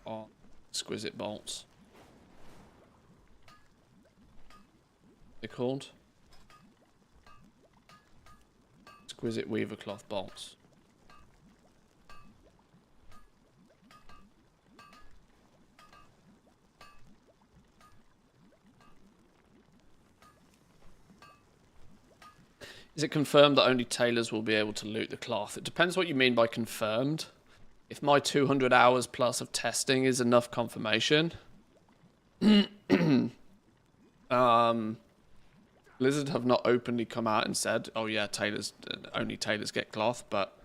On exquisite bolts. They're called exquisite weaver cloth bolts. Is it confirmed that only tailors will be able to loot the cloth? It depends what you mean by confirmed. If my 200 hours plus of testing is enough confirmation. Blizzard have not openly come out and said, oh yeah, tailors, only tailors get cloth, but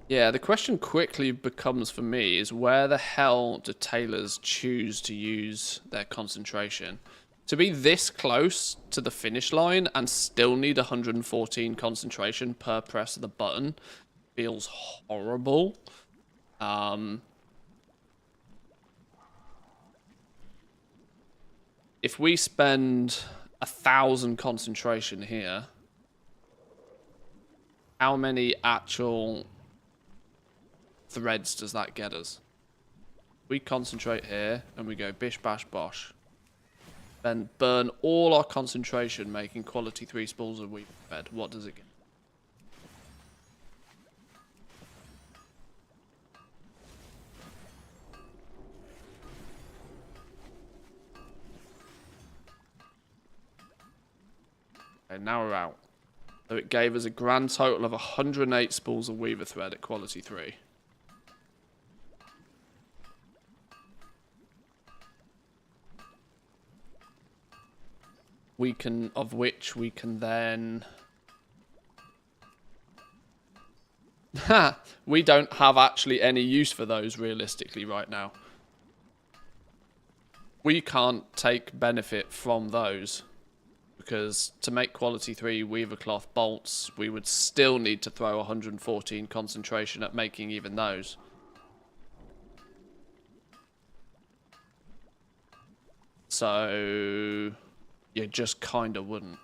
yeah, the question quickly becomes for me is where the hell do tailors choose to use their concentration? To be this close to the finish line and still need 114 concentration per press of the button feels horrible. If we spend 1,000 concentration here, how many actual threads does that get us? We concentrate here and we go bish bash bosh. Then burn all our concentration making quality 3 spools of weaver thread. What does it get? Okay, now we're out. So it gave us a grand total of 108 spools of weaver thread at quality 3. Of which we can then... we don't have actually any use for those realistically right now. We can't take benefit from those. Because to make quality 3 weaver cloth bolts, we would still need to throw 114 concentration at making even those. So you just kind of wouldn't.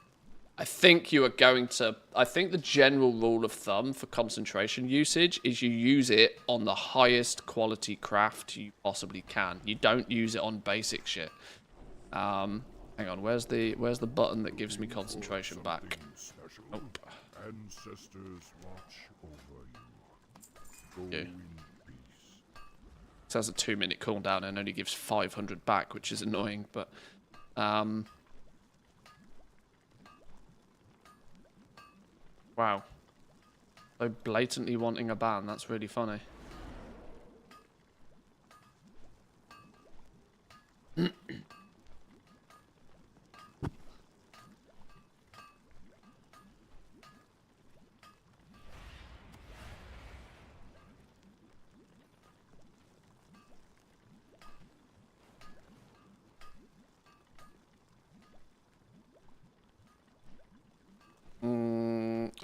I think you are going to... I think the general rule of thumb for concentration usage is you use it on the highest quality craft you possibly can. You don't use it on basic shit. Hang on, where's the button that gives me concentration back? Nope. Ancestors watch over you. Go Yeah. in peace. It has a 2-minute cooldown and only gives 500 back, which is annoying, but wow. So blatantly wanting a ban, that's really funny.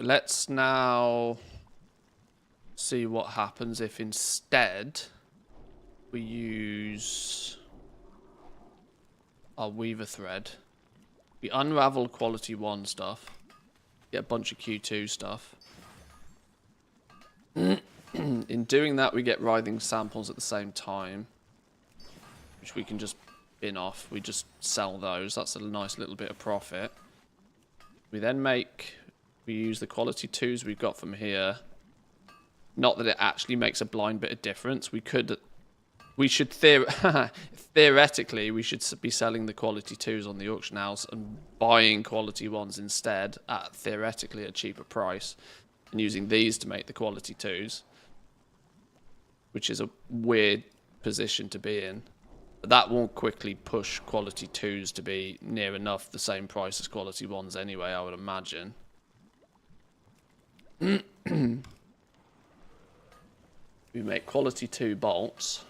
Let's now see what happens if instead we use our weaver thread. We unravel quality 1 stuff. Get a bunch of Q2 stuff. In doing that, we get writhing samples at the same time, which we can just bin off. We just sell those. That's a nice little bit of profit. We then we use the quality 2s we've got from here. Not that it actually makes a blind bit of difference. We should theoretically, we should be selling the quality 2s on the auction house and buying quality 1s instead at theoretically a cheaper price, and using these to make the quality 2s, which is a weird position to be in. But that won't quickly push quality 2s to be near enough the same price as quality 1s anyway, I would imagine. We make quality 2 bolts.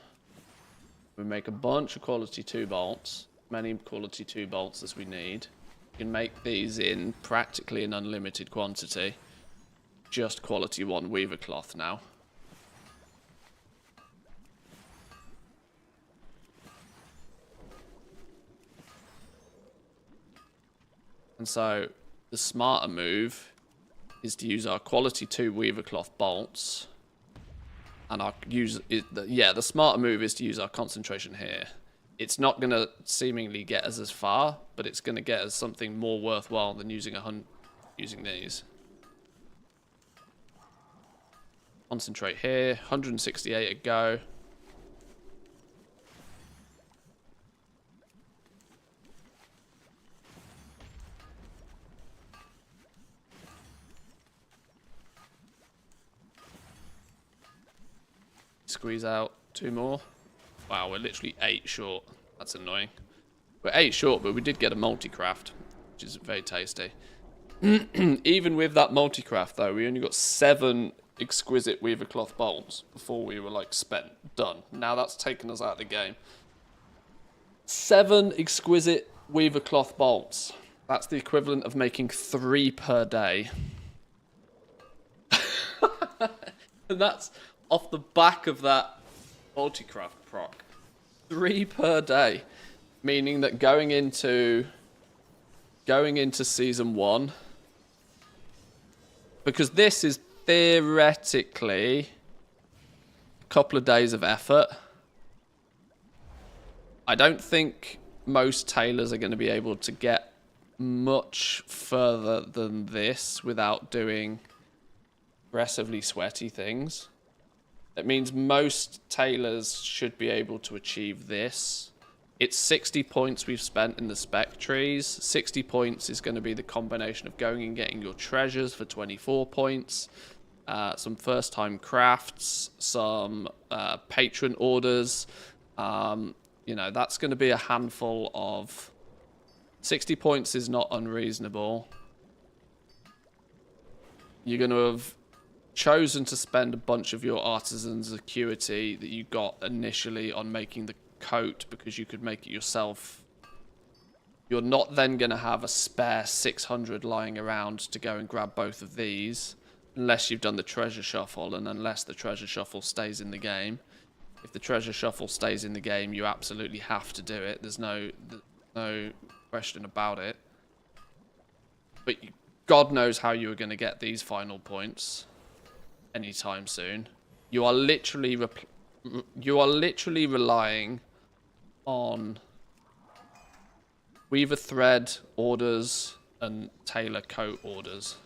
We make a bunch of quality 2 bolts. Many quality 2 bolts as we need. We can make these in practically an unlimited quantity. Just quality 1 weaver cloth now. And so the smarter move is to use our quality 2 weaver cloth bolts. And the smarter move is to use our concentration here. It's not going to seemingly get us as far, but it's going to get us something more worthwhile than using these. Concentrate here, 168 a go. Squeeze out 2 more. Wow, we're literally 8 short. That's annoying. We're 8 short, but we did get a multi-craft, which is very tasty. Even with that multi-craft, though, we only got 7 exquisite weaver cloth bolts before we were, like, done. Now that's taken us out of the game. 7 exquisite weaver cloth bolts. That's the equivalent of making 3 per day. And that's off the back of that multi-craft proc. 3 per day. Meaning that going into season 1, because this is theoretically a couple of days of effort. I don't think most tailors are going to be able to get much further than this without doing aggressively sweaty things. It means most tailors should be able to achieve this. It's 60 points we've spent in the spec trees. 60 points is going to be the combination of going and getting your treasures for 24 points. Some first-time crafts, some patron orders. You know, that's going to be a handful of... 60 points is not unreasonable. You're going to have chosen to spend a bunch of your artisan's acuity that you got initially on making the coat because you could make it yourself. You're not then going to have a spare 600 lying around to go and grab both of these unless you've done the treasure shuffle, and unless the treasure shuffle stays in the game. If the treasure shuffle stays in the game, you absolutely have to do it. There's no question about it. But God knows how you are going to get these final points anytime soon. You are literally relying on weaver thread orders and tailor coat orders.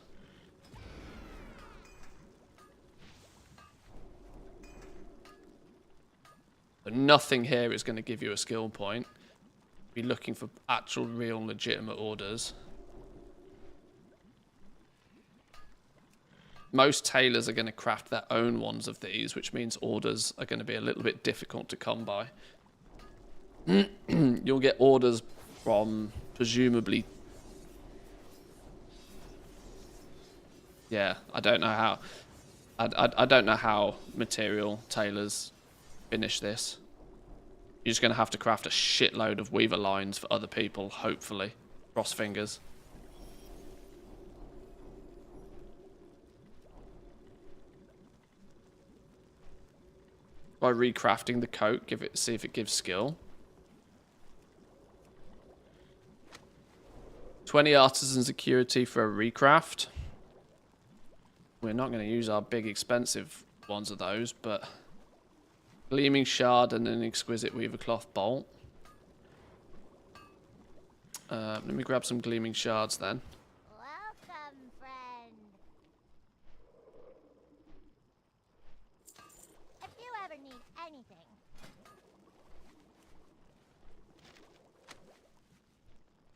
But nothing here is going to give you a skill point. Be looking for actual, real, legitimate orders. Most tailors are going to craft their own ones of these, which means orders are going to be a little bit difficult to come by. You'll get orders from presumably... Yeah, I don't know how... I don't know how material tailors finish this. You're just going to have to craft a shitload of weaver lines for other people, hopefully. Cross fingers. by recrafting the coat. See if it gives skill. 20 artisan security for a recraft. We're not going to use our big expensive ones of those, but gleaming shard and an exquisite weaver cloth bolt. Let me grab some gleaming shards then. Welcome, friend. If you ever need anything.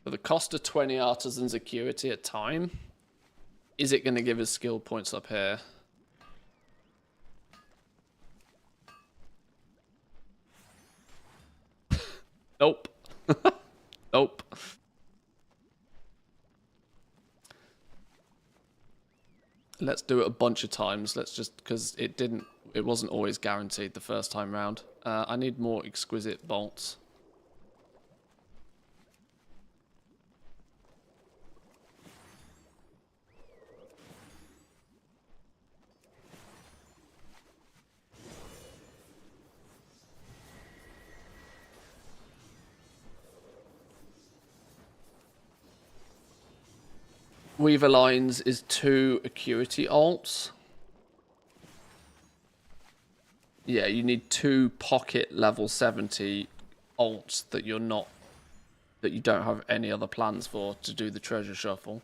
For the cost of 20 artisan security at time, is it going to give us skill points up here? Nope. Nope. Let's do it a bunch of times. Let's just, because it wasn't always guaranteed the first time round. I need more exquisite bolts. Weaver lines is 2 acuity alts. Yeah, you need 2 pocket level 70 alts that you don't have any other plans for to do the treasure shuffle.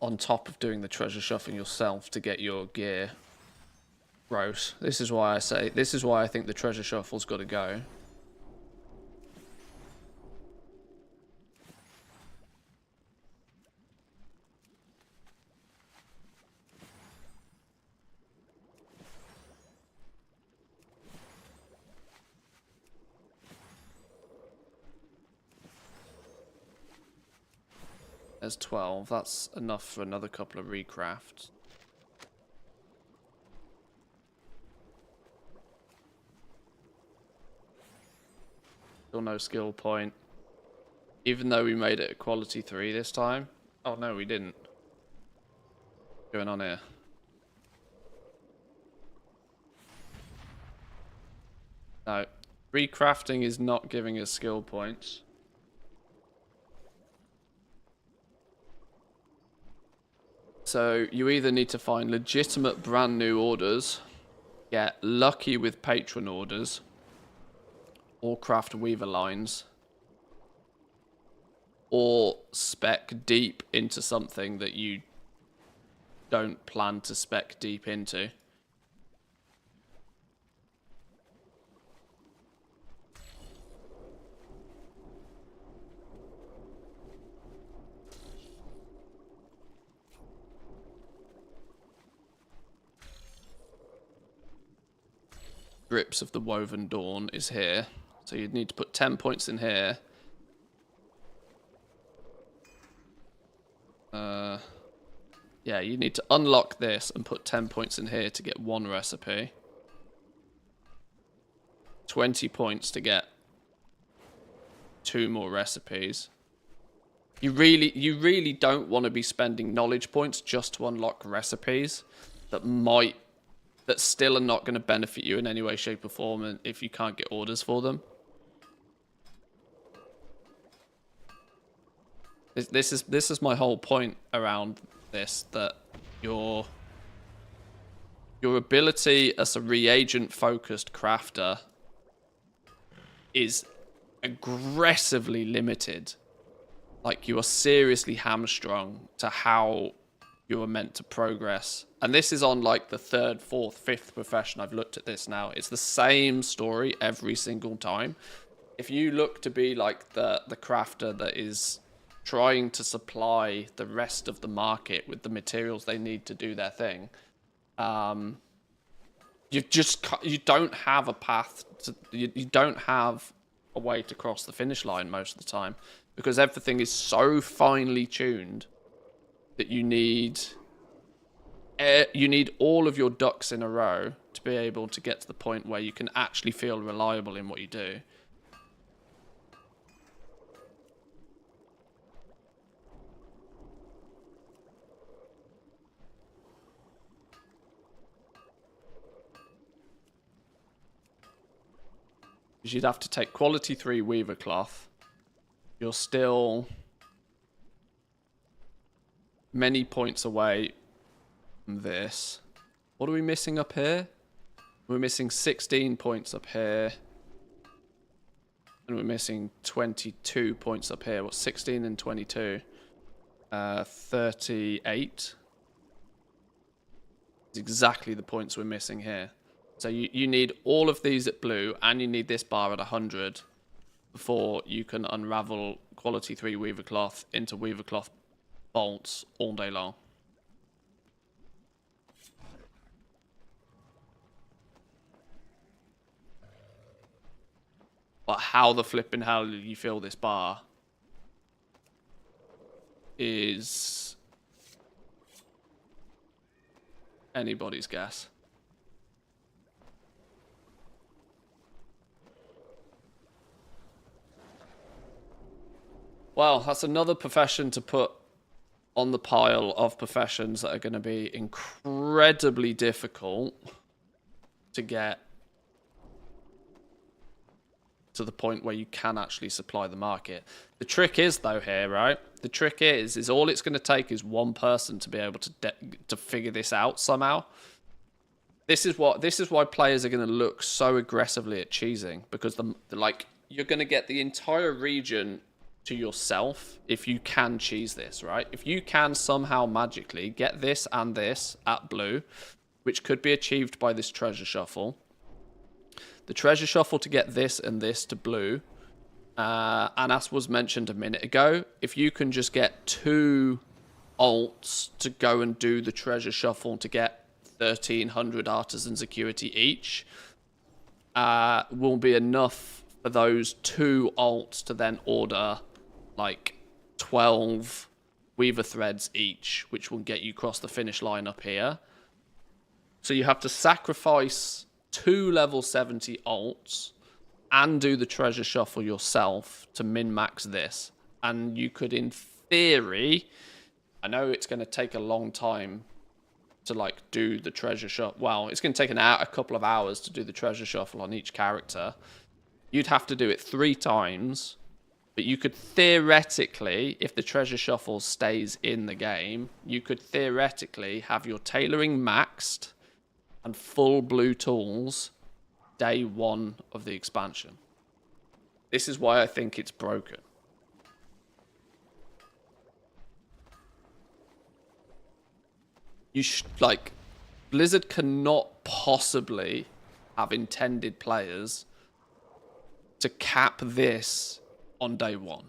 On top of doing the treasure shuffle yourself to get your gear. Gross. This is why I think the treasure shuffle's got to go. There's 12. That's enough for another couple of recrafts. Still no skill point. Even though we made it a quality 3 this time. Oh no, we didn't. What's going on here? No. Recrafting is not giving us skill points. So you either need to find legitimate brand new orders, get lucky with patron orders, or craft weaver lines, or spec deep into something that you don't plan to spec deep into. Grips of the Woven Dawn is here. So you'd need to put 10 points in here. Yeah, you need to unlock this and put 10 points in here to get 1 recipe. 20 points to get 2 more recipes. You really don't want to be spending knowledge points just to unlock recipes that still are not going to benefit you in any way, shape, or form, and if you can't get orders for them. This is my whole point around this, that your ability as a reagent focused crafter is aggressively limited. Like, you are seriously hamstrung to how you are meant to progress. And this is on like the 3rd, 4th, 5th profession I've looked at this now. It's the same story every single time. If you look to be like the crafter that is trying to supply the rest of the market with the materials they need to do their thing, you don't have a path to, you don't have a way to cross the finish line most of the time, because everything is so finely tuned that you need all of your ducks in a row to be able to get to the point where you can actually feel reliable in what you do. Because you'd have to take quality 3 weaver cloth. You're still many points away from this. What are we missing up here? We're missing 16 points up here. And we're missing 22 points up here. What, 16 and 22? 38. It's exactly the points we're missing here. So you need all of these at blue, and you need this bar at 100 before you can unravel quality 3 weaver cloth into weaver cloth bolts all day long. But how the flipping hell you fill this bar is anybody's guess. Well, that's another profession to put on the pile of professions that are going to be incredibly difficult to get to the point where you can actually supply the market. The trick is, though, here, right? The trick is all it's going to take is one person to be able to figure this out somehow. This is why players are going to look so aggressively at cheesing, because you're going to get the entire region to yourself if you can cheese this, right? If you can somehow magically get this and this at blue, which could be achieved by this treasure shuffle. The treasure shuffle to get this and this to blue, and as was mentioned a minute ago, if you can just get 2 alts to go and do the treasure shuffle to get 1,300 artisan security each, will be enough for those 2 alts to then order like 12 weaver threads each, which will get you across the finish line up here. So you have to sacrifice 2 level 70 alts and do the treasure shuffle yourself to min-max this. And you could, in theory, I know it's going to take a long time to like do the treasure shuffle. Well, it's going to take a couple of hours to do the treasure shuffle on each character. You'd have to do it 3 times, but you could theoretically, if the treasure shuffle stays in the game, you could theoretically have your tailoring maxed and full blue tools day 1 of the expansion. This is why I think it's broken. Blizzard cannot possibly have intended players to cap this on day 1.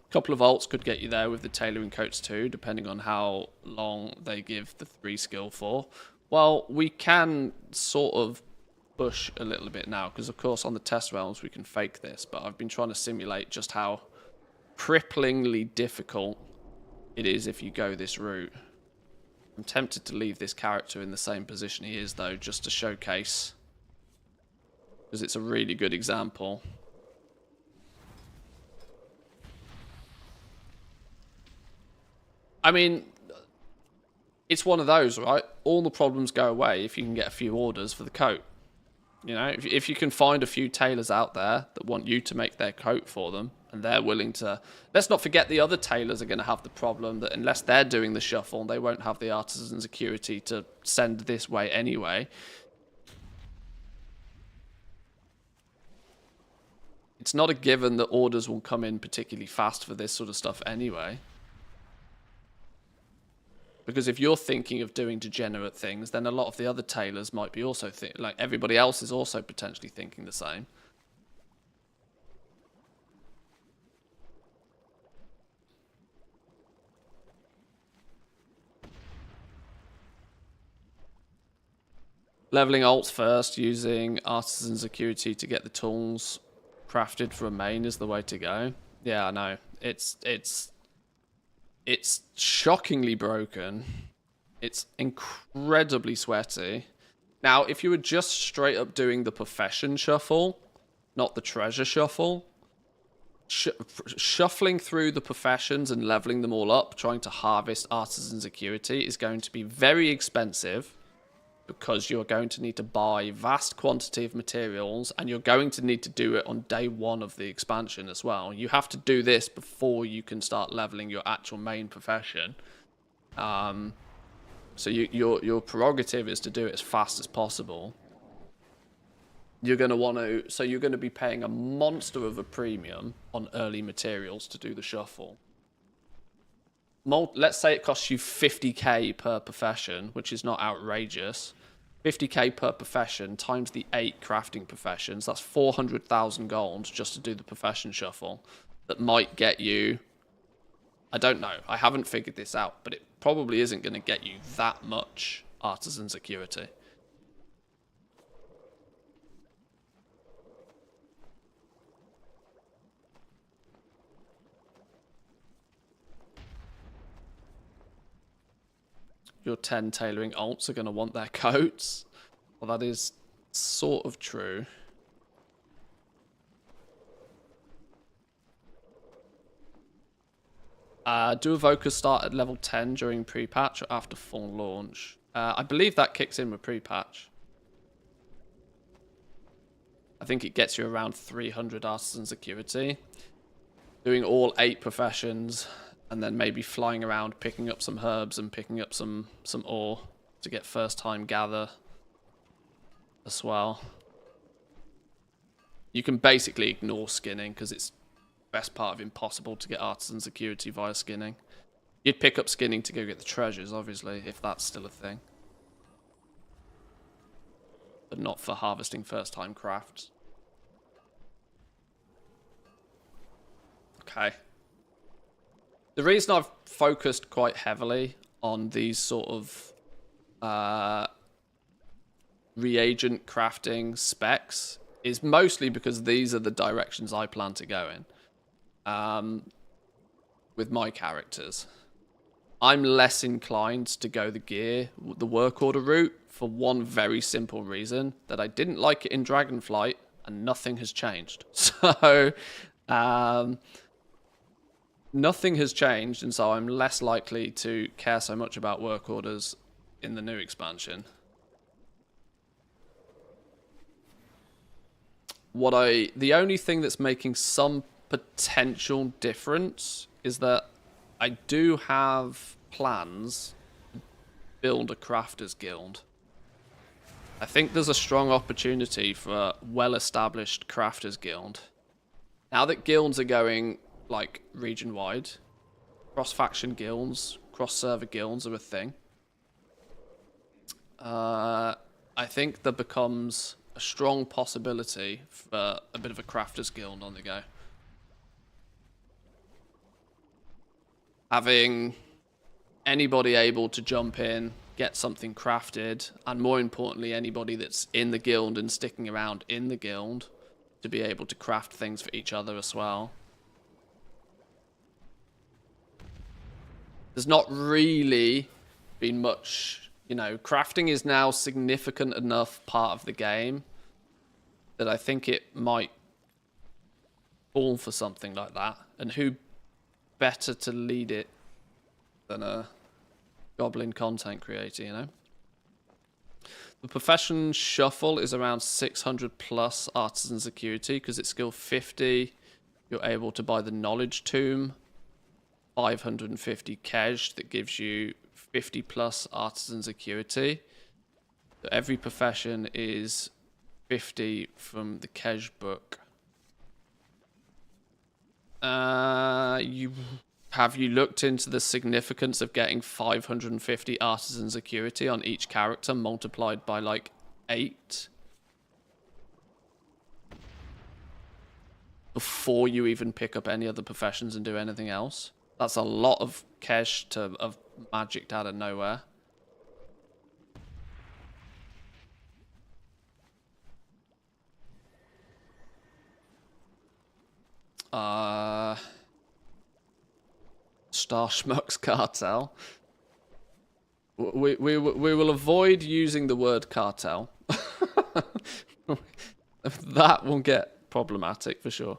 A couple of alts could get you there with the tailoring coats too, depending on how long they give the 3 skill for. Well, we can sort of push a little bit now, because of course on the test realms we can fake this, but I've been trying to simulate just how cripplingly difficult it is if you go this route. I'm tempted to leave this character in the same position he is, though, just to showcase, because it's a really good example. I mean, it's one of those, right? All the problems go away if you can get a few orders for the coat. You know, if you can find a few tailors out there that want you to make their coat for them, and they're willing to... Let's not forget the other tailors are going to have the problem that unless they're doing the shuffle, they won't have the artisan security to send this way anyway. It's not a given that orders will come in particularly fast for this sort of stuff anyway. Because if you're thinking of doing degenerate things, then a lot of the other tailors might be also like everybody else is also potentially thinking the same. Leveling alts first, using artisan security to get the tools crafted for a main is the way to go. Yeah, I know. It's shockingly broken. It's incredibly sweaty. Now, if you were just straight up doing the profession shuffle, not the treasure shuffle, shuffling through the professions and leveling them all up, trying to harvest artisan security is going to be very expensive, because you're going to need to buy vast quantity of materials, and you're going to need to do it on day 1 of the expansion as well. You have to do this before you can start leveling your actual main profession. So your prerogative is to do it as fast as possible. You're going to want to, so you're going to be paying a monster of a premium on early materials to do the shuffle. Let's say it costs you 50k per profession, which is not outrageous. 50k per profession times the 8 crafting professions, that's 400,000 gold just to do the profession shuffle. That might get you, I don't know, I haven't figured this out, but it probably isn't going to get you that much artisan security. Your 10 tailoring alts are going to want their coats. Well, that is sort of true. Do evokers start at level 10 during pre-patch or after full launch? I believe that kicks in with pre-patch. I think it gets you around 300 artisan security. Doing all 8 professions, and then maybe flying around, picking up some herbs and picking up some ore to get first time gather as well. You can basically ignore skinning because it's best part of impossible to get artisan security via skinning. You'd pick up skinning to go get the treasures, obviously, if that's still a thing. But not for harvesting first time crafts. Okay. The reason I've focused quite heavily on these sort of reagent crafting specs is mostly because these are the directions I plan to go in with my characters. I'm less inclined to go the work order route for one very simple reason, that I didn't like it in Dragonflight and nothing has changed. So nothing has changed, and so I'm less likely to care so much about work orders in the new expansion. The only thing that's making some potential difference is that I do have plans to build a crafters guild. I think there's a strong opportunity for a well-established crafters guild. Now that guilds are going like region-wide, cross-faction guilds, cross-server guilds are a thing. I think there becomes a strong possibility for a bit of a crafters guild on the go. Having anybody able to jump in, get something crafted, and more importantly, anybody that's in the guild and sticking around in the guild to be able to craft things for each other as well. There's not really been much, you know, crafting is now significant enough part of the game that I think it might fall for something like that. And who better to lead it than a goblin content creator, you know? The profession shuffle is around 600 plus artisan security because it's skill 50. You're able to buy the knowledge tomb, 550 cash that gives you 50 plus artisan security. So every profession is 50 from the cash book. Have you looked into the significance of getting 550 artisan security on each character multiplied by like 8 before you even pick up any other professions and do anything else? That's a lot of cash to have magicked out of nowhere. Star Schmucks Cartel. We will avoid using the word cartel. That will get problematic for sure.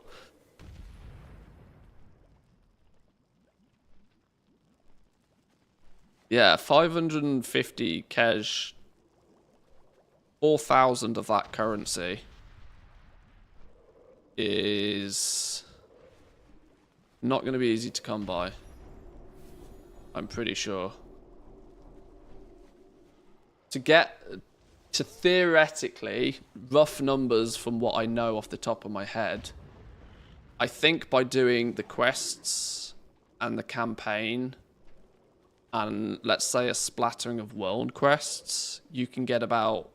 Yeah, 550 cash 4,000 of that currency is not going to be easy to come by. I'm pretty sure. To theoretically, rough numbers from what I know off the top of my head, I think by doing the quests and the campaign and let's say a splattering of world quests, you can get about,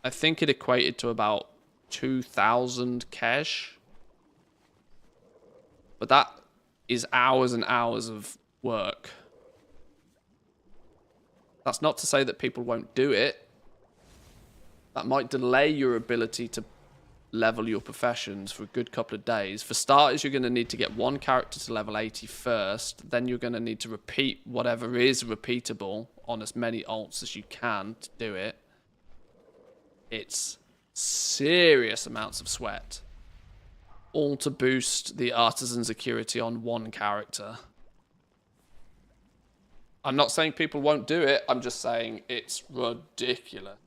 I think it equated to about 2,000 cash. But that is hours and hours of work. That's not to say that people won't do it. That might delay your ability to level your professions for a good couple of days. For starters, you're going to need to get one character to level 80 first. Then you're going to need to repeat whatever is repeatable on as many alts as you can to do it. It's serious amounts of sweat. All to boost the artisan security on one character. I'm not saying people won't do it. I'm just saying it's ridiculous.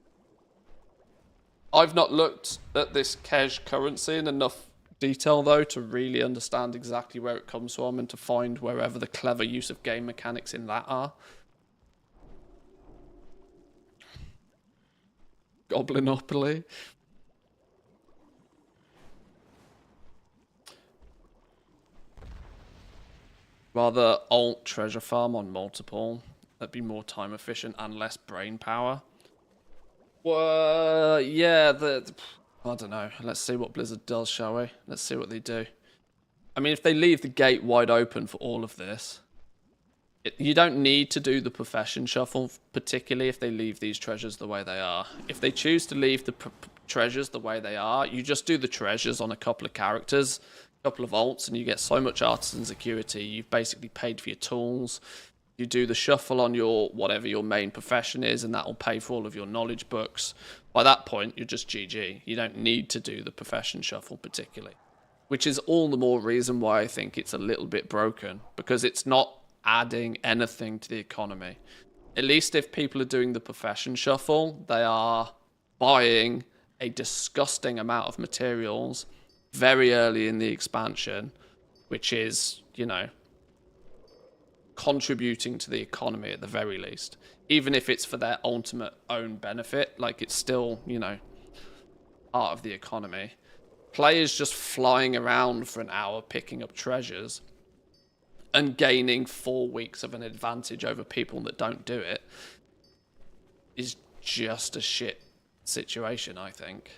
I've not looked at this cash currency in enough detail, though, to really understand exactly where it comes from and to find wherever the clever use of game mechanics in that are. Goblinopoly. Rather alt treasure farm on multiple. That'd be more time efficient and less brain power. Well, yeah, I don't know. Let's see what Blizzard does, shall we? Let's see what they do. I mean, if they leave the gate wide open for all of this, you don't need to do the profession shuffle, particularly if they leave these treasures the way they are. If they choose to leave the treasures the way they are, you just do the treasures on a couple of characters, a couple of alts, and you get so much artisan security. You've basically paid for your tools. You do the shuffle on your whatever your main profession is, and that will pay for all of your knowledge books. By that point, you're just GG. You don't need to do the profession shuffle particularly, which is all the more reason why I think it's a little bit broken, because it's not adding anything to the economy. At least if people are doing the profession shuffle, they are buying a disgusting amount of materials very early in the expansion, which is, you know, contributing to the economy at the very least. Even if it's for their ultimate own benefit, like it's still, you know, part of the economy. Players just flying around for an hour picking up treasures and gaining 4 weeks of an advantage over people that don't do it is just a shit situation, I think.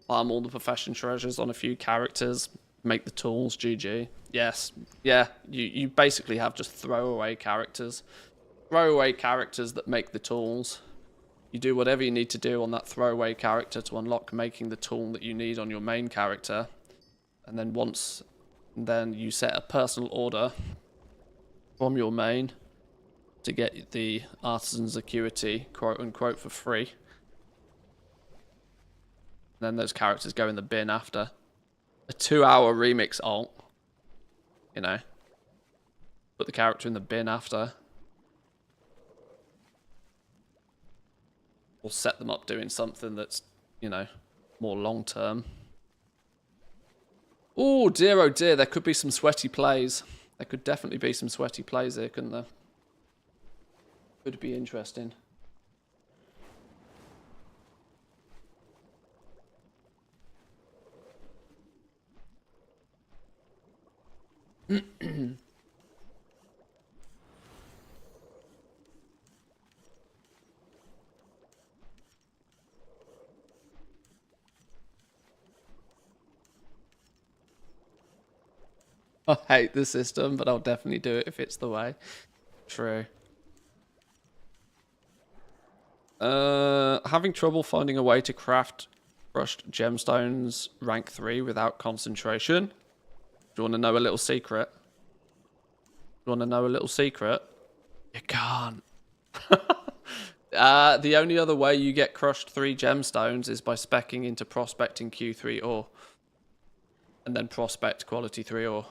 Farm all the profession treasures on a few characters, make the tools, GG. Yes, yeah, you basically have just throwaway characters. Throwaway characters that make the tools. You do whatever you need to do on that throwaway character to unlock making the tool that you need on your main character. And then you set a personal order from your main to get the artisan security, quote unquote, for free. Then those characters go in the bin after. A 2-hour remix alt. You know. Put the character in the bin after. Or set them up doing something that's, you know, more long term. Oh dear, there could be some sweaty plays. There could definitely be some sweaty plays here, couldn't there? Could be interesting. I hate the system, but I'll definitely do it if it's the way. True. Having trouble finding a way to craft crushed gemstones rank 3 without concentration. Do you want to know a little secret? You want to know a little secret? You can't. The only other way you get crushed 3 gemstones is by speccing into prospecting Q3 ore. And then prospect quality 3 ore.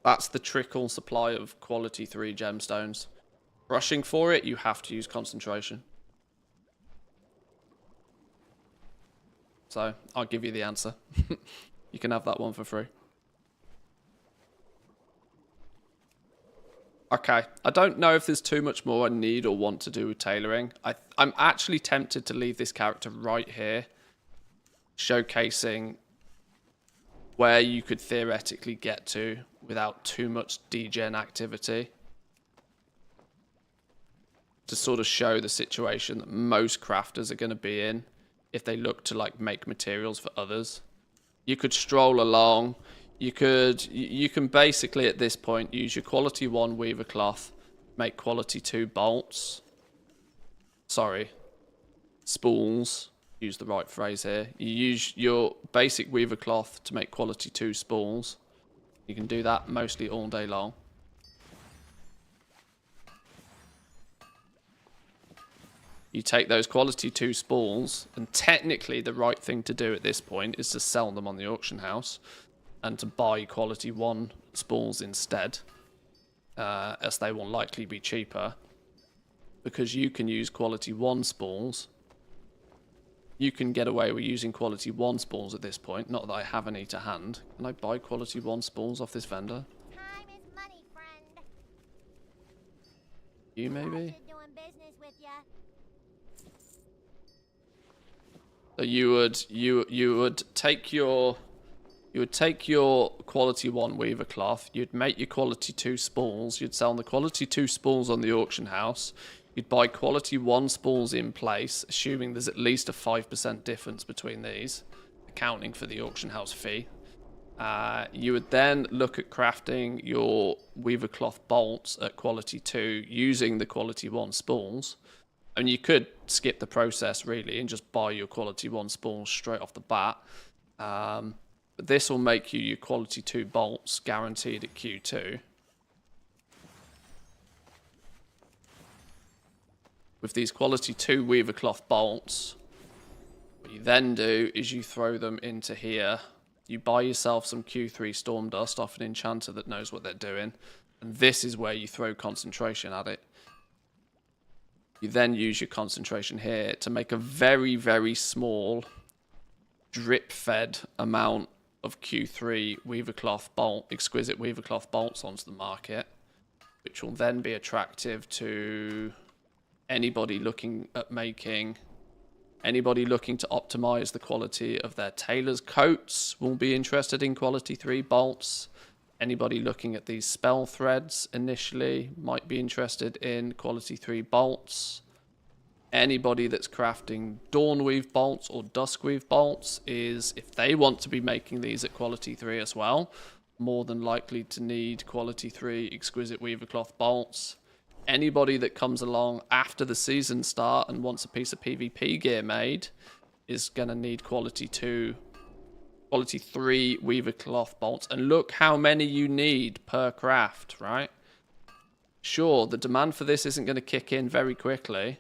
That's the trickle supply of quality 3 gemstones. Rushing for it, you have to use concentration. So, I'll give you the answer. You can have that one for free. Okay, I don't know if there's too much more I need or want to do with tailoring. I'm actually tempted to leave this character right here, showcasing where you could theoretically get to without too much degen activity, to sort of show the situation that most crafters are going to be in if they look to like make materials for others. You could stroll along. You can basically at this point use your quality 1 weaver cloth, make quality 2 bolts. Sorry, spools. Use the right phrase here. You use your basic weaver cloth to make quality 2 spools. You can do that mostly all day long. You take those quality 2 spools, and technically the right thing to do at this point is to sell them on the auction house and to buy quality 1 spools instead, as they will likely be cheaper, because you can use quality 1 spools. You can get away with using quality 1 spools at this point. Not that I have any to hand. Can I buy quality 1 spools off this vendor? Time is money, friend. You maybe? Pleasure doing business with ya. So you would take your quality 1 weaver cloth, you'd make your quality 2 spools, you'd sell the quality 2 spools on the auction house, you'd buy quality 1 spools in place, assuming there's at least a 5% difference between these, accounting for the auction house fee. You would then look at crafting your weaver cloth bolts at quality 2 using the quality 1 spools. And you could skip the process really and just buy your quality 1 spools straight off the bat. But this will make you your quality 2 bolts guaranteed at Q2. With these quality 2 weaver cloth bolts, what you then do is you throw them into here. You buy yourself some Q3 storm dust off an enchanter that knows what they're doing. And this is where you throw concentration at it. You then use your concentration here to make a very, very small drip-fed amount of Q3 weaver cloth bolt, exquisite weaver cloth bolts onto the market, which will then be attractive to anybody looking to optimize the quality of their tailor's coats will be interested in quality 3 bolts. Anybody looking at these spell threads initially might be interested in quality 3 bolts. Anybody that's crafting Dawnweave bolts or Duskweave bolts is, if they want to be making these at quality 3 as well, more than likely to need quality 3 exquisite weaver cloth bolts. Anybody that comes along after the season start and wants a piece of PvP gear made is going to need quality 3 weaver cloth bolts. And look how many you need per craft, right? Sure, the demand for this isn't going to kick in very quickly,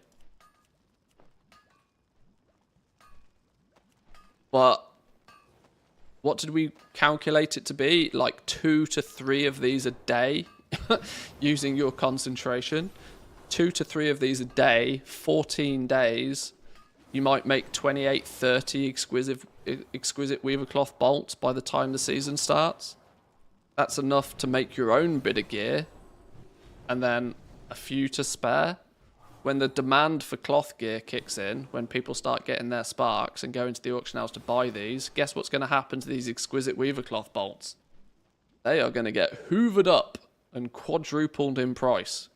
but what did we calculate it to be? Like 2 to 3 of these a day using your concentration. 2 to 3 of these a day, 14 days. You might make 28, 30 exquisite weaver cloth bolts by the time the season starts. That's enough to make your own bit of gear, and then a few to spare. When the demand for cloth gear kicks in, when people start getting their sparks and go into the auction house to buy these, guess what's going to happen to these exquisite weaver cloth bolts? They are going to get hoovered up and quadrupled in price,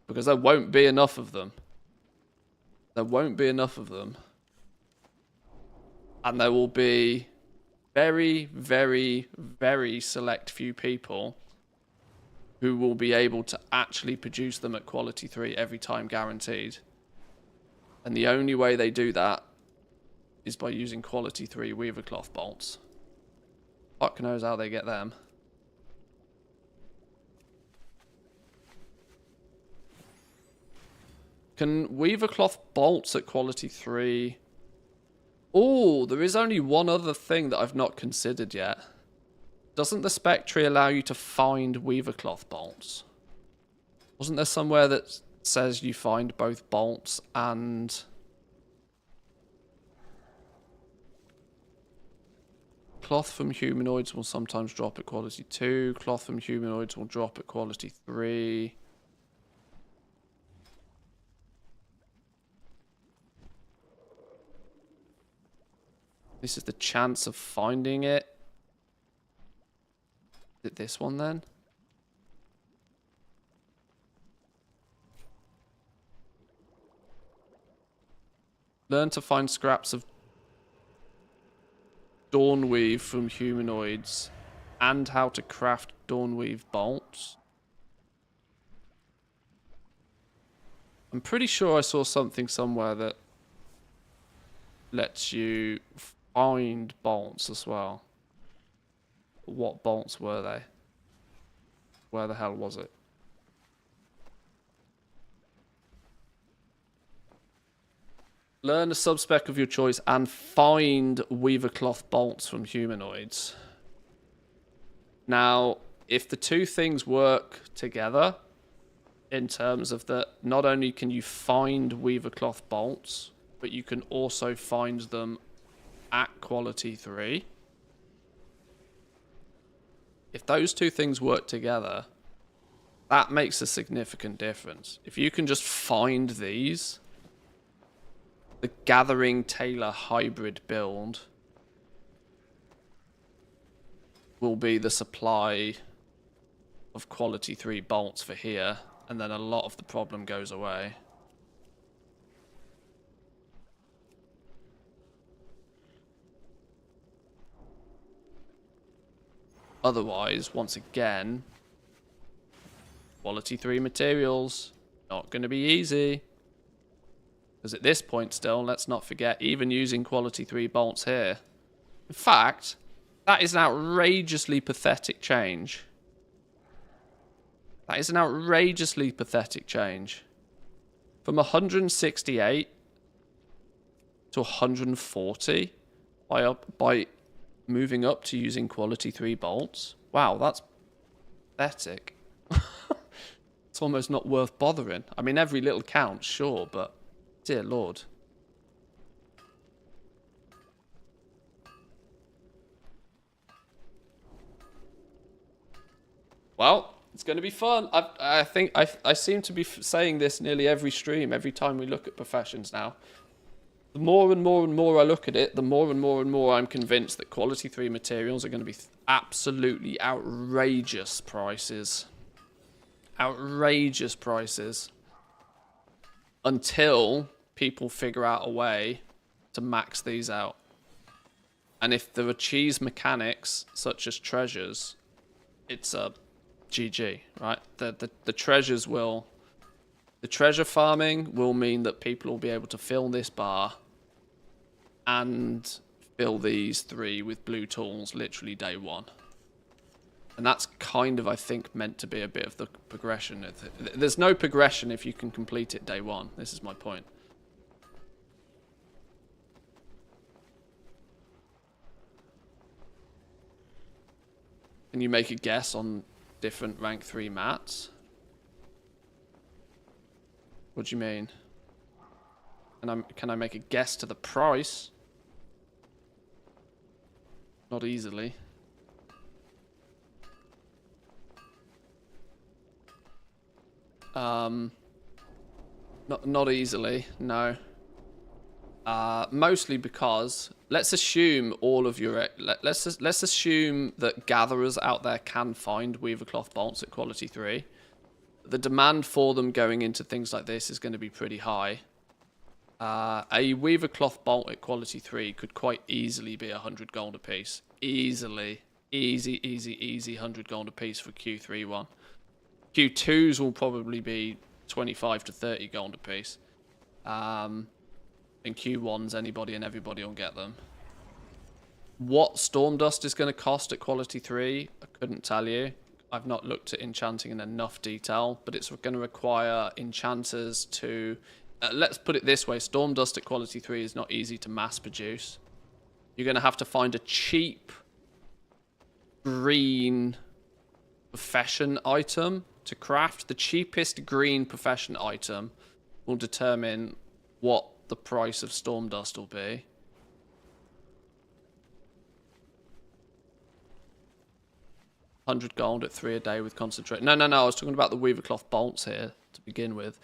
because there won't be enough of them. There won't be enough of them. And there will be very, very, very select few people who will be able to actually produce them at quality 3 every time guaranteed. And the only way they do that is by using quality 3 weaver cloth bolts. Fuck knows how they get them. Can weaver cloth bolts at quality 3... Oh, there is only one other thing that I've not considered yet. Doesn't the Spectre allow you to find weaver cloth bolts? Wasn't there somewhere that says you find both bolts and... Cloth from humanoids will sometimes drop at quality 2. Cloth from humanoids will drop at quality 3. This is the chance of finding it. Is it this one then? Learn to find scraps of Dawnweave from humanoids and how to craft Dawnweave bolts. I'm pretty sure I saw something somewhere that lets you find bolts as well. What bolts were they? Where the hell was it? Learn a subspec of your choice and find weaver cloth bolts from humanoids. Now, if the two things work together, in terms of that, not only can you find weaver cloth bolts, but you can also find them at quality 3. If those two things work together, that makes a significant difference. If you can just find these, the Gathering Tailor hybrid build will be the supply of quality 3 bolts for here, and then a lot of the problem goes away. Otherwise, once again, quality 3 materials, not going to be easy. Because at this point still, let's not forget, even using quality 3 bolts here. In fact, that is an outrageously pathetic change. That is an outrageously pathetic change. From 168 to 140 by moving up to using quality 3 bolts. Wow, that's pathetic. It's almost not worth bothering. I mean, every little counts, sure, but dear Lord. Well, it's going to be fun. I think I seem to be saying this nearly every stream, every time we look at professions now. The more and more and more I look at it, the more and more and more I'm convinced that quality 3 materials are going to be absolutely outrageous prices. Outrageous prices. Until people figure out a way to max these out. And if there are cheese mechanics, such as treasures, it's a GG, right? The treasures will... The treasure farming will mean that people will be able to fill this bar and fill these 3 with blue tools literally day 1. And that's kind of, I think, meant to be a bit of the progression. There's no progression if you can complete it day 1. This is my point. Can you make a guess on different rank 3 mats? What do you mean? And can I make a guess to the price? Not easily. Not easily, no. Mostly because let's assume all of your let's assume that gatherers out there can find weaver cloth bolts at quality 3. The demand for them going into things like this is going to be pretty high. A weaver cloth bolt at quality 3 could quite easily be 100 gold a piece. Easily. Easy 100 gold a piece for Q3 one. Q2s will probably be 25 to 30 gold a piece. And Q1s, anybody and everybody will get them. What Storm Dust is going to cost at quality 3, I couldn't tell you. I've not looked at enchanting in enough detail, but it's going to require enchanters to... let's put it this way, Storm Dust at quality 3 is not easy to mass produce. You're going to have to find a cheap green profession item to craft. The cheapest green profession item will determine what the price of storm dust will be. $100 at 3 a day with concentrate. No. I was talking about the weaver cloth bolts here to begin with.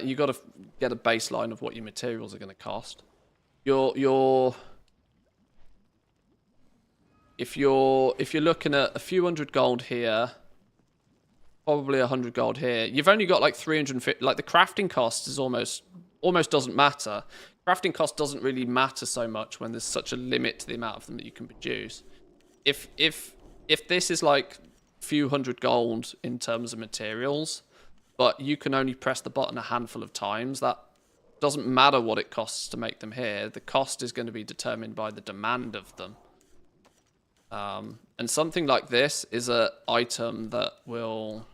You got to get a baseline of what your materials are going to cost. If you're looking at a few $100 here, probably $100 here, you've only got like 350. Like the crafting cost is almost doesn't matter. Crafting cost doesn't really matter so much when there's such a limit to the amount of them that you can produce. If this is like a few $100 in terms of materials, but you can only press the button a handful of times, that doesn't matter what it costs to make them here. The cost is going to be determined by the demand of them. And something like this is an item that will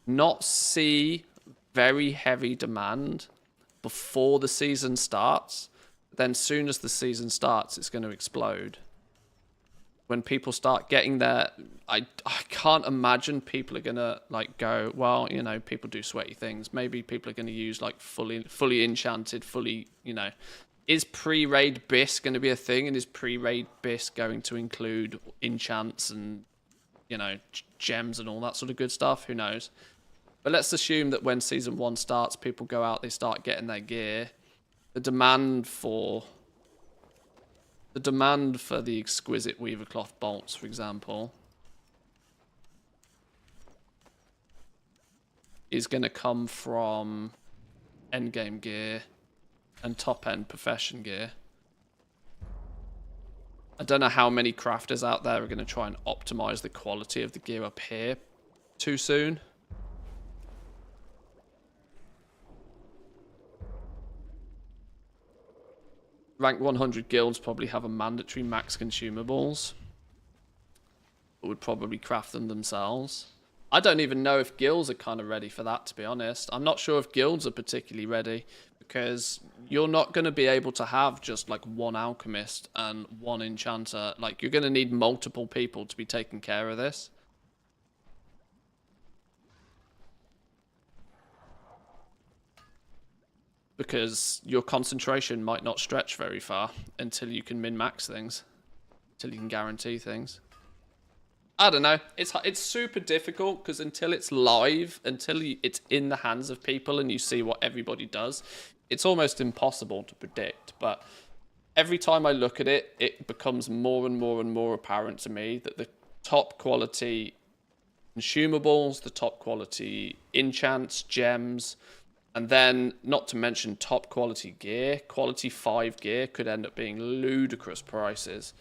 not see very heavy demand before the season starts. Then soon as the season starts, it's going to explode. When people start getting there, I can't imagine people are going to like go, well, you know, people do sweaty things. Maybe people are going to use like fully enchanted, is pre-raid BIS going to be a thing? And is pre-raid BIS going to include enchants and, you know, gems and all that sort of good stuff? Who knows? But let's assume that when Season 1 starts, people go out, they start getting their gear. The demand for the exquisite weaver cloth bolts, for example, is going to come from endgame gear and top-end profession gear. I don't know how many crafters out there are going to try and optimize the quality of the gear up here too soon. Rank 100 guilds probably have a mandatory max consumables, but would probably craft them themselves. I don't even know if guilds are kind of ready for that, to be honest. I'm not sure if guilds are particularly ready, because you're not going to be able to have just like one alchemist and one enchanter. Like, you're going to need multiple people to be taking care of this. Because your concentration might not stretch very far until you can min-max things. Until you can guarantee things. I don't know. It's super difficult because until it's live, it's in the hands of people and you see what everybody does, it's almost impossible to predict. But every time I look at it, it becomes more and more and more apparent to me that the top quality consumables, the top quality enchants, gems, and then, not to mention top quality gear, quality 5 gear could end up being ludicrous prices.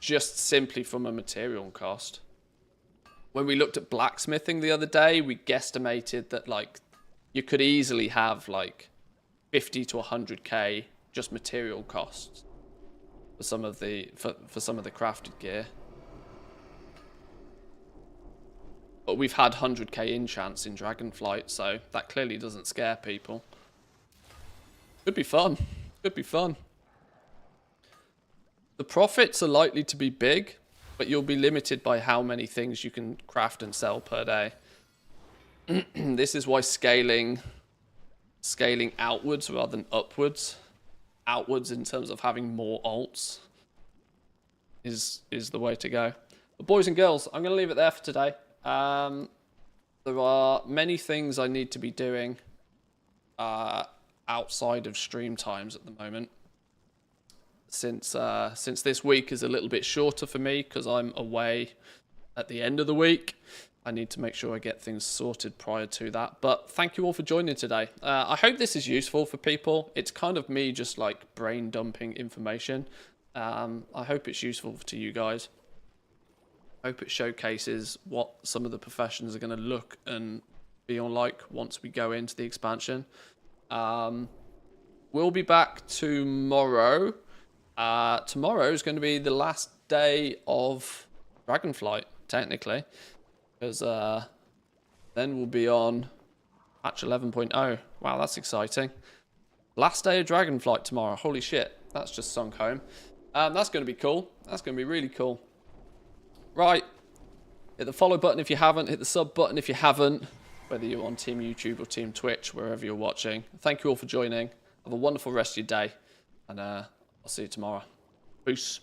Just simply from a material cost. When we looked at blacksmithing the other day, we guesstimated that like you could easily have like 50 to 100k just material costs for some of the crafted gear. But we've had 100k enchants in Dragonflight, so that clearly doesn't scare people. Could be fun. Could be fun. The profits are likely to be big, but you'll be limited by how many things you can craft and sell per day. This is why scaling outwards rather than upwards, in terms of having more alts, is the way to go. But boys and girls, I'm going to leave it there for today. There are many things I need to be doing outside of stream times at the moment. Since this week is a little bit shorter for me because I'm away at the end of the week. I need to make sure I get things sorted prior to that. But thank you all for joining today. I hope this is useful for people. It's kind of me just like brain dumping information. I hope it's useful to you guys. I hope it showcases what some of the professions are going to look and feel like once we go into the expansion. We'll be back tomorrow. Tomorrow is going to be the last day of Dragonflight, technically, because then we'll be on patch 11.0. Wow, that's exciting. Last day of Dragonflight tomorrow. Holy shit, that's just sunk home. That's going to be cool. That's going to be really cool. Right. Hit the follow button if you haven't. Hit the sub button if you haven't. Whether you're on Team YouTube or Team Twitch, wherever you're watching. Thank you all for joining. Have a wonderful rest of your day. And I'll see you tomorrow. Peace.